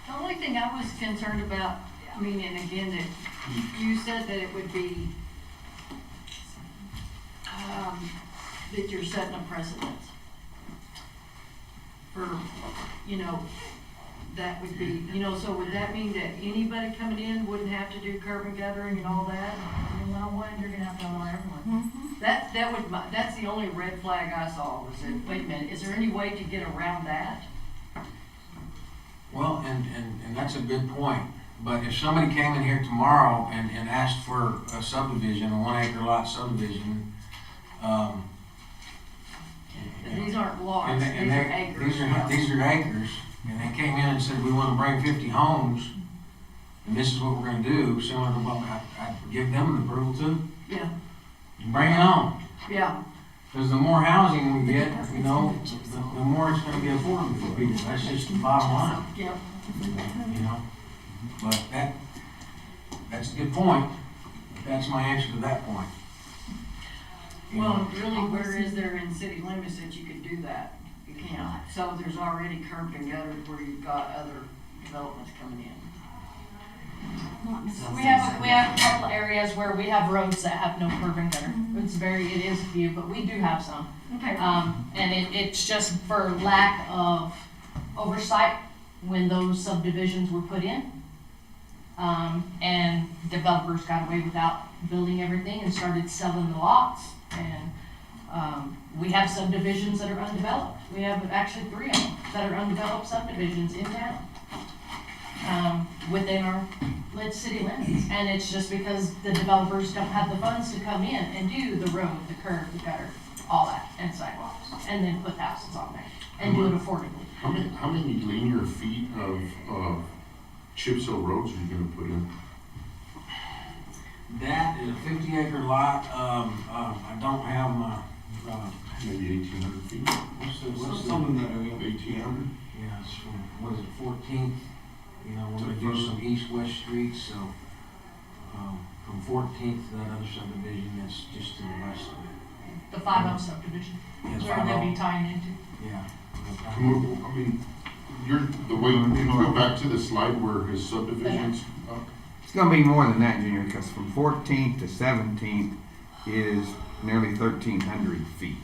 Speaker 4: The only thing I was concerned about, I mean, and again, that you said that it would be, that you're setting a precedent for, you know, that would be, you know, so would that mean that anybody coming in wouldn't have to do curb and guttering and all that?
Speaker 15: You know what, you're gonna have to allow everyone.
Speaker 1: Mm-hmm.
Speaker 4: That's the only red flag I saw, was that, wait a minute, is there any way to get around that?
Speaker 17: Well, and that's a good point. But if somebody came in here tomorrow and asked for a subdivision, a 1 acre lot subdivision,
Speaker 4: These aren't lots, these are acres.
Speaker 17: These are acres, and they came in and said, we want to bring 50 homes, and this is what we're going to do, similar to what I'd give them the approval to.
Speaker 4: Yeah.
Speaker 17: Bring it on.
Speaker 4: Yeah.
Speaker 17: Because the more housing we get, you know, the more it's going to be affordable for people. That's just the bottom line.
Speaker 4: Yeah.
Speaker 17: You know, but that's a good point. That's my answer to that point. You
Speaker 4: Well,
Speaker 17: know?
Speaker 4: really, where is there in city limits that you could do that? You can't. So there's already curb and gutters where you've got other developments coming in.
Speaker 10: We have a couple areas where we have roads that have no curb and gutter. It is few, but we do have some.
Speaker 15: Okay.
Speaker 10: And it's just for lack of oversight when those subdivisions were put in. And developers got away without building everything and started selling the lots. And we have subdivisions that are undeveloped. We have actually 3 of them that are undeveloped subdivisions in town. Within our city limits, and it's just because the developers don't have the funds to come in and do the road, the curb, the gutter, all that, and sidewalks, and then put houses on there, and do it affordably.
Speaker 5: How many linear feet of chip seal roads are you gonna put in?
Speaker 17: That is a 50-acre lot. I don't have my,
Speaker 5: Maybe 1,800 feet?
Speaker 17: what's the,
Speaker 16: Something that area.
Speaker 5: 1,800?
Speaker 17: yeah, it's from, what is it, 14th? You know, we're gonna do some east-west streets, so, from 14th to that other subdivision that's just to the west of it.
Speaker 10: The 5-0 subdivision,
Speaker 17: Yeah,
Speaker 10: is where they'll
Speaker 17: 5-0.
Speaker 10: be tying into.
Speaker 17: Yeah.
Speaker 5: I mean, the way, can you go back to the slide where his subdivisions?
Speaker 3: It's gonna be more than that, Junior, because from 14th to 17th is nearly 1,300 feet.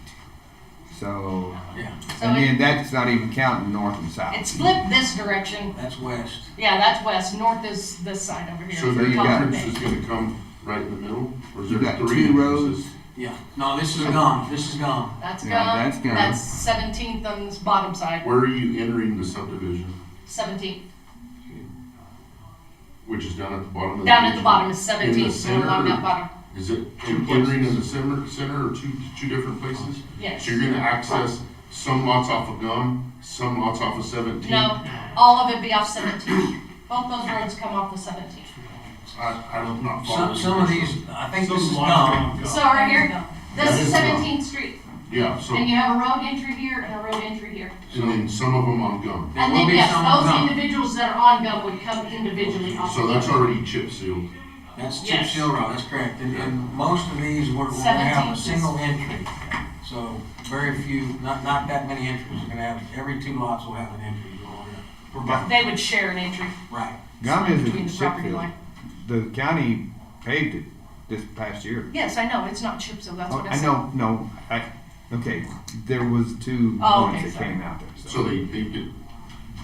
Speaker 3: So,
Speaker 17: Yeah.
Speaker 3: and then that's not even counting north and south.
Speaker 10: It's flipped this direction.
Speaker 17: That's west.
Speaker 10: Yeah, that's west. North is this side over here.
Speaker 5: So
Speaker 3: So
Speaker 5: the
Speaker 3: you got-
Speaker 5: entrance is gonna come right in the middle? Or is
Speaker 3: You
Speaker 5: there
Speaker 3: got
Speaker 5: 3
Speaker 3: two rows.
Speaker 5: entrances?
Speaker 17: Yeah. No, this is gone. This is gone.
Speaker 10: That's
Speaker 3: Yeah,
Speaker 10: gone.
Speaker 3: that's gone.
Speaker 10: That's 17th on this bottom side.
Speaker 5: Where are you entering the subdivision?
Speaker 10: 17th.
Speaker 5: Which is down at the bottom of the
Speaker 10: Down at
Speaker 5: page?
Speaker 10: the bottom is
Speaker 5: In
Speaker 10: 17th,
Speaker 5: the
Speaker 10: so we're along
Speaker 5: center?
Speaker 10: that bottom.
Speaker 5: Is it entering in the center or two different places?
Speaker 10: Yes.
Speaker 5: So you're gonna access some lots off of Gum, some lots off of 17?
Speaker 10: No, all of it be off 17th. Both those roads come off the 17th.
Speaker 5: I don't, not follow.
Speaker 17: Some of these, I think this is
Speaker 16: Some
Speaker 17: gone.
Speaker 10: So right here, this
Speaker 5: That
Speaker 10: is
Speaker 5: is gone.
Speaker 10: 17th Street.
Speaker 5: Yeah, so,
Speaker 10: And you have a road entry here and a road entry here.
Speaker 5: and then some of them on Gum.
Speaker 17: There
Speaker 10: And
Speaker 17: will
Speaker 10: then,
Speaker 17: be
Speaker 10: yes,
Speaker 17: some on
Speaker 10: those
Speaker 17: Gum.
Speaker 10: individuals that are on Gum would come individually off.
Speaker 5: So that's already chip sealed.
Speaker 17: That's chip
Speaker 10: Yes.
Speaker 17: seal road, that's correct. And most of these, we're gonna have a
Speaker 10: 17th.
Speaker 17: single entry. So very few, not that many entries. We're gonna have, every 2 lots will have an entry. We're gonna-
Speaker 10: They would share an entry
Speaker 17: Right.
Speaker 3: Gum is
Speaker 10: between
Speaker 3: a
Speaker 10: the
Speaker 3: chip
Speaker 10: property
Speaker 3: field.
Speaker 10: line.
Speaker 3: The county paved it this past year.
Speaker 10: Yes, I know, it's not chip seal, that's
Speaker 3: Oh,
Speaker 10: what I
Speaker 3: I
Speaker 10: said.
Speaker 3: know, okay, there was 2
Speaker 10: Oh,
Speaker 3: ones
Speaker 10: okay,
Speaker 3: that
Speaker 10: sorry.
Speaker 3: came out there,
Speaker 5: So they did,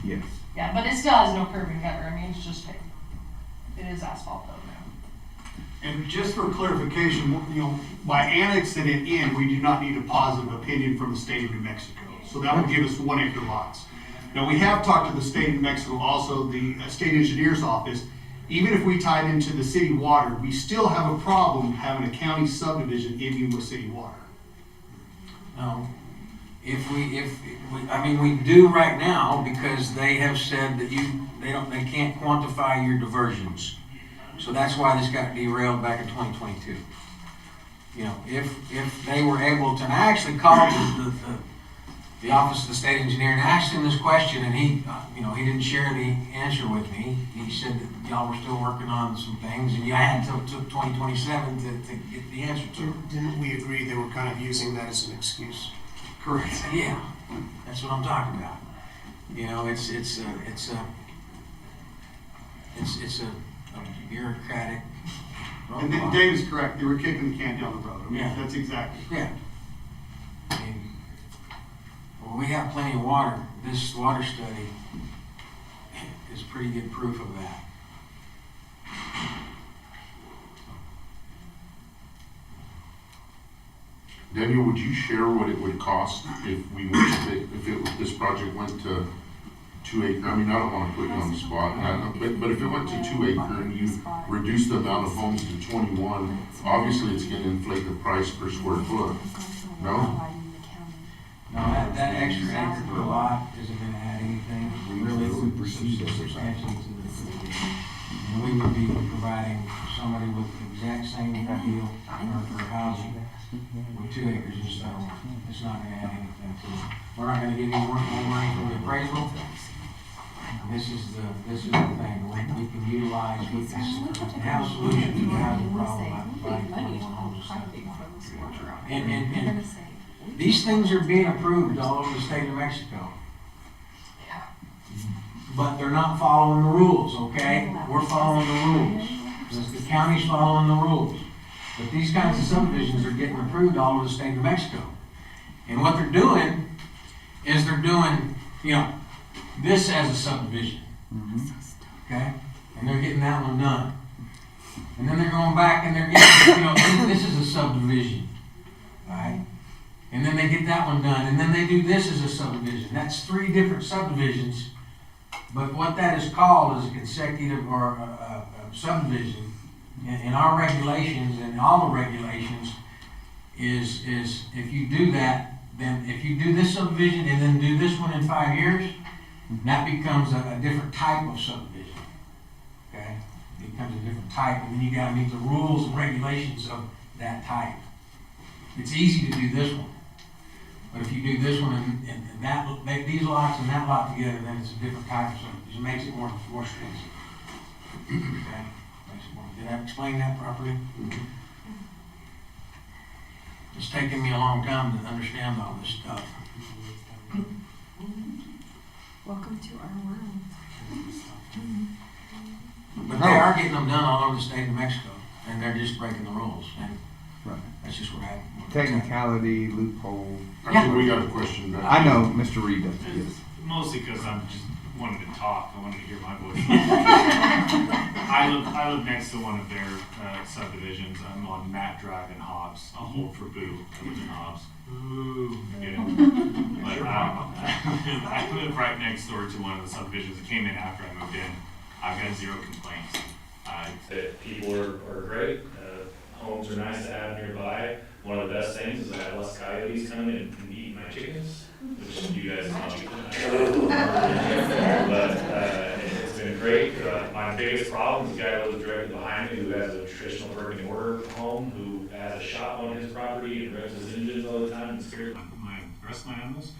Speaker 3: yes.
Speaker 10: Yeah, but it still has no curb and gutter, I mean, it's just, it is asphalt though now.
Speaker 6: And just for clarification, you know, by annexing it in, we do not need a positive opinion from the state of New Mexico. So that would give us 1 acre lots. Now, we have talked to the state of New Mexico, also the state engineer's office. Even if we tied into the city water, we still have a problem having a county subdivision in with city water.
Speaker 17: No. If we, I mean, we do right now because they have said that they can't quantify your diversions. So that's why this got derailed back in 2022. You know, if they were able to, and I actually called the office of the state engineer and asked him this question, and he, he didn't share the answer with me. He said that y'all were still working on some things, and you had until 2027 to get the answer to it.
Speaker 12: Didn't we agree they were kind of using that as an excuse?
Speaker 17: Correct. Yeah, that's what I'm talking about. You know, it's a bureaucratic.
Speaker 6: And then Dave is correct, they were kicking the can down the road. I mean,
Speaker 17: Yeah.
Speaker 6: that's exactly.
Speaker 17: Yeah. Well, we have plenty of water. This water study is pretty good proof of that.
Speaker 5: Daniel, would you share what it would cost if we went to, this project went to 2 acre? I mean, I don't want to put you on the spot, but if it went to 2 acre and you reduce the amount of homes to 21, obviously it's going to inflate the price per square foot. No?
Speaker 17: No, that extra acre per lot isn't gonna add anything really substantially to the subdivision. And we would be providing somebody with the exact same deal for housing with 2 acres instead of 1. It's not gonna add anything to it. We're not gonna get any more money from the appraisal. This is the thing, we can utilize, we can have a solution to the housing problem by providing 21 homes. And these things are being approved all over the state of Mexico. But they're not following the rules, okay? We're following the rules. The county's following the rules. But these kinds of subdivisions are getting approved all over the state of Mexico. And what they're doing is they're doing, this as a subdivision. Okay? And they're getting that one done. And then they're going back and they're getting, this is a subdivision. Right? And then they get that one done, and then they do this as a subdivision. That's 3 different subdivisions, but what that is called is a consecutive or a subdivision. In our regulations and all the regulations is if you do that, then if you do this subdivision and then do this one in 5 years, That becomes a different type of subdivision, okay? It becomes a different type, and then you gotta meet the rules and regulations of that type. It's easy to do this one, but if you do this one and these lots and that lot together, then it's a different type of subdivision. It makes it more expensive. Okay? Did I explain that properly? It's taken me a long time to understand all this stuff.
Speaker 1: Welcome to our world.
Speaker 17: But they are getting them done all over the state of Mexico, and they're just breaking the rules, and that's just what happened.
Speaker 3: Technicality, loophole.
Speaker 17: Yeah.
Speaker 5: We got a question back.
Speaker 3: I know, Mr. Reed does, yes.
Speaker 14: Mostly because I'm just wanted to talk. I wanted to hear my voice. I live next to one of their subdivisions. I'm on Matt Drive in Hobbs. I'll hold for Boo. I live in Hobbs. Ooh, yeah. But I live right next door to one of the subdivisions that came in after I moved in. I've got zero complaints.
Speaker 20: People are great. Homes are nice to have nearby. One of the best things is I have less coyotes coming in and eat my chickens, which you guys love. But it's been great. My biggest problem is the guy who lives directly behind me who has a traditional working order home, who has a shop on his property and rents his engines all the time and scares
Speaker 14: The rest of my animals,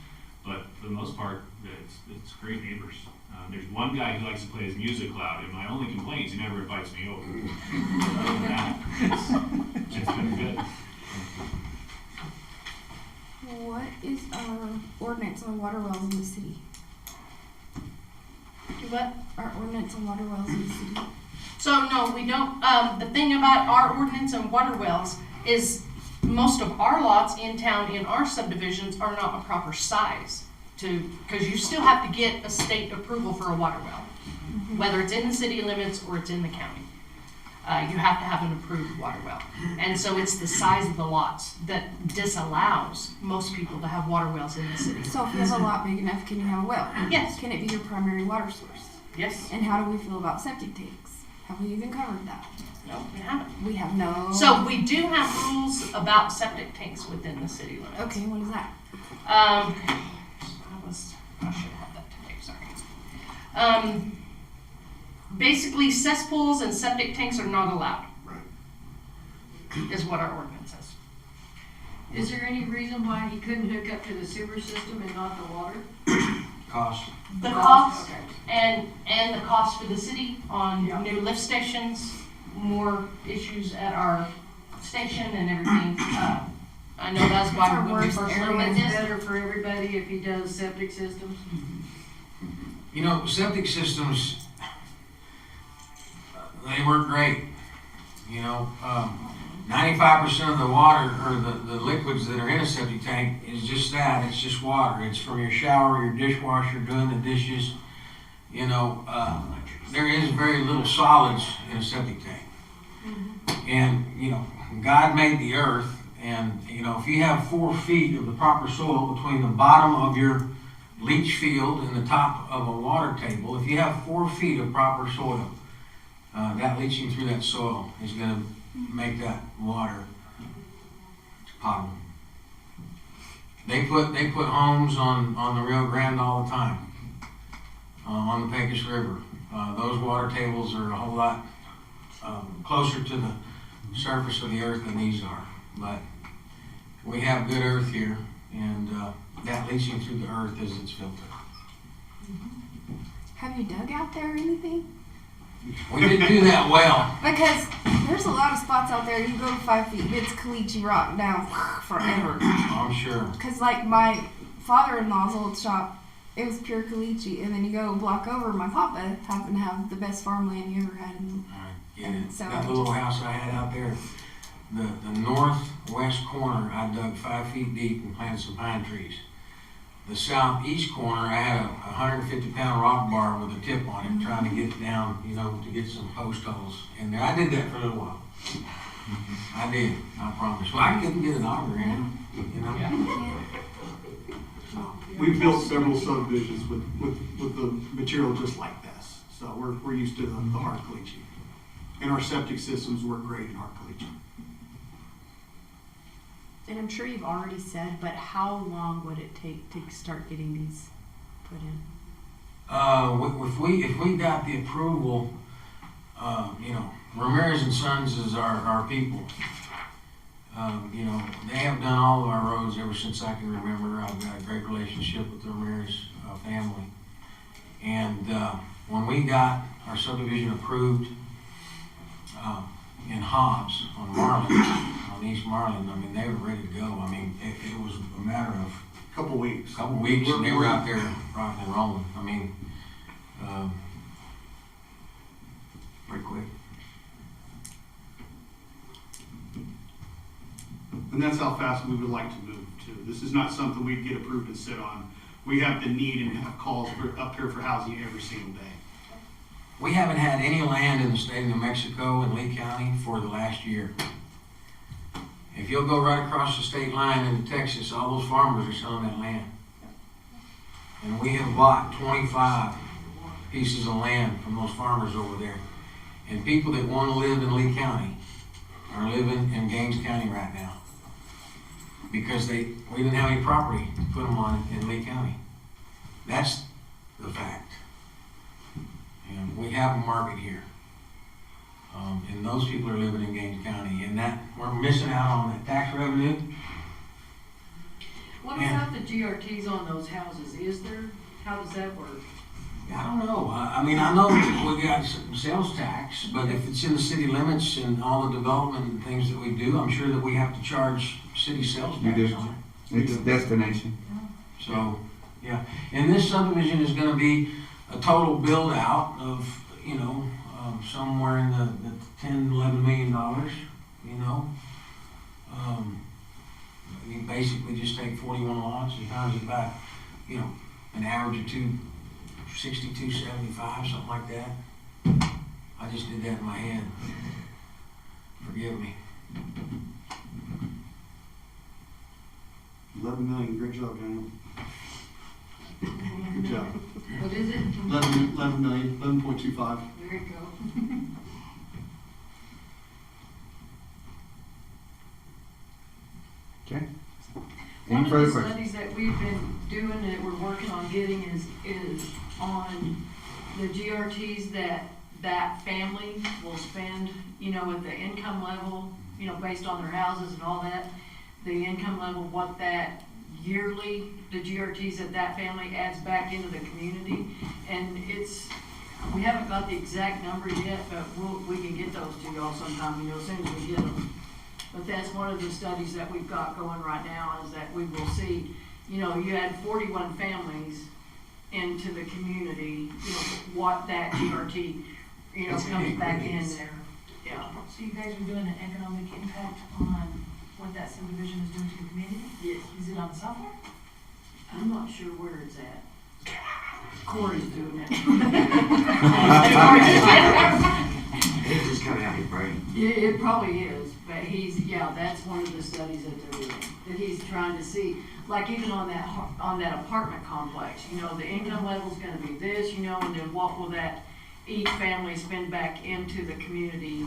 Speaker 14: but for the most part, it's great neighbors. There's one guy who likes to play his music loud, and my only complaint is he never invites me over. Other than that, it's been good.
Speaker 1: What is our ordinance on water wells in the city?
Speaker 10: What?
Speaker 1: Our ordinance on water wells in the city.
Speaker 10: So no, we don't, the thing about our ordinance on water wells is most of our lots in town in our subdivisions are not a proper size because you still have to get a state approval for a water well, whether it's in the city limits or it's in the county. You have to have an approved water well. And so it's the size of the lots that disallows most people to have water wells in the city.
Speaker 1: So if you have a lot big enough, can you have a well?
Speaker 10: Yes.
Speaker 1: Can it be your primary water source?
Speaker 10: Yes.
Speaker 1: And how do we feel about septic tanks? Have we even covered that?
Speaker 10: No, we haven't.
Speaker 1: We have no.
Speaker 10: So we do have rules about septic tanks within the city limits.
Speaker 1: Okay, what is that?
Speaker 10: I should have that today, sorry. Basically, cesspools and septic tanks are not allowed. Right. Is what our ordinance says.
Speaker 4: Is there any reason why he couldn't hook up to the sewer system and not the water?
Speaker 17: Cost.
Speaker 10: The cost, and the cost for the city on new lift stations, more issues at our station and everything. I know that's why when we first looked at
Speaker 4: It's
Speaker 10: this.
Speaker 4: better for everybody if he does septic systems.
Speaker 17: You know, septic systems, they work great. You know, 95% of the water or the liquids that are in a septic tank is just that. It's just water. It's from your shower, your dishwasher, doing the dishes. You know, there is very little solids in a septic tank. And, you know, God made the earth, and, you know, if you have 4 feet of the proper soil between the bottom of your leach field and the top of a water table, if you have 4 feet of proper soil, that leaching through that soil is going to make that water potable. They put homes on the Rio Grande all the time, on the Pecos River. Those water tables are a whole lot closer to the surface of the earth than these are. But we have good earth here, and that leaching through the earth is its filter.
Speaker 1: Have you dug out there or anything?
Speaker 17: We didn't do that well.
Speaker 1: Because there's a lot of spots out there, you go to 5 feet, it's caliche rock down forever.
Speaker 17: I'm sure.
Speaker 1: Because like my father-in-law's old shop, it was pure caliche, and then you go a block over, my papa happened to have the best farmland you ever had.
Speaker 17: So that little house I had out there, the northwest corner, I dug 5 feet deep and planted some pine trees. The southeast corner, I had a 150-pound rock bar with a tip on it, trying to get it down, you know, to get some post holes in there. I did that for a little while. I did, I promise. Well, I couldn't get an auger in, you know.
Speaker 6: We've built several subdivisions with the material just like this, so we're used to the hard caliche. And our septic systems work great in hard caliche.
Speaker 15: And I'm sure you've already said, but how long would it take to start getting these put in?
Speaker 17: If we got the approval, Ramirez and Sons is our people. They have done all of our roads ever since I can remember. I've got a great relationship with the Ramirez family. And when we got our subdivision approved in Hobbs on Marlin, on East Marlin, I mean, they were ready to go. I mean, it was a matter of
Speaker 6: Couple weeks,
Speaker 17: and they were out there rocking and rolling. I mean, pretty quick.
Speaker 6: And that's how fast we would like to move too. This is not something we'd get approved and sit on. We have the need and have calls up here for housing every single day.
Speaker 17: We haven't had any land in the state of New Mexico and Lee County for the last year. If you'll go right across the state line into Texas, all those farmers are selling that land. And we have bought 25 pieces of land from those farmers over there. And people that want to live in Lee County are living in Gaines County right now. Because we didn't have any property to put them on in Lee County. That's the fact. And we have a market here. And those people are living in Gaines County, and that we're missing out on that tax revenue.
Speaker 4: What about the GRTs on those houses? Is there, how does that work?
Speaker 17: I don't know. I mean, I know we got sales tax, but if it's in the city limits and all the development and things that we do, I'm sure that we have to charge city sales tax on it.
Speaker 3: It's a destination.
Speaker 17: So, yeah. And this subdivision is going to be a total build out of, somewhere in the $10, $11 million, you basically just take 41 lots and times it by, an average of 260, 275, something like that. I just did that in my head. Forgive me.
Speaker 6: 11 million, great job, Daniel. Good job.
Speaker 4: What is it?
Speaker 6: 11 million, 11.25.
Speaker 4: There you go.
Speaker 3: Okay.
Speaker 4: One
Speaker 3: Any
Speaker 4: of
Speaker 3: further
Speaker 4: the
Speaker 3: questions?
Speaker 4: studies that we've been doing that we're working on getting is on the GRTs that family will spend, with the income level, based on their houses and all that, the income level, what that yearly, the GRTs that family adds back into the community. And we haven't got the exact number yet, but we can get those to y'all sometime, as soon as we get them. But that's one of the studies that we've got going right now, is that we will see, you add 41 families into the community, what that GRT, comes back in there. Yeah.
Speaker 15: So you guys are doing an economic impact on what that subdivision is doing to the community?
Speaker 4: Yes.
Speaker 15: Is it on the software?
Speaker 4: I'm not sure where it's at. Corey's doing it.
Speaker 21: It's just coming out of your brain.
Speaker 4: It probably is, but that's one of the studies that they're doing, that he's trying to see, like even on that apartment complex, the income level's gonna be this, and then what will that each family spend back into the community,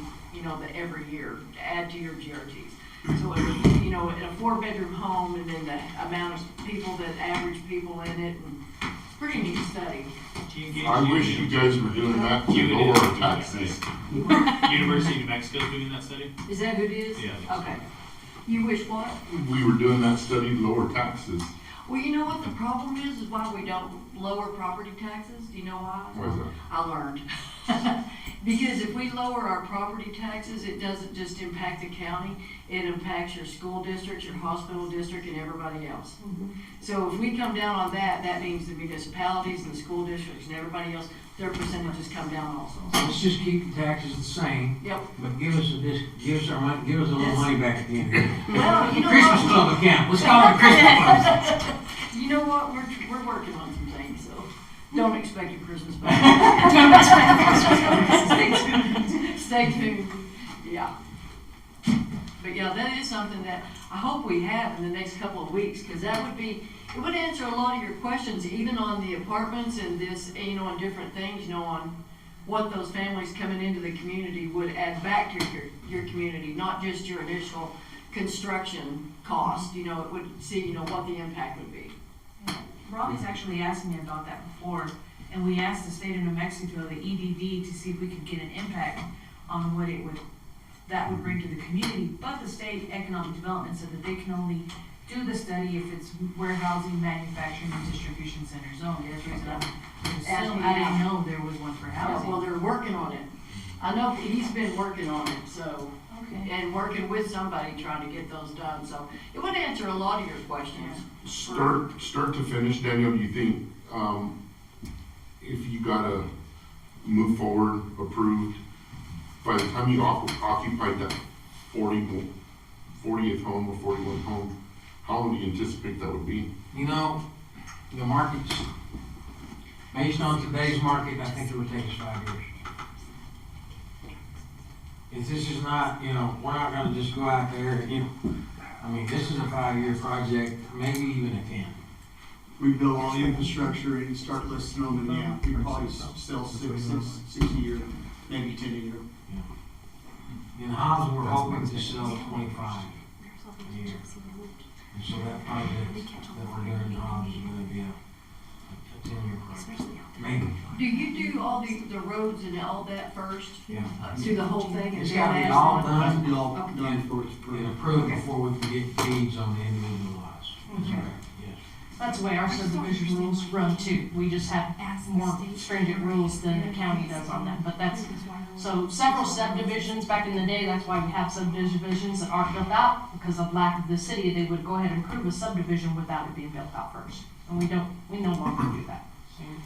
Speaker 4: every year to add to your GRTs. So it would, in a 4-bedroom home, and then the amount of people, that average people in it, and pretty neat study.
Speaker 5: I wish you guys were doing that to lower taxes.
Speaker 14: University of New Mexico is doing that study?
Speaker 4: Is that who it is?
Speaker 14: Yeah.
Speaker 4: Okay. You wish what?
Speaker 5: We were doing that study to lower taxes.
Speaker 4: Well, you know what the problem is why we don't lower property taxes? Do you know why?
Speaker 5: Why is that?
Speaker 4: I learned. Because if we lower our property taxes, it doesn't just impact the county, it impacts your school district, your hospital district, and everybody else. So if we come down on that, that means the municipalities and the school districts and everybody else, their percentages come down also.
Speaker 17: Let's just keep the taxes the same.
Speaker 4: Yep.
Speaker 17: But give us a little money back at the end of the year.
Speaker 4: Well, you know
Speaker 17: Christmas
Speaker 4: what?
Speaker 17: club account. Let's call it a Christmas club.
Speaker 4: You know what? We're working on some things, so don't expect your Christmas back. Stay tuned. Yeah. But yeah, that is something that I hope we have in the next couple of weeks, because it would answer a lot of your questions, even on the apartments and this, on different things, on what those families coming into the community would add back to your community, not just your initial construction cost. It would see, what the impact would be.
Speaker 15: Robbie's actually asked me about that before, and we asked the state of New Mexico, the EDD, to see if we could get an impact on what that would bring to the community. But the state economic development said that they can only do the study if it's warehousing, manufacturing, and distribution centers only. That's the reason I didn't know there was one for housing.
Speaker 4: Well, they're working on it. I know he's been working on it, so,
Speaker 15: Okay.
Speaker 4: and working with somebody trying to get those done, so it would answer a lot of your questions.
Speaker 5: Start to finish, Daniel, do you think, if you gotta move forward, approved, by the time you occupied that 40th home or 41st home, how long do you anticipate that would be?
Speaker 17: You know, the markets, based on today's market, I think it would take us 5 years. If this is not, you know, we're not gonna just go out there and, you know, I mean, this is a 5-year project, maybe even a 10.
Speaker 6: We build all the infrastructure and start listing them, and yeah, we probably sell six a year, maybe 10 a year.
Speaker 17: In Hobbs, we're hoping to sell 25 a year. And so that project that we're doing in Hobbs is gonna be a 10-year project, maybe.
Speaker 4: Do you do all the roads and all that first?
Speaker 17: Yeah.
Speaker 4: Do the whole thing and
Speaker 17: It's
Speaker 4: then
Speaker 17: gotta be
Speaker 4: ask
Speaker 17: all
Speaker 4: them?
Speaker 6: Has to
Speaker 17: done
Speaker 6: be all done before it's approved.
Speaker 17: and approved before we can get deeds on the individual lots. That's
Speaker 15: Okay.
Speaker 17: right, yes.
Speaker 15: That's the way our subdivision rules run too. We just have more stringent rules than the county does on that, but that's, so several subdivisions, back in the day, that's why we have subdivisions that aren't built out, because of lack of the city, they would go ahead and approve a subdivision without it being built out first. And we no longer do that.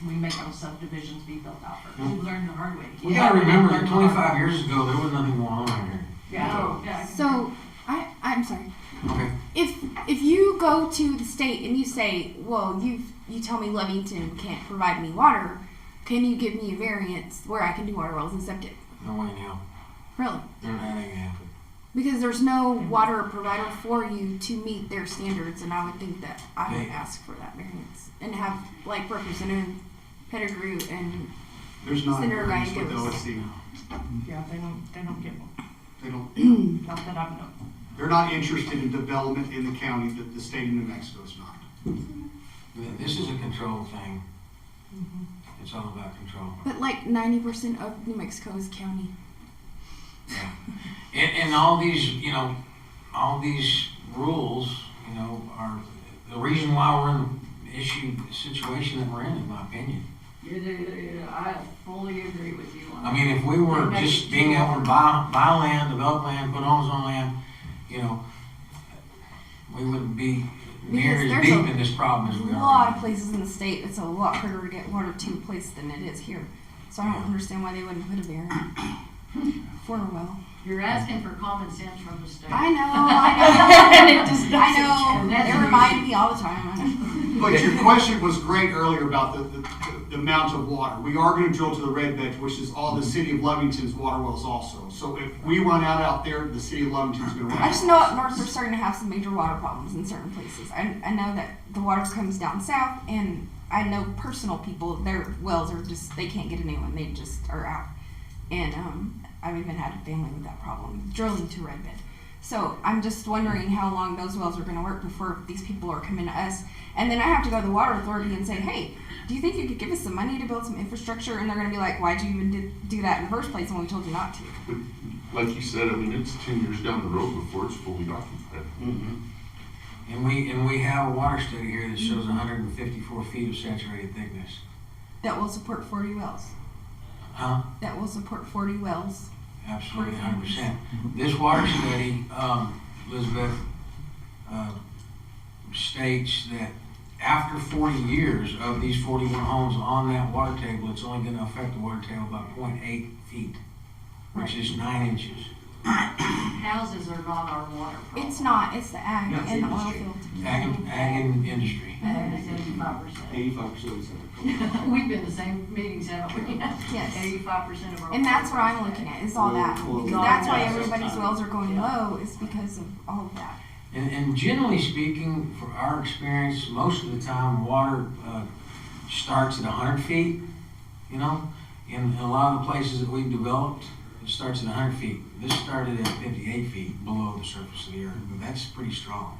Speaker 15: We make those subdivisions be built out first.
Speaker 4: We learned the hard way.
Speaker 17: We gotta remember that 25 years ago, there was nothing going on out here.
Speaker 4: Yeah.
Speaker 1: So, I'm sorry.
Speaker 17: Okay.
Speaker 1: If you go to the state and you say, well, you tell me Lovington can't provide me water, can you give me a variance where I can do water wells and septic?
Speaker 17: No way in hell.
Speaker 1: Really?
Speaker 17: That ain't gonna happen.
Speaker 1: Because there's no water provider for you to meet their standards, and I would think that I would ask for that variance and have like Representative Pettigrew and
Speaker 6: There's not a
Speaker 1: Senator
Speaker 6: variance with
Speaker 1: Gallegos.
Speaker 6: OSC.
Speaker 15: Yeah, they don't get one.
Speaker 6: They don't.
Speaker 15: Not that I've known.
Speaker 6: They're not interested in development in the county, that the state of New Mexico is not.
Speaker 17: This is a control thing. It's all about control.
Speaker 1: But like 90% of New Mexico is county.
Speaker 17: Yeah. And all these, you know, all these rules, you know, are the reason why we're in the situation that we're in my opinion.
Speaker 4: I fully agree with you on that.
Speaker 17: I mean, if we were just being able to buy land, develop land, put homes on land, you know, we wouldn't be near as deep in this problem as we are.
Speaker 1: A lot of places in the state, it's a lot harder to get water to a place than it is here. So I don't understand why they wouldn't put a variance for a well.
Speaker 4: You're asking for common sense from the state.
Speaker 1: I know.
Speaker 4: And it just
Speaker 1: I
Speaker 4: doesn't-
Speaker 1: know. They remind me all the time.
Speaker 6: But your question was great earlier about the amount of water. We are gonna drill to the red bed, which is all the city of Lovington's water wells also. So if we run out there, the city of Lovington's gonna run out.
Speaker 1: I just know up north they're starting to have some major water problems in certain places. I know that the water comes down south, and I know personal people, their wells are just, they can't get a new one. They just are out. And I've even had a family with that problem, drilling to red bed. So I'm just wondering how long those wells are going to work before these people are coming to us. And then I have to go to the water authority and say, hey, do you think you could give us some money to build some infrastructure? And they're going to be like, why'd you even do that in the first place when we told you not to?
Speaker 5: But like you said, I mean, it's 10 years down the road before it's fully occupied.
Speaker 17: And we have a water study here that shows 154 feet of saturated thickness.
Speaker 1: That will support 40 wells.
Speaker 17: Huh?
Speaker 1: That will support 40 wells.
Speaker 17: Absolutely, 100%. This water study, Elizabeth, states that after 40 years of these 41 homes on that water table, it's only going to affect the water table by 0.8 feet, which is 9 inches.
Speaker 4: Houses are not our water problem.
Speaker 1: It's not. It's the ag
Speaker 17: No,
Speaker 1: and the oil
Speaker 17: industry.
Speaker 1: field.
Speaker 17: Ag and industry.
Speaker 4: Ag is 85%.
Speaker 6: 85%.
Speaker 4: We've been to the same meetings, haven't we?
Speaker 1: Yes.
Speaker 4: 85% of our.
Speaker 1: And that's what I'm looking at, is all that. Because that's why everybody's wells are going
Speaker 4: Yeah.
Speaker 1: low, is because of all of that.
Speaker 17: And generally speaking, for our experience, most of the time water starts at 100 feet, you know. In a lot of the places that we've developed, it starts at 100 feet. This started at 58 feet below the surface of the earth, but that's pretty strong.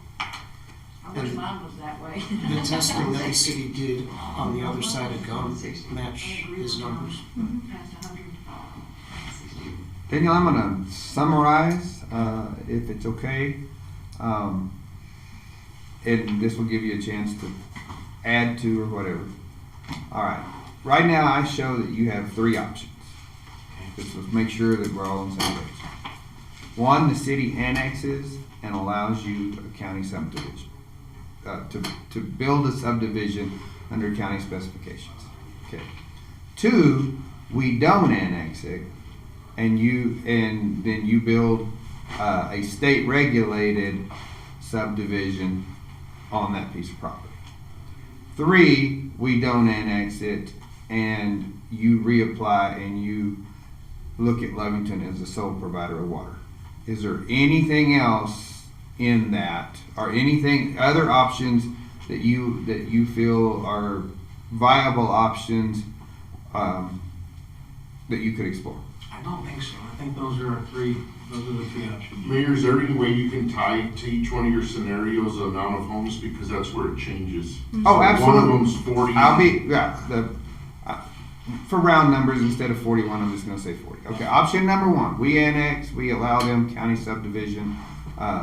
Speaker 15: I wish mine was that way.
Speaker 12: The testing that the city did on the other side of Gum match his numbers.
Speaker 15: Past 100.
Speaker 3: Daniel, I'm gonna summarize, if it's okay. And this will give you a chance to add to or whatever. All right. Right now, I show that you have 3 options. Just to make sure that we're all on the same page. 1, the city annexes and allows you a county subdivision. To build a subdivision under county specifications. Okay. 2, we don't annex it, and then you build a state regulated subdivision on that piece of property. 3, we don't annex it, and you reapply and you look at Lovington as the sole provider of water. Is there anything else in that, or anything other options that you feel are viable options that you could explore?
Speaker 17: I don't think so. I think those are the 3 options.
Speaker 5: Mayor, is there any way you can tie to each one of your scenarios the amount of homes, because that's where it changes?
Speaker 3: Oh, absolutely.
Speaker 5: One of them's 40.
Speaker 3: For round numbers, instead of 41, I'm just going to say 40. Okay, option number 1, we annex, we allow them county subdivision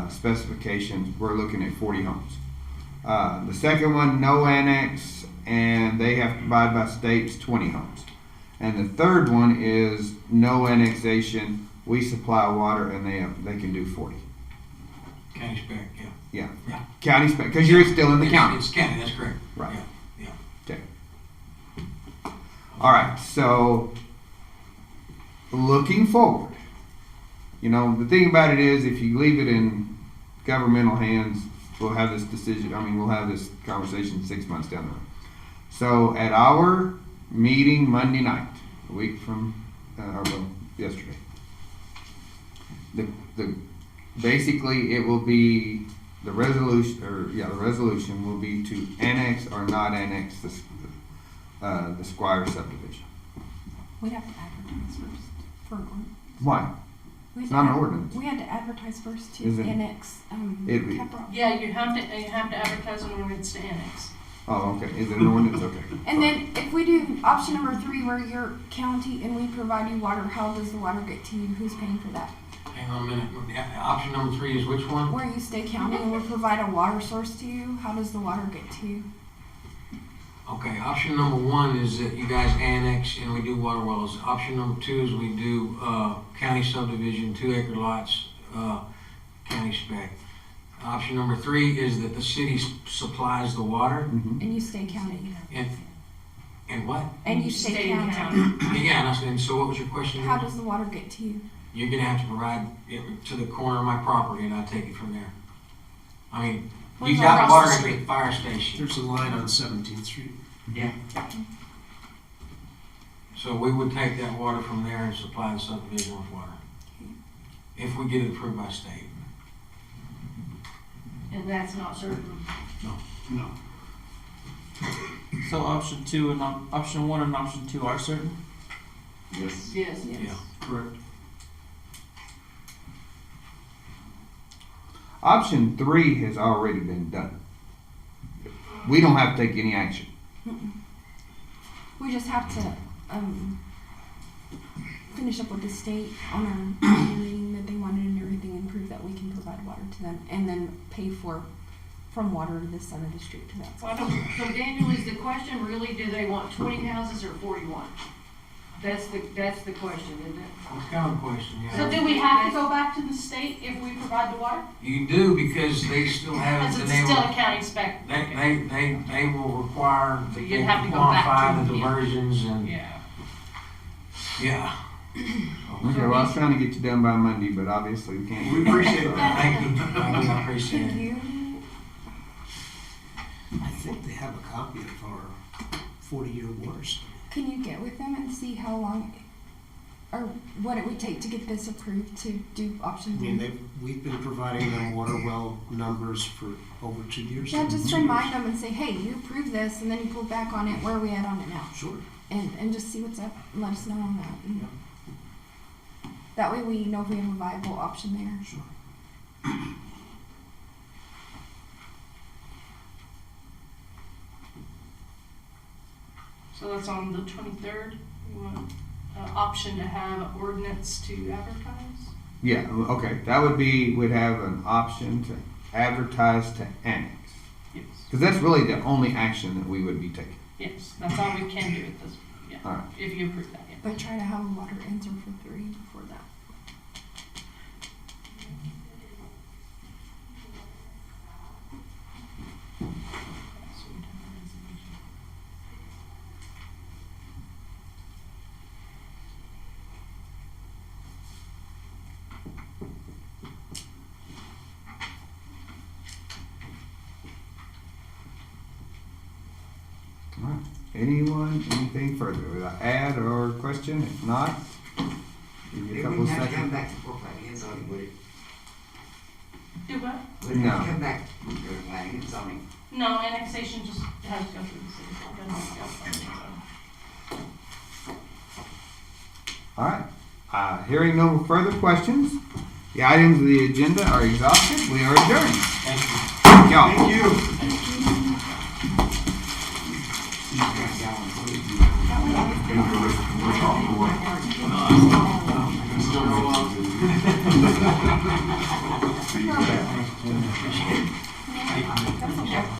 Speaker 3: specifications. We're looking at 40 homes. The second one, no annex, and they have to abide by states, 20 homes. And the third one is no annexation, we supply water, and they can do 40.
Speaker 17: County spec, yeah.
Speaker 3: Yeah. County spec, because you're still in the county.
Speaker 17: It's county, that's correct.
Speaker 3: Right.
Speaker 17: Yeah.
Speaker 3: Okay. All right, so looking forward, the thing about it is, if you leave it in governmental hands, we'll have this we'll have this conversation 6 months down the road. So at our meeting Monday night, a week from, yesterday, basically it will be the resolution will be to annex or not annex the Squire subdivision.
Speaker 1: We'd have to advertise first for an ordinance.
Speaker 3: Why? It's not an ordinance.
Speaker 1: We had to advertise first to
Speaker 3: Is it-
Speaker 1: annex
Speaker 3: it-
Speaker 1: Capital.
Speaker 15: Yeah, you have to advertise an ordinance to annex.
Speaker 3: Oh, okay. Is it an ordinance? Okay.
Speaker 1: And then if we do option number 3, where you're county and we provide you water, how does the water get to you? Who's paying for that?
Speaker 17: Hang on a minute. Option number 3 is which one?
Speaker 1: Where you stay county and we provide a water source to you, how does the water get to you?
Speaker 17: Okay, option number 1 is that you guys annex and we do water wells. Option number 2 is we do county subdivision, 2-acre lots, county spec. Option number 3 is that the city supplies the water.
Speaker 3: Mm-hmm.
Speaker 1: And you stay county.
Speaker 17: And what?
Speaker 1: And you stay county.
Speaker 17: Yeah, and so what was your question?
Speaker 1: How does the water get to you?
Speaker 17: You're gonna have to provide it to the corner of my property, and I take it from there. I mean, you
Speaker 1: Where's
Speaker 17: got
Speaker 1: across
Speaker 17: water
Speaker 1: the
Speaker 17: at
Speaker 1: street?
Speaker 17: the fire station.
Speaker 12: There's a line on 17th Street.
Speaker 17: Yeah. So we would take that water from there and supply the subdivision with water, if we get it approved by state.
Speaker 15: And that's not certain.
Speaker 17: No.
Speaker 2: So option 2 and option 1 and option 2 are certain?
Speaker 17: Yes.
Speaker 15: Yes.
Speaker 17: Yeah.
Speaker 2: Correct.
Speaker 3: Option 3 has already been done. We don't have to take any action.
Speaker 1: We just have to finish up with the state on our hearing that they wanted and everything, and prove that we can provide water to them, and then pay from water to this side of the street to that
Speaker 15: Well,
Speaker 1: side.
Speaker 15: so Daniel, is the question really, do they want 20 houses or 41? That's the question, isn't it?
Speaker 17: That's kind of a question, yeah.
Speaker 15: So do we have to go back to the state if we provide the water?
Speaker 17: You do, because they still haven't
Speaker 15: Because
Speaker 17: been
Speaker 15: it's
Speaker 17: able.
Speaker 15: still a county spec.
Speaker 17: They will require
Speaker 15: So
Speaker 17: that
Speaker 15: you'd
Speaker 17: they
Speaker 15: have to go back
Speaker 17: qualify
Speaker 15: to
Speaker 17: the
Speaker 15: them.
Speaker 17: diversions and.
Speaker 15: Yeah.
Speaker 17: Yeah.
Speaker 3: Okay, well, I was trying to get you done by Monday, but obviously we can't.
Speaker 17: We appreciate that. Thank you. I appreciate it.
Speaker 1: Can you?
Speaker 12: I think they have a copy of our 40-year water study.
Speaker 1: Can you get with them and see how long, or what it would take to get this approved to do option 3?
Speaker 12: We've been providing them water well numbers for over 2 years.
Speaker 1: Yeah, just remind them and say, hey, you approved this, and then you pull back on it. Where are we at on it now?
Speaker 12: Sure.
Speaker 1: And just see what's up and let us know on that. And that way we know if we have a viable option there.
Speaker 12: Sure.
Speaker 10: So that's on the 23rd. You want option to have ordinance to advertise?
Speaker 3: Yeah, okay, that would be, would have an option to advertise to annex.
Speaker 10: Yes.
Speaker 3: Because that's really the only action that we would be taking.
Speaker 10: Yes, that's all we can do at this, yeah,
Speaker 3: All right.
Speaker 10: if you approve that, yeah.
Speaker 1: But try to have a water answer for 3 before that.
Speaker 3: All right. Anyone, anything further? Would I add or question? If not, give you a couple of
Speaker 21: Come
Speaker 3: seconds.
Speaker 21: back before planning and zoning, would it?
Speaker 10: Do what?
Speaker 21: Would it
Speaker 3: No.
Speaker 21: come back before planning and zoning?
Speaker 10: No, annexation just has to go through the city. It doesn't go through the zone.
Speaker 3: All right. Hearing no further questions, the items of the agenda are exhausted. We are adjourned.
Speaker 14: Thank you.
Speaker 3: Thank y'all.
Speaker 6: Thank you.
Speaker 3: Still